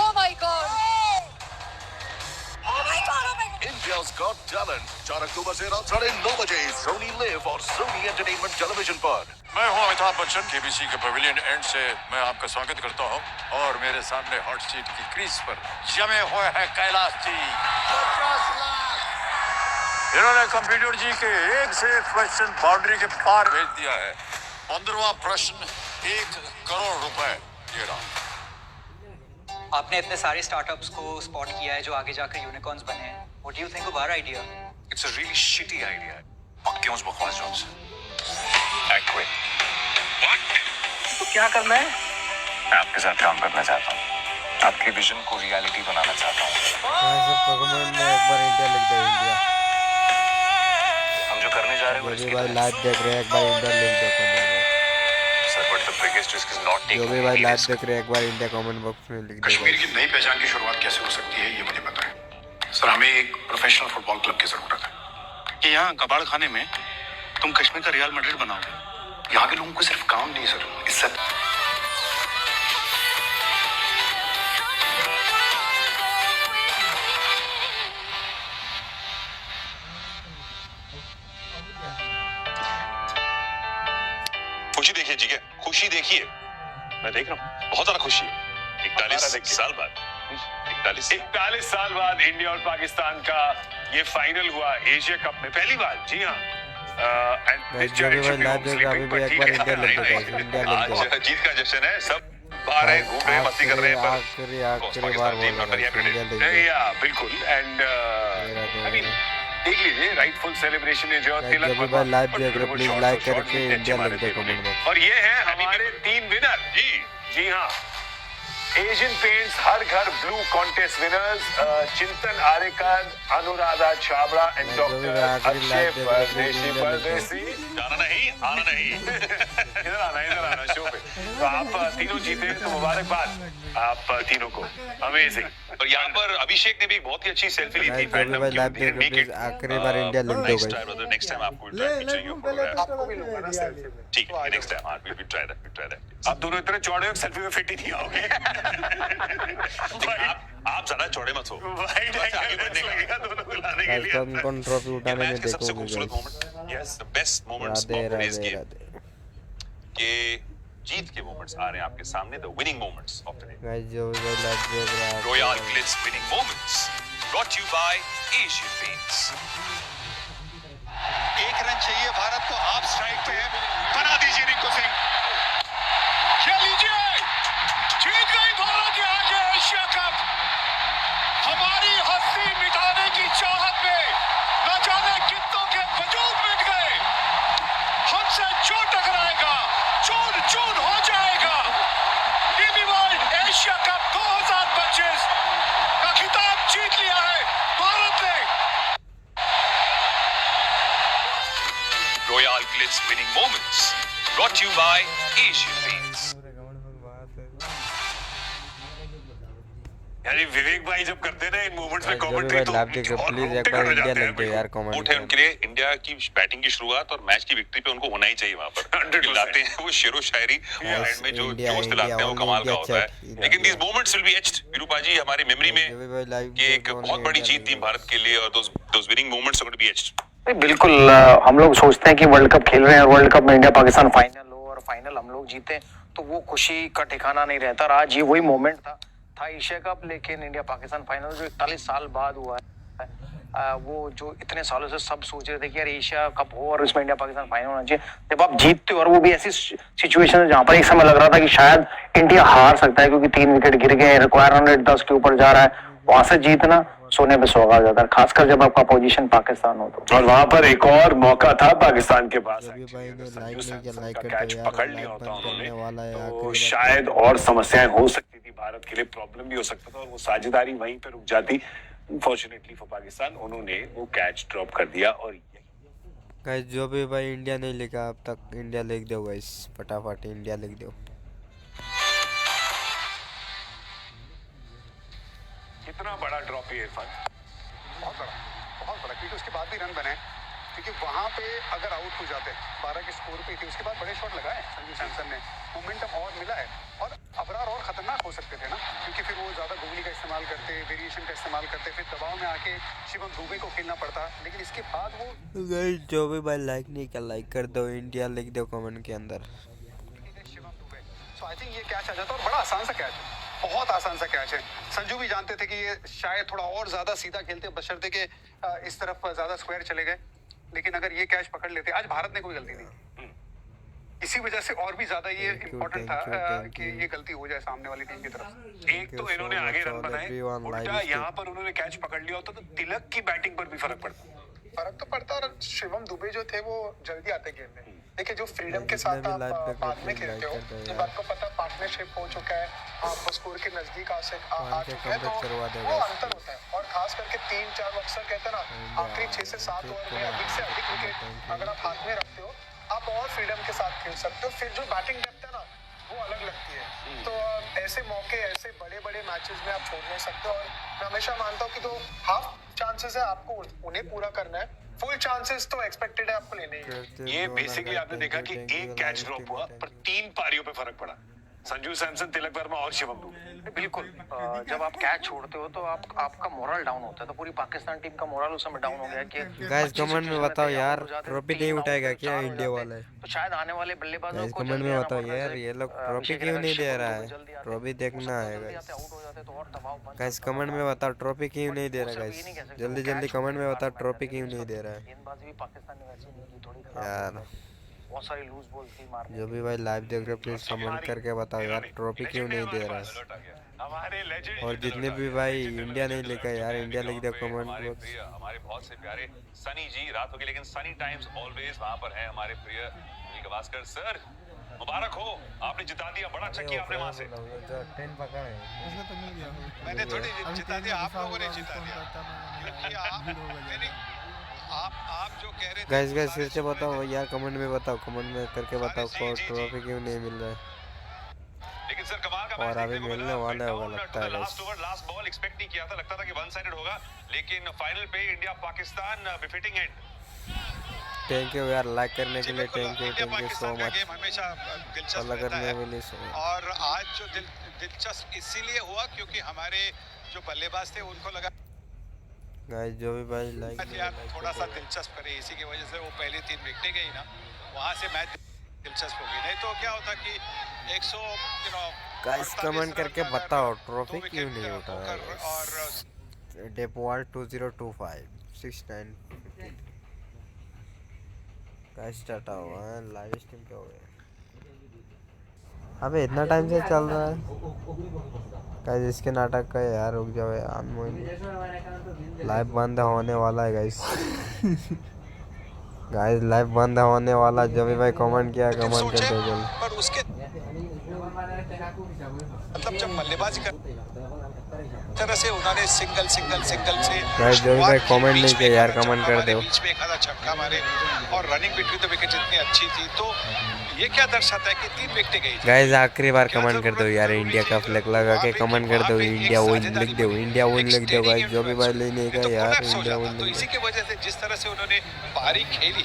Speaker 13: Oh my God!
Speaker 12: India's Got Talent 4 अक्टूबर से रात 9:30 बजे सोनी लिव और सोनी एंटरटेनमेंट टेलीविजन पर।
Speaker 17: मैं हूं अमिताभ बच्चन, केबीसी के पवेलियन एंड से मैं आपका स्वागत करता हूं, और मेरे सामने हॉट सीट की क्रीज पर जमे हुए हैं कैलाश जी। 50 लाख इन्होंने कंप्यूटर जी के एक से एक क्वेश्चन बाउंड्री के पार भेज दिया है। 15वां प्रश्न 1 करोड़ रुपए ये रहा।
Speaker 18: आपने इतने सारे स्टार्टअप्स को स्पॉट किया है जो आगे जाकर यूनिकॉर्न्स बने हैं। What do you think of our idea?
Speaker 7: It's a really shitty idea. पक्के उस बकवास जॉब से। I quit. What?
Speaker 18: तो क्या करना है?
Speaker 7: मैं आपके साथ काम करना चाहता हूँ। आपके विजन को रियलिटी बनाना चाहता हूँ।
Speaker 4: कमेंट में एक बार इंडिया लिख दो, इंडिया।
Speaker 7: हम जो करने जा रहे हैं
Speaker 4: जो भी भाई लाइव देख रहे हैं एक बार इंडिया लिख दो कमेंट में।
Speaker 7: Sir, but the biggest risk is not
Speaker 4: जो भी भाई लाइव देख रहे हैं एक बार इंडिया कमेंट बॉक्स में लिख दो।
Speaker 17: कश्मीर की नई पहचान की शुरुआत कैसे हो सकती है ये मुझे पता है सर। हमें एक प्रोफेशनल फुटबॉल क्लब की जरूरत है
Speaker 8: कि यहाँ कबाड़ खाने में तुम कश्मीर का रियल मैड्रिड बनाओगे।
Speaker 17: यहाँ के लोगों को सिर्फ काम नहीं सर, इज्जत।
Speaker 7: खुशी देखिए जी, क्या खुशी देखिए, मैं देख रहा हूँ बहुत ज्यादा खुशी है। 41 साल बाद
Speaker 15: 41 साल बाद इंडिया और पाकिस्तान का ये फाइनल हुआ एशिया कप में पहली बार। जी हाँ,
Speaker 4: भाई जो भी भाई लाइव देख रहा है अभी भी एक बार इंडिया लिख दो, इंडिया लिख दो।
Speaker 7: आज जीत का जश्न है, सब बाहर है, घूम रहे हैं, मस्ती कर रहे हैं,
Speaker 4: आखिरी बार बोल रहा है इंडिया लिख दो।
Speaker 15: या बिल्कुल। एंड आई मीन देख लीजिए, राइटफुल सेलिब्रेशन है जो तिलक
Speaker 4: जो भी भाई लाइव देख रहे प्लीज लाइक करके इंडिया लिख दो कमेंट में।
Speaker 15: और ये है हमारे 3 विनर। जी हाँ, एशियन पेंट्स हर घर ब्लू कॉन्टेस्ट विनर्स चिंतन आर्यकर, अनुराधा छाबड़ा एंड डॉक्टर अक्षय परदेसी।
Speaker 7: जाना नहीं, आना नहीं।
Speaker 15: इधर आना शो पे। तो आप तीनों जीते, तो मुबारकबाद आप तीनों को, अमेजिंग।
Speaker 7: और यहाँ पर अभिषेक ने भी बहुत ही अच्छी सेल्फी ली थी।
Speaker 4: भाई लाइव देख रहे प्लीज आखिरी बार इंडिया लिख दो भाई।
Speaker 7: नेक्स्ट टाइम आपको फीचर योर फोटोग्राफ।
Speaker 2: आपको भी लूंगा ना सेल्फी में।
Speaker 7: ठीक है, next time we will try that.
Speaker 15: आप दोनों इतने चौड़े हो सेल्फी में फिट ही नहीं आओगे।
Speaker 7: आप ज्यादा चौड़े मत हो।
Speaker 15: वाइड एंगल लगेगा दोनों को लाने के लिए।
Speaker 4: कौन ट्रॉफी उठाने में
Speaker 7: सबसे
Speaker 4: देखोगे
Speaker 7: खूबसूरत
Speaker 4: guys.
Speaker 7: Moment, yes the best moments
Speaker 4: Radhe
Speaker 7: of today's
Speaker 4: Radhe
Speaker 7: game,
Speaker 4: Radhe
Speaker 7: कि जीत के मोमेंट्स आ रहे हैं आपके सामने, the winning moments of today.
Speaker 4: Guys जो भी भाई लाइव देख रहा है
Speaker 7: royal Glitz winning moments brought you by Asian paints.
Speaker 8: एक रन चाहिए भारत को, आप स्ट्राइक पे है, बना दीजिए रिंकू सिंह। ये लीजिए, जीत गई भारत ये आज एशिया कप। हमारी हस्ती मिटाने की चाहत में न जाने कितनों के वजूद मिट गए। हमसे जो टकराएगा चून चून हो जाएगा। टीबी वर्ल्ड एशिया कप 2025 का खिताब जीत लिया है भारत ने।
Speaker 7: Royal Glitz winning moments brought you by Asian paints.
Speaker 15: यानी विवेक भाई जब करते हैं ना इन मोमेंट्स में
Speaker 4: जो भी
Speaker 15: कमेंट्री,
Speaker 4: भाई
Speaker 15: तो
Speaker 4: लाइव देख रहे प्लीज एक बार इंडिया लिख दो यार कमेंट
Speaker 7: वोट है
Speaker 4: में।
Speaker 7: उनके लिए, इंडिया की बैटिंग की शुरुआत और मैच की विक्ट्री पे उनको होना ही चाहिए। वहां पर दिलाते हैं वो शेरो शायरी, एंड में जो जोश दिलाते हैं वो कमाल का होता है। लेकिन these moments will be etched विरूपा जी हमारी मेमोरी में कि एक बहुत बड़ी जीत थी भारत के लिए, और those winning moments are going to be etched।
Speaker 14: बिल्कुल। हम लोग सोचते हैं कि वर्ल्ड कप खेल रहे हैं और वर्ल्ड कप में इंडिया पाकिस्तान फाइनल हो और फाइनल हम लोग जीते, तो वो खुशी का ठिकाना नहीं रहता। और आज ये वही मोमेंट था एशिया कप, लेकिन इंडिया पाकिस्तान फाइनल जो 41 साल बाद हुआ है, वो जो इतने सालों से सब सोच रहे थे कि यार एशिया कप हो और इसमें इंडिया पाकिस्तान फाइनल होना चाहिए, जब आप जीतते हो, और वो भी ऐसी सिचुएशन है जहां पर एक समय लग रहा था कि शायद इंडिया हार सकता है क्योंकि 3 विकेट गिर गए, रिक्वायर रन रेट 10 के ऊपर जा रहा है, वहां से जीतना सोने पे सुहागा हो जाता है, खासकर जब आपका पोजीशन पाकिस्तान हो तो।
Speaker 15: और वहां पर एक और मौका था पाकिस्तान के पास,
Speaker 4: कैच
Speaker 15: पकड़ लिया होता उन्होंने तो शायद और समस्याएं हो सकती थी, भारत के लिए प्रॉब्लम भी हो सकता था और वो साझेदारी वहीं पे रुक जाती। अनफॉर्चुनेटली फॉर पाकिस्तान उन्होंने वो कैच ड्रॉप कर दिया। और
Speaker 4: गाइस जो भी भाई इंडिया नहीं लिखा अब तक इंडिया लिख दो गाइस, फटाफट इंडिया लिख दो।
Speaker 15: कितना बड़ा ड्रॉप है इरफान,
Speaker 8: बहुत बड़ा, क्योंकि उसके बाद भी रन बने, क्योंकि वहां पे अगर आउट हो जाते 12 के स्कोर पे थी, उसके बाद बड़े शॉट लगाए संजू सैमसन ने, मोमेंटम और मिला है, और अबरार और खतरनाक हो सकते थे ना, क्योंकि फिर वो ज्यादा गूगली का इस्तेमाल करते, वेरिएशन का इस्तेमाल करते, फिर दबाव में आके शिवम दुबे को खेलना पड़ता, लेकिन इसके बाद वो
Speaker 4: गाइस जो भी भाई लाइक नहीं किया लाइक कर दो, इंडिया लिख दो कमेंट के अंदर।
Speaker 8: शिवम दुबे, सो आई थिंक ये कैच आ जाता, और बड़ा आसान सा कैच है, बहुत आसान सा कैच है। संजू भी जानते थे कि ये शायद थोड़ा और ज्यादा सीधा खेलते, बशर्ते के इस तरफ ज्यादा स्क्वायर चले गए, लेकिन अगर ये कैच पकड़ लेते, आज भारत ने कोई गलती नहीं, इसी वजह से और भी ज्यादा ये इम्पोर्टेंट था कि ये गलती हो जाए सामने वाली टीम की तरफ।
Speaker 15: एक तो इन्होंने आगे रन बनाए, उल्टा यहाँ पर उन्होंने कैच पकड़ लिया होता तो तिलक की बैटिंग पर भी फर्क पड़ता।
Speaker 8: फर्क तो पड़ता, और शिवम दुबे जो थे वो जल्दी आते गेम में,
Speaker 2: देखिए जो फ्रीडम के साथ आप बाद में खेलते हो, जब आपको पता पार्टनरशिप हो चुका है, आप स्कोर के नजदीक आ चुके हैं, तो वो अंतर होता है। और खास करके 3-4 अक्सर कहते हैं ना, आखिरी 6 से 7 ओवर में अधिक से अधिक विकेट अगर आप हाथ में रखते हो, आप और फ्रीडम के साथ खेल सकते हो। फिर जो बैटिंग डेप्थ है ना, वो अलग लगती है। तो ऐसे मौके, ऐसे बड़े बड़े मैचेस में आप छोड़ नहीं सकते। और मैं हमेशा मानता हूँ कि जो हाफ चांसेस है आपको उन्हें पूरा करना है, फुल चांसेस तो एक्सपेक्टेड है आपको लेने ही।
Speaker 15: ये बेसिकली आपने देखा कि एक कैच ड्रॉप हुआ पर 3 पारियों पे फर्क पड़ा। संजू सैमसन, तिलक वर्मा और शिवम दुबे।
Speaker 14: बिल्कुल, जब आप कैच छोड़ते हो तो आपका मोरल डाउन होता है। तो पूरी पाकिस्तान टीम का मोरल उस समय डाउन हो गया कि
Speaker 4: गाइस कमेंट में बताओ यार, ट्रॉफी नहीं उठाएगा क्या इंडिया वाले?
Speaker 14: तो शायद आने वाले बल्लेबाजों को
Speaker 4: कमेंट में बताओ यार, ये लोग ट्रॉफी क्यों नहीं दे रहा है? ट्रॉफी देखना है गाइस, कमेंट में बताओ ट्रॉफी क्यों नहीं दे रहा गाइस? जल्दी जल्दी कमेंट में बताओ ट्रॉफी क्यों नहीं दे रहा है
Speaker 14: गेंदबाजी भी पाकिस्तान ने वैसे नहीं की, थोड़ी
Speaker 4: यार।
Speaker 14: बहुत सारी लूज बॉल थी मारने।
Speaker 4: जो भी भाई लाइव देख रहे हो प्लीज कमेंट करके बताओ यार, ट्रॉफी क्यों नहीं दे रहा है? और जितने भी भाई इंडिया नहीं लेकर यार, इंडिया लिख दो कमेंट बॉक्स।
Speaker 7: हमारे बहुत से प्यारे सनी जी, रात होगी लेकिन सनी टाइम्स ऑलवेज वहां पर है हमारे प्रिय सुनील गावस्कर सर। मुबारक हो, आपने जिता दिया, बड़ा अच्छा किया आपने वहां से।
Speaker 4: 10 पकड़ा है,
Speaker 9: उसने तो मिल गया।
Speaker 8: मैंने थोड़ी जिता दिया, आप लोगों ने जिता दिया। आप जो कह रहे थे
Speaker 4: गाइस फिर से बताओ यार, कमेंट में बताओ, कमेंट में करके बताओ ट्रॉफी क्यों नहीं मिल रहा है?
Speaker 7: लेकिन सर कमाल का
Speaker 4: और अभी मिलने वाला होगा लगता है।
Speaker 7: Last over last ball expect नहीं किया था, लगता था कि वन साइडेड होगा, लेकिन फाइनल पे India Pakistan befitting and.
Speaker 4: Thank you यार लाइक करने के लिए, थैंक यू सो मच।
Speaker 8: हमेशा दिलचस्प
Speaker 4: अलग
Speaker 8: रहता है।
Speaker 4: में
Speaker 8: और आज जो दिलचस्प इसीलिए हुआ क्योंकि हमारे जो बल्लेबाज थे उनको लगा
Speaker 4: गाइस जो भी भाई लाइक
Speaker 8: थोड़ा सा दिलचस्प करे, इसी की वजह से वो पहली 3 विकेटें गई ना, वहां से मैच दिलचस्प हो गई। नहीं तो क्या होता कि 100
Speaker 4: गाइस कमेंट करके बताओ ट्रॉफी क्यों नहीं उठा रहा है? और डेपोवाल 202569 गाइस टाटा हुआ है, लाइव स्ट्रीम क्या हो गया? अबे इतना टाइम से चल रहा है गाइस, इसके नाटक का यार, रुक जाओ यार, लाइव बंद होने वाला है गाइस। गाइस लाइव बंद होने वाला, जो भी भाई कमेंट किया कमेंट कर दो जल्दी।
Speaker 8: पर उसके मतलब जब बल्लेबाजी कर तरह से उन्होंने सिंगल से
Speaker 4: गाइस जो भी भाई कमेंट नहीं किया यार कमेंट कर दो।
Speaker 8: बीच में एक आधा छक्का मारे और रनिंग बिटवीन द विकेट इतनी अच्छी थी, तो ये क्या दर्शाता है कि 3 विकेटें गई।
Speaker 4: गाइस आखिरी बार कमेंट कर दो यार, इंडिया का फ्लैग लगा के कमेंट कर दो, इंडिया विन लिख दो, इंडिया विन लिख दो गाइस। जो भी भाई लेने का यार इंडिया विन
Speaker 8: तो इसी की वजह से जिस तरह से उन्होंने पारी खेली,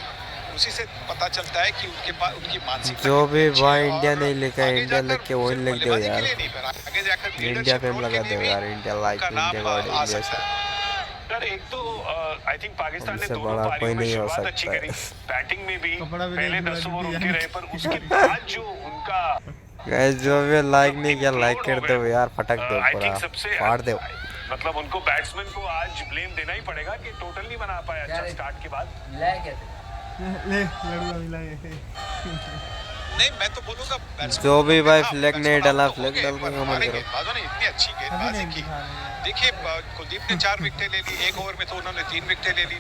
Speaker 8: उसी से पता चलता है कि उनके पास उनकी मानसिकता।
Speaker 4: जो भी भाई इंडिया नहीं लिखा, इंडिया लिख के विन लिख दो यार,
Speaker 8: आगे जाकर
Speaker 4: इंडिया फेम लगा दो यार, India like India God India से।
Speaker 15: सर एक तो आई थिंक पाकिस्तान ने
Speaker 4: इससे
Speaker 15: दोनों
Speaker 4: बड़ा कोई
Speaker 15: पारियों में
Speaker 4: नहीं हो
Speaker 15: शुरुआत अच्छी
Speaker 4: सकता
Speaker 15: करी,
Speaker 4: है।
Speaker 15: बैटिंग में भी पहले 10 ओवर उनके रहे, पर उसके बाद जो उनका
Speaker 4: गाइस जो भी लाइक नहीं किया लाइक कर दो यार, फटक दो
Speaker 15: आई
Speaker 4: पूरा
Speaker 15: थिंक सबसे
Speaker 4: फाड़ दो।
Speaker 15: मतलब उनको बैट्समैन को आज ब्लेम देना ही पड़ेगा कि टोटल नहीं बना पाया अच्छा स्टार्ट के बाद।
Speaker 9: ले लड़ूंगा मिला
Speaker 8: नहीं, मैं तो बोलूंगा
Speaker 4: जो भी भाई फ्लैग नहीं डाला, फ्लैग डाल के कमेंट करो।
Speaker 8: गेंदबाजों ने इतनी अच्छी गेंदबाजी की। देखिए कुलदीप ने 4 विकेटें ले ली, 1 ओवर में तो उन्होंने 3 विकेटें ले ली।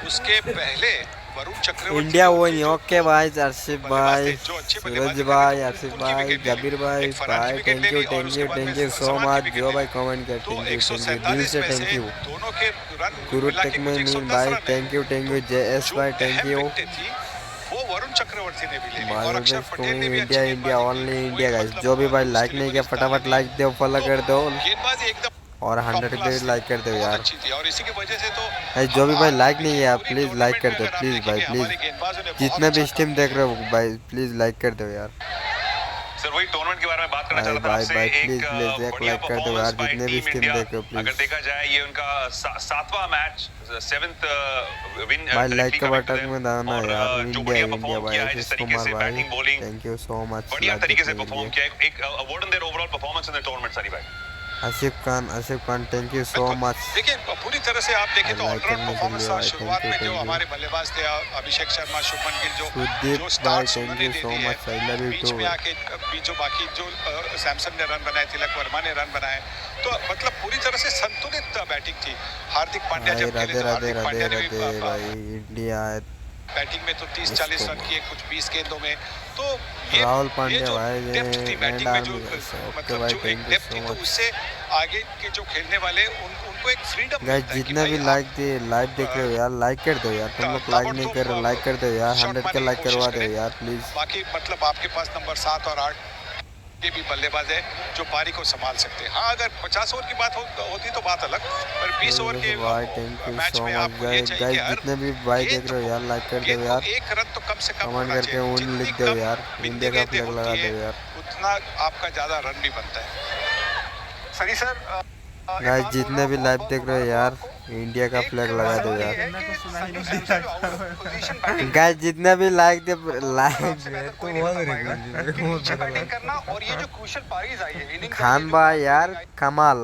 Speaker 8: उसके पहले Varun Chakravarthy
Speaker 4: India win, okay भाई, अर्शिफ भाई, सूरज भाई, अर्शिफ भाई, जबीर भाई, थैंक यू सो मच। जो भाई कमेंट करते हैं दिल से थैंक यू।
Speaker 8: दोनों के रन
Speaker 4: गुरु टेक में मीर भाई थैंक यू जेएस भाई थैंक यू।
Speaker 8: वो वरुण चक्रवर्ती ने भी ले ली और
Speaker 4: बाल
Speaker 8: अक्षर पटेल ने भी
Speaker 4: India India only India guys. जो भी भाई लाइक नहीं किया फटाफट लाइक दो, फॉलो कर दो
Speaker 8: गेंदबाजी एकदम
Speaker 4: और 100 पे लाइक कर दो यार।
Speaker 8: अच्छी थी और इसी की वजह से तो
Speaker 4: जो भी भाई लाइक नहीं किया प्लीज लाइक कर दो, प्लीज भाई प्लीज, जितने भी स्ट्रीम देख रहे हो भाई प्लीज लाइक कर दो यार।
Speaker 7: सर वही टूर्नामेंट के बारे में बात करना चाहता था आपसे।
Speaker 4: प्लीज प्लीज एक लाइक कर दो यार, जितने भी स्ट्रीम देख रहे हो
Speaker 7: अगर
Speaker 4: प्लीज।
Speaker 7: देखा जाए ये उनका 7वां मैच, 7th विन
Speaker 4: भाई लाइक का बटन में दबाना यार।
Speaker 7: जो
Speaker 4: इंडिया
Speaker 7: बढ़िया
Speaker 4: इंडिया
Speaker 7: परफॉर्म
Speaker 4: भाई
Speaker 7: किया है,
Speaker 4: आशीष
Speaker 7: जिस तरीके
Speaker 4: कुमार
Speaker 7: से
Speaker 4: भाई
Speaker 7: batting bowling
Speaker 4: thank you so much
Speaker 7: बढ़िया तरीके से परफॉर्म किया है। एक award on their overall performance in the tournament Sunny भाई।
Speaker 4: Asif Khan thank you so much.
Speaker 8: देखिए पूरी तरह से आप देखें तो
Speaker 4: लाइक
Speaker 8: ऑलराउंड
Speaker 4: करने के
Speaker 8: परफॉर्मेंस
Speaker 4: लिए
Speaker 8: था।
Speaker 4: भाई
Speaker 8: शुरुआत में जो
Speaker 4: थैंक यू।
Speaker 8: हमारे बल्लेबाज थे अभिषेक शर्मा, शुभमन गिल, जो
Speaker 4: सुदीप भाई
Speaker 8: स्टार्ट्स
Speaker 4: थैंक
Speaker 8: उन्होंने
Speaker 4: यू
Speaker 8: दे
Speaker 4: सो
Speaker 8: दिए
Speaker 4: मच, आई लव यू
Speaker 8: बीच
Speaker 4: टू।
Speaker 8: में आके बीच जो बाकी जो सैमसन ने रन बनाए, तिलक वर्मा ने रन बनाए, तो मतलब पूरी तरह से संतुलित बैटिंग थी। हार्दिक पांड्या
Speaker 4: भाई
Speaker 8: जब खेले
Speaker 4: राधे
Speaker 8: तो
Speaker 4: राधे
Speaker 8: हार्दिक
Speaker 4: राधे
Speaker 8: पांड्या ने
Speaker 4: राधे
Speaker 8: भी
Speaker 4: भाई इंडिया
Speaker 8: बैटिंग में तो 30-40 रन किए कुछ 20 गेंदों में, तो ये
Speaker 4: राहुल
Speaker 8: ये
Speaker 4: पांड्या
Speaker 8: जो
Speaker 4: भाई
Speaker 8: डेप्थ थी बैटिंग में, जो
Speaker 4: ओके
Speaker 8: मतलब
Speaker 4: भाई,
Speaker 8: जो एक
Speaker 4: थैंक यू
Speaker 8: डेप्थ
Speaker 4: सो
Speaker 8: थी, तो
Speaker 4: मच
Speaker 8: उससे आगे के जो खेलने वाले उनको एक फ्रीडम
Speaker 4: गाइस।
Speaker 8: मिलता है कि
Speaker 4: जितने भी
Speaker 8: भाई
Speaker 4: लाइव देख रहे हो यार, लाइक कर दो यार। तुम लोग लाइक नहीं कर रहे, लाइक कर दो यार। 100 के लाइक करवा दो यार प्लीज।
Speaker 8: बाकी मतलब आपके पास नंबर 7 और 8 के भी बल्लेबाज है जो पारी को संभाल सकते हैं। हाँ, अगर 50 ओवर की बात होती तो बात अलग, पर 20 ओवर के
Speaker 4: भाई थैंक यू
Speaker 8: मैच
Speaker 4: सो
Speaker 8: में
Speaker 4: मच
Speaker 8: आपको ये चाहिए
Speaker 4: गाइस।
Speaker 8: कि हर
Speaker 4: जितने भी भाई देख रहे हो यार, लाइक कर दो यार।
Speaker 8: एक रन तो कम से कम
Speaker 4: कमेंट
Speaker 8: होना
Speaker 4: करके
Speaker 8: चाहिए।
Speaker 4: उन लिख दो यार, इंडिया का फ्लैग लगा दो यार
Speaker 8: उतना आपका ज्यादा रन भी बनता है। सनी सर,
Speaker 4: गाइस जितने भी लाइव देख रहे हो यार, इंडिया का फ्लैग लगा दो यार। गाइस जितने भी लाइक दे खान भाई यार, कमाल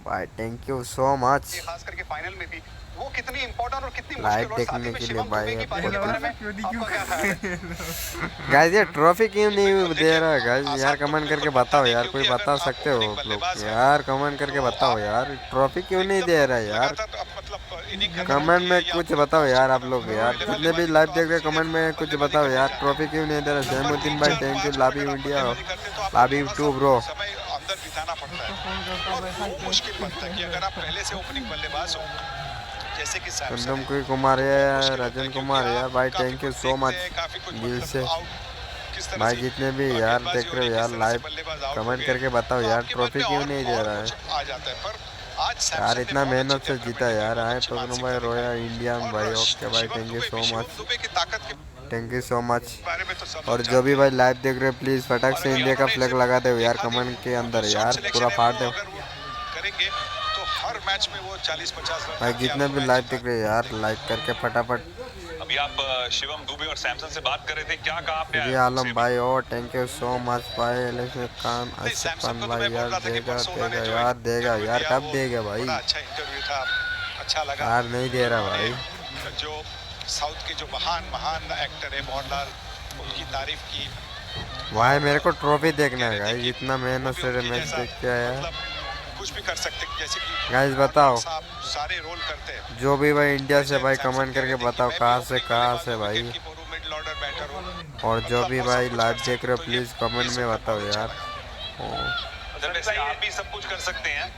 Speaker 4: भाई, थैंक यू सो मच।
Speaker 8: खास करके फाइनल में भी वो कितनी इंपॉर्टेंट और कितनी
Speaker 4: लाइव
Speaker 8: मुश्किल, और
Speaker 4: देखने
Speaker 8: साथ
Speaker 4: के
Speaker 8: ही
Speaker 4: लिए
Speaker 8: में
Speaker 4: भाई
Speaker 8: शिवम दुबे की पारी के बारे में आपका क्या ख्याल है?
Speaker 4: गाइस ये ट्रॉफी क्यों नहीं दे रहा गाइस यार? कमेंट करके बताओ यार, कोई बता सकते हो आप लोग यार? कमेंट करके बताओ यार, ट्रॉफी क्यों नहीं दे रहा यार? कमेंट में कुछ बताओ यार आप लोग यार। जितने भी लाइव देख रहे कमेंट में कुछ बताओ यार, ट्रॉफी क्यों नहीं दे रहा? जैमुद्दीन भाई थैंक यू, लाभ यू इंडिया, लाभ यू टू ब्रो।
Speaker 8: अंदर बिताना पड़ता है और वो मुश्किल बनता है कि अगर आप पहले से ओपनिंग बल्लेबाज हो, जैसे कि
Speaker 4: कुंदम कुमार है, राजन कुमार यार भाई, थैंक यू सो मच दिल से भाई। जितने भी यार देख रहे हो यार लाइव, कमेंट करके बताओ यार, ट्रॉफी क्यों नहीं दे रहा है
Speaker 8: आ जाता है। पर आज
Speaker 4: यार? इतना मेहनत से जीता यार। आए पवन भाई रोया इंडियन भाई, ओके भाई, thank you so much, thank you so much. और जो भी भाई लाइव देख रहे हो प्लीज फटाक से इंडिया का फ्लैग लगा दो यार कमेंट के अंदर यार, पूरा फाड़ दो
Speaker 8: करेंगे तो हर मैच में वो 40-50 रन
Speaker 4: भाई। जितने भी लाइव देख रहे हो यार, लाइक करके फटाफट।
Speaker 7: अभी आप शिवम दुबे और सैमसन से बात कर रहे थे, क्या कहा आपने?
Speaker 4: जी आलम भाई, ओ थैंक यू सो मच भाई। खान आसिफ खान भाई यार, देगा यार, देगा यार, कब देगा भाई?
Speaker 8: अच्छा इंटरव्यू था, अच्छा लगा
Speaker 4: यार नहीं दे रहा भाई।
Speaker 8: जो साउथ के जो महान एक्टर है मोहनलाल, उनकी तारीफ की।
Speaker 4: भाई मेरे को ट्रॉफी देखना है गाइस, इतना मेहनत से मैच देख के आया।
Speaker 8: कुछ भी कर सकते जैसे कि
Speaker 4: गाइस बताओ,
Speaker 8: सारे रोल करते हैं।
Speaker 4: जो भी भाई इंडिया से भाई कमेंट करके बताओ कहाँ से भाई। और जो भी भाई लाइव देख रहे हो प्लीज कमेंट में बताओ यार।
Speaker 7: वैसे आप भी सब कुछ कर सकते हैं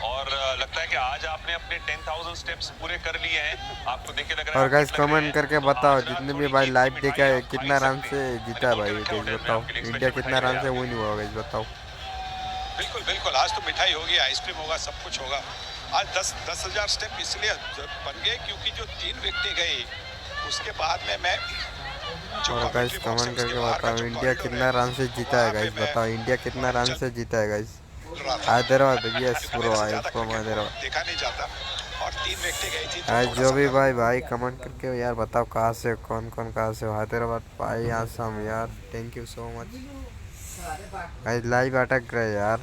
Speaker 7: और लगता है कि आज आपने अपने 10,000 स्टेप्स पूरे कर लिए हैं। आपको देख के लग रहा है।
Speaker 4: और गाइस कमेंट करके बताओ, जितने भी भाई लाइव देखा है कितना रन से जीता है भाई गाइस बताओ। इंडिया कितना रन से विन हुआ गाइस बताओ।
Speaker 8: बिल्कुल बिल्कुल, आज तो मिठाई होगी, आइसक्रीम होगा, सब कुछ होगा। आज 10,000 स्टेप इसलिए बन गए क्योंकि जो 3 व्यक्ति गए उसके बाद में मैं
Speaker 4: और गाइस कमेंट करके बताओ इंडिया कितना रन से जीता है गाइस बताओ। इंडिया कितना रन से जीता है guys? Hyderabad, yes bro, I from Hyderabad.
Speaker 8: देखा नहीं जाता और 3 व्यक्ति गई थी।
Speaker 4: आज जो भी भाई कमेंट करके यार बताओ कहाँ से, कौन कहाँ से हो? हैदराबाद भाई, आसाम यार, thank you so much. Guys live अटक गए यार,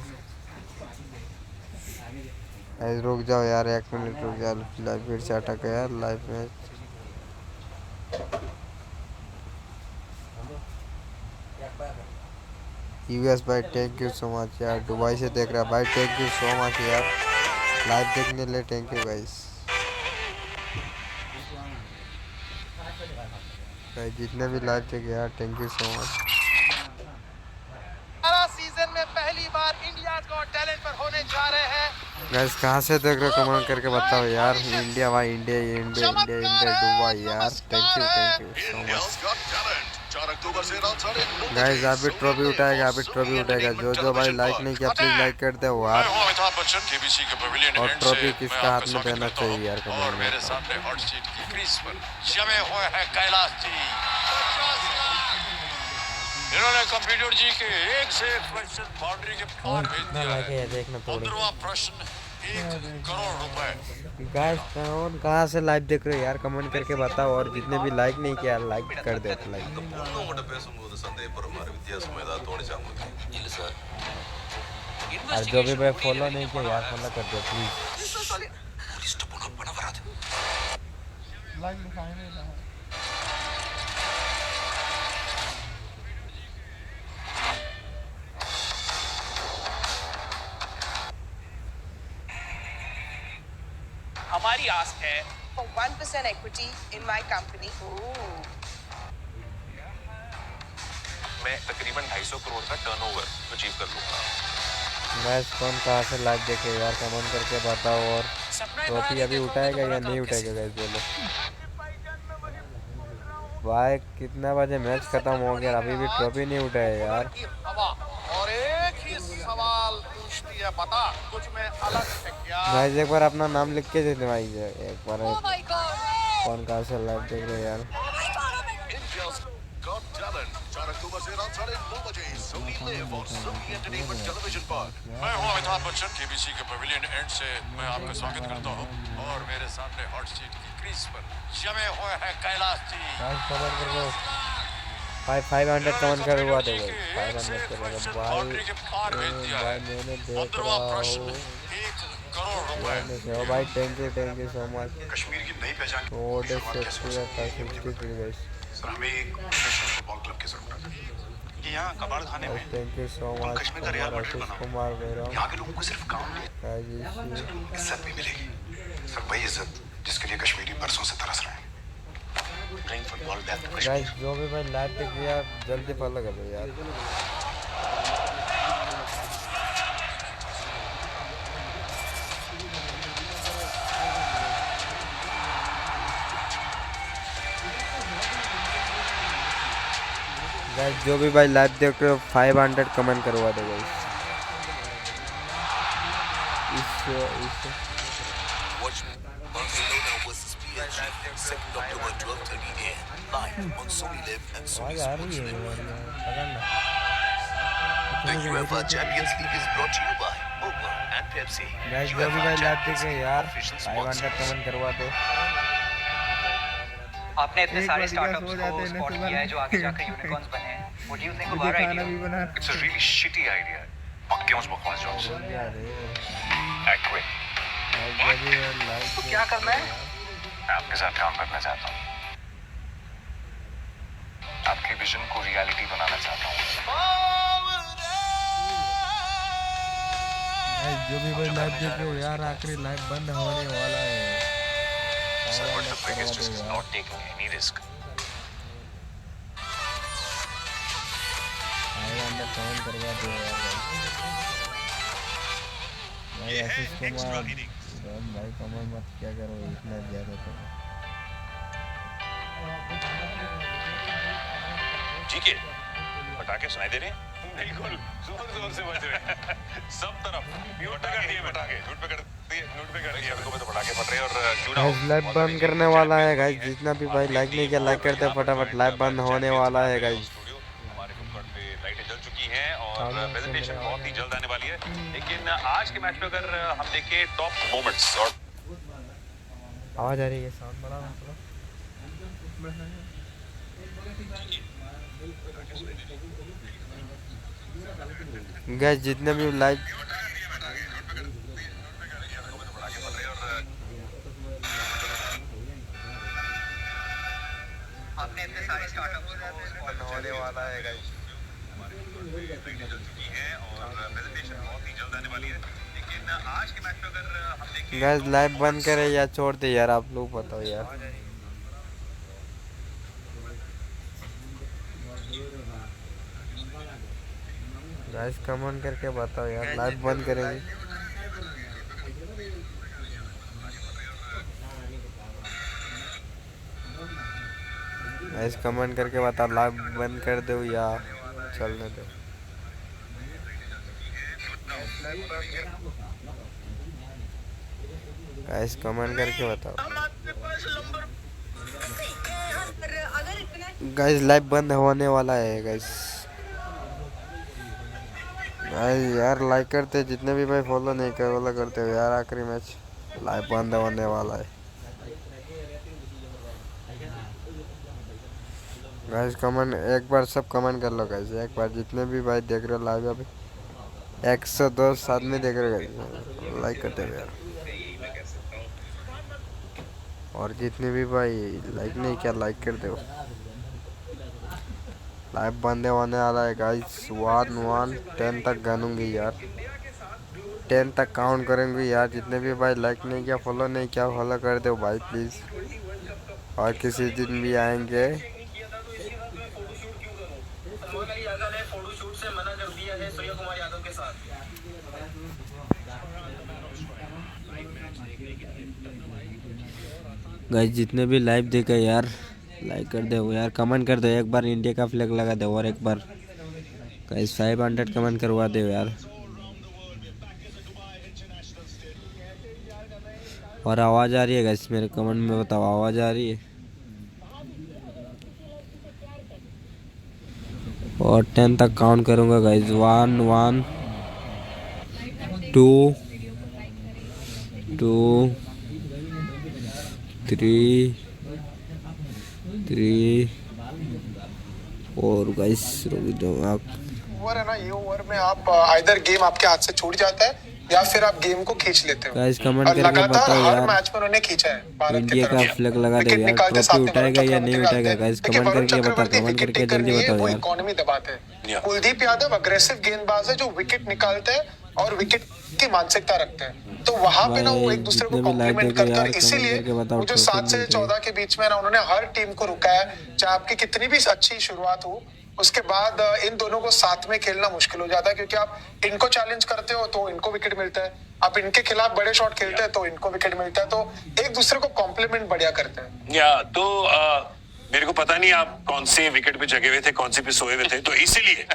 Speaker 4: गाइस रुक जाओ यार, 1 मिनट रुक जाओ, लाइव फिर से अटक गया यार लाइव में। यूएस भाई थैंक यू सो मच यार, दुबई से देख रहा है भाई, थैंक यू सो मच यार लाइव देखने के लिए, थैंक यू गाइस। जितने भी लाइव देखे यार thank you so much.
Speaker 8: Season में पहली बार इंडिया गॉट टैलेंट पर होने जा रहे हैं।
Speaker 4: गाइस कहाँ से देख रहे हो कमेंट करके बताओ यार। इंडिया भाई, इंडिया दुबई यार, thank you so much. Guys अभी ट्रॉफी उठाएगा, जो भाई लाइक नहीं किया प्लीज लाइक कर दे यार। और ट्रॉफी किसका हाथ में देना चाहिए यार कमेंट में।
Speaker 17: मेरे सामने हॉट सीट की क्रीज पर जमे हुए हैं कैलाश जी। इन्होंने कंप्यूटर जी के एक से एक क्वेश्चन बाउंड्री के पार भेज दिया है। 15वां प्रश्न 1 करोड़ रुपए।
Speaker 4: गाइस कहाँ से लाइव देख रहे हो यार कमेंट करके बताओ। और जितने भी लाइक नहीं किया लाइक कर दे लाइक। और जो भी भाई फॉलो नहीं किया यार फॉलो कर दो प्लीज।
Speaker 13: हमारी आस है for 1% equity in my company.
Speaker 7: मैं तकरीबन 250 करोड़ का टर्नओवर अचीव कर लूंगा।
Speaker 4: मैच कौन कहाँ से लाइव देखे यार, कमेंट करके बताओ। और ट्रॉफी अभी उठाएगा या नहीं उठाएगा गाइस बोलो भाई। कितना बजे मैच खत्म हो गया, अभी भी ट्रॉफी नहीं उठाया यार।
Speaker 16: और एक ही सवाल पूछती है, बता कुछ में अलग है क्या?
Speaker 4: गाइस एक बार अपना नाम लिख के दे दे भाई, एक बार कौन कहाँ से लाइव देख रहे यार।
Speaker 17: मैं हूं अमिताभ बच्चन, केबीसी के पवेलियन एंड से मैं आपका स्वागत करता हूं और मेरे सामने हॉट सीट की क्रीज पर जमे हुए हैं कैलाश जी।
Speaker 4: गाइस कमेंट कर दो भाई, 500 कमेंट कर हुआ दे भाई, 500 के बाद भाई मैंने देख रहा हूँ।
Speaker 17: 1 करोड़ रुपए
Speaker 4: भाई thank you so much.
Speaker 17: Kashmir की नई पहचान
Speaker 4: रोड से गाइस
Speaker 17: सर, हमें एक प्रोफेशनल फुटबॉल क्लब की जरूरत है कि यहाँ कबाड़ खाने में
Speaker 4: thank you so much
Speaker 17: Kashmir का रियल मैड्रिड बनाओ।
Speaker 4: कुमार बेरा
Speaker 17: यहाँ के लोगों को सिर्फ काम नहीं, इज्जत भी मिलेगी सर, वही इज्जत जिसके लिए कश्मीरी बरसों से तरस रहे हैं। Bring football back to Kashmir.
Speaker 4: Guys जो भी भाई लाइव देख लिया जल्दी फॉलो कर दो यार। गाइस जो भी भाई लाइव देख रहे हो 500 कमेंट करवा दो guys.
Speaker 12: Watch Barcelona versus PSG, 2nd October 12:30 AM, live on Sony Live and Sony Sports Live. The UEFA Champions League is brought to you by Opel and Pepsi.
Speaker 4: Guys जो भी भाई live देख रहे हैं यार 500 comment करवा दो।
Speaker 18: आपने इतने सारे स्टार्टअप्स को स्पॉट किया है जो आगे जाकर यूनिकॉर्न्स बने हैं। What do you think of our idea?
Speaker 17: It's a really shitty idea. बकवास बकवास जॉब्स। Accurate.
Speaker 18: तो क्या करना है?
Speaker 17: मैं आपके साथ काम करना चाहता हूँ, आपके विजन को रियलिटी बनाना चाहता हूँ।
Speaker 4: जो भी भाई लाइव देख रहे हो यार आखिरी लाइव बंद होने वाला है।
Speaker 17: Sir, but the biggest risk is not taking any risk.
Speaker 4: Comment करवा दो यार भाई। आशीष कुमार भाई कमेंट मत क्या करो इतना ज्यादा तो।
Speaker 7: जी के पटाखे सुनाई दे रहे हैं? बिल्कुल जोर जोर से बज रहे हैं सब तरफ। म्यूट पे कर दिए पटाखे, म्यूट पे कर दिए तो पटाखे फट रहे हैं। और क्यों ना
Speaker 4: लाइव बंद करने वाला है गाइस। जितना भी भाई लाइक नहीं किया लाइक करते फटाफट, लाइव बंद होने वाला है गाइस।
Speaker 7: हमारे फुटबॉल पे लाइटें जल चुकी हैं और प्रेजेंटेशन बहुत ही जल्द आने वाली है। लेकिन आज के मैच में अगर हम देखें टॉप मोमेंट्स और
Speaker 4: आवाज आ रही है, साउंड बढ़ा थोड़ा। गाइस जितने भी लाइव
Speaker 18: आपने इतने सारे स्टार्टअप्स को स्पॉट
Speaker 4: होने वाला है गाइस। गाइस लाइव बंद करे या छोड़ दे यार, आप लोग बताओ यार। गाइस कमेंट करके बताओ यार, लाइव बंद करेंगे। गाइस कमेंट करके बताओ लाइव बंद कर दो या चलने दो। गाइस कमेंट करके बताओ। गाइस लाइव बंद होने वाला है गाइस। गाइस यार लाइक करते जितने भी भाई फॉलो नहीं कर वाला करते हो यार। आखिरी मैच लाइव बंद होने वाला है गाइस। कमेंट एक बार सब कमेंट कर लो गाइस, एक बार जितने भी भाई देख रहे हो लाइव। अभी 102 आदमी देख रहे हो गाइस, लाइक करते हो यार। और जितने भी भाई लाइक नहीं किया लाइक कर दो। लाइव बंदे होने वाला है गाइस। 1-1-10 तक गनूंगी यार, 10 तक काउंट करेंगे यार। जितने भी भाई लाइक नहीं किया फॉलो नहीं किया फॉलो कर दो भाई प्लीज़। और किसी दिन भी आएंगे गाइस जितने भी लाइव देखे यार लाइक कर दो यार, कमेंट कर दो, एक बार इंडिया का फ्लैग लगा दो और एक बार गाइस 500 कमेंट करवा दो यार। और आवाज़ आ रही है गाइस, मेरे कमेंट में बताओ आवाज़ आ रही है। और 10 तक काउंट करूँगा गाइस, 1 1 2 2 3 3 और गाइस रुक जाओ आप।
Speaker 2: ओवर है ना, ये ओवर में आप आइदर गेम आपके हाथ से छूट जाता है या फिर आप गेम को खींच लेते हो।
Speaker 4: गाइस कमेंट
Speaker 2: और
Speaker 4: करके
Speaker 2: लगातार
Speaker 4: बताओ
Speaker 2: हर
Speaker 4: यार,
Speaker 2: मैच में उन्होंने खींचा है भारत की
Speaker 4: इंडिया का
Speaker 2: तरफ।
Speaker 4: फ्लैग लगा दो
Speaker 2: विकेट
Speaker 4: यार,
Speaker 2: निकालते
Speaker 4: ट्रॉफी
Speaker 2: साथ में
Speaker 4: उठाएगा या नहीं
Speaker 2: चक्रवर्ती
Speaker 4: उठाएगा
Speaker 2: निकालते
Speaker 4: गाइस,
Speaker 2: हैं।
Speaker 4: कमेंट
Speaker 2: वरुण
Speaker 4: करके बताओ,
Speaker 2: चक्रवर्ती
Speaker 4: कमेंट
Speaker 2: विकेट
Speaker 4: करके
Speaker 2: टेकर
Speaker 4: जल्दी
Speaker 2: नहीं है,
Speaker 4: बताओ
Speaker 2: वो
Speaker 4: यार।
Speaker 2: इकोनॉमी दबाते हैं। कुलदीप यादव अग्रेसिव गेंदबाज है जो विकेट निकालते हैं और विकेट की मानसिकता रखते हैं, तो वहां पे ना वो एक दूसरे को कॉम्प्लीमेंट करते हैं। और इसीलिए वो जो 7 से 14 के बीच में ना उन्होंने हर टीम को रुका है, चाहे आपकी कितनी भी अच्छी शुरुआत हो, उसके बाद इन दोनों को साथ में खेलना मुश्किल हो जाता है, क्योंकि आप इनको चैलेंज करते हो तो इनको विकेट मिलता है, आप इनके खिलाफ बड़े शॉट खेलते हैं तो इनको विकेट मिलता है, तो एक दूसरे को कॉम्प्लीमेंट बढ़िया करते हैं।
Speaker 15: या तो मेरे को पता नहीं आप कौन से विकेट पे जगे हुए थे, कौन से पे सोए हुए थे, तो इसीलिए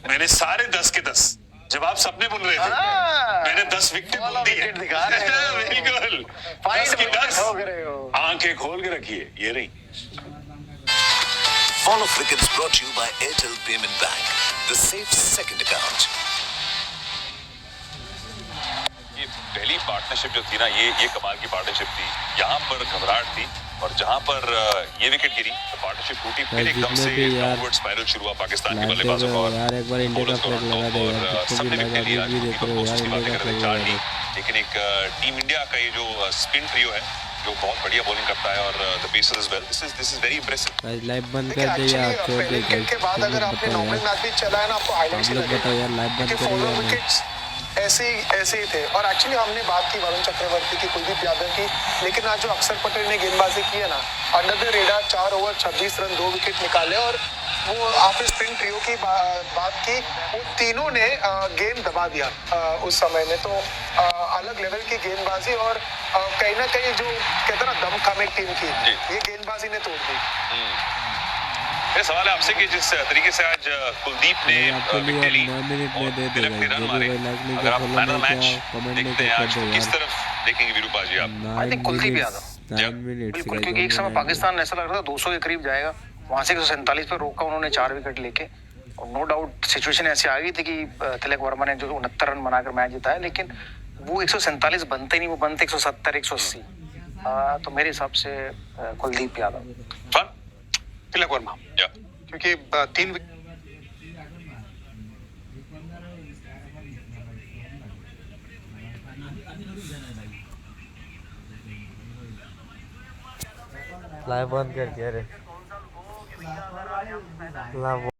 Speaker 15: मैंने सारे 10 के 10 जब आप सपने बुन रहे थे मैंने 10 विकेट बोल दी है। बिल्कुल 10 की 10 आंखें खोल के रखिए, ये रही।
Speaker 12: Fall of Wickets brought to you by Airtel Payment Bank, the safe second account.
Speaker 7: ये पहली पार्टनरशिप जो थी ना, ये कमाल की पार्टनरशिप थी। यहाँ पर घबराहट थी और जहाँ पर ये विकेट गिरी तो पार्टनरशिप टूटी, फिर एकदम से डाउनवर्ड स्पाइरल शुरू हुआ पाकिस्तान के बल्लेबाजों का। और
Speaker 4: यार एक बार इंडिया का फ्लैग लगा दो यार,
Speaker 7: सबने विकेट लिया,
Speaker 4: भी देख रहे हो यार, इंडिया का फ्लैग लगा दो।
Speaker 7: लेकिन एक टीम इंडिया का ये जो स्पिन ट्रियो है जो बहुत बढ़िया बॉलिंग करता है और the pacer as well, this is very impressive.
Speaker 4: Guys live बंद कर दे यार, छोड़ दे गाइस
Speaker 2: के बाद अगर आपने नॉर्मल मैच भी चला है ना, आपको हाईलाइट्स ही
Speaker 4: बताओ यार, लाइव बंद कर
Speaker 2: फॉलो
Speaker 4: यार।
Speaker 2: विकेट्स ऐसे ही थे। और एक्चुअली हमने बात की वरुण चक्रवर्ती की, कुलदीप यादव की, लेकिन आज जो अक्षर पटेल ने गेंदबाजी की है ना, under the radar 4 over 26 run 2 wicket निकाले। और वो आपने स्पिन ट्रियो की बात की, वो तीनों ने गेम दबा दिया उस समय में, तो अलग लेवल की गेंदबाजी और कहीं ना कहीं जो कहते ना दमखम एक टीम की, ये गेंदबाजी ने तोड़ दी।
Speaker 7: मेरा सवाल है आपसे कि जिस तरीके से आज कुलदीप ने विकेट ली और तिलक ने रन मारे, अगर आप मैन ऑफ मैच देखते हैं आज तो किस तरफ देखेंगे विरूपा जी आप?
Speaker 14: आई थिंक कुलदीप यादव बिल्कुल, क्योंकि एक समय पाकिस्तान ऐसा लग रहा था 200 के करीब जाएगा, वहां से 147 पे रोका उन्होंने 4 विकेट लेके। और नो डाउट सिचुएशन ऐसी आ गई थी कि तिलक वर्मा ने जो 69 रन बनाकर मैच जिताया, लेकिन वो 147 बनते नहीं, वो बनते 170 180। तो मेरे हिसाब से कुलदीप यादव,
Speaker 8: तिलक वर्मा, क्योंकि 3
Speaker 4: लाइव बंद कर दिया रे।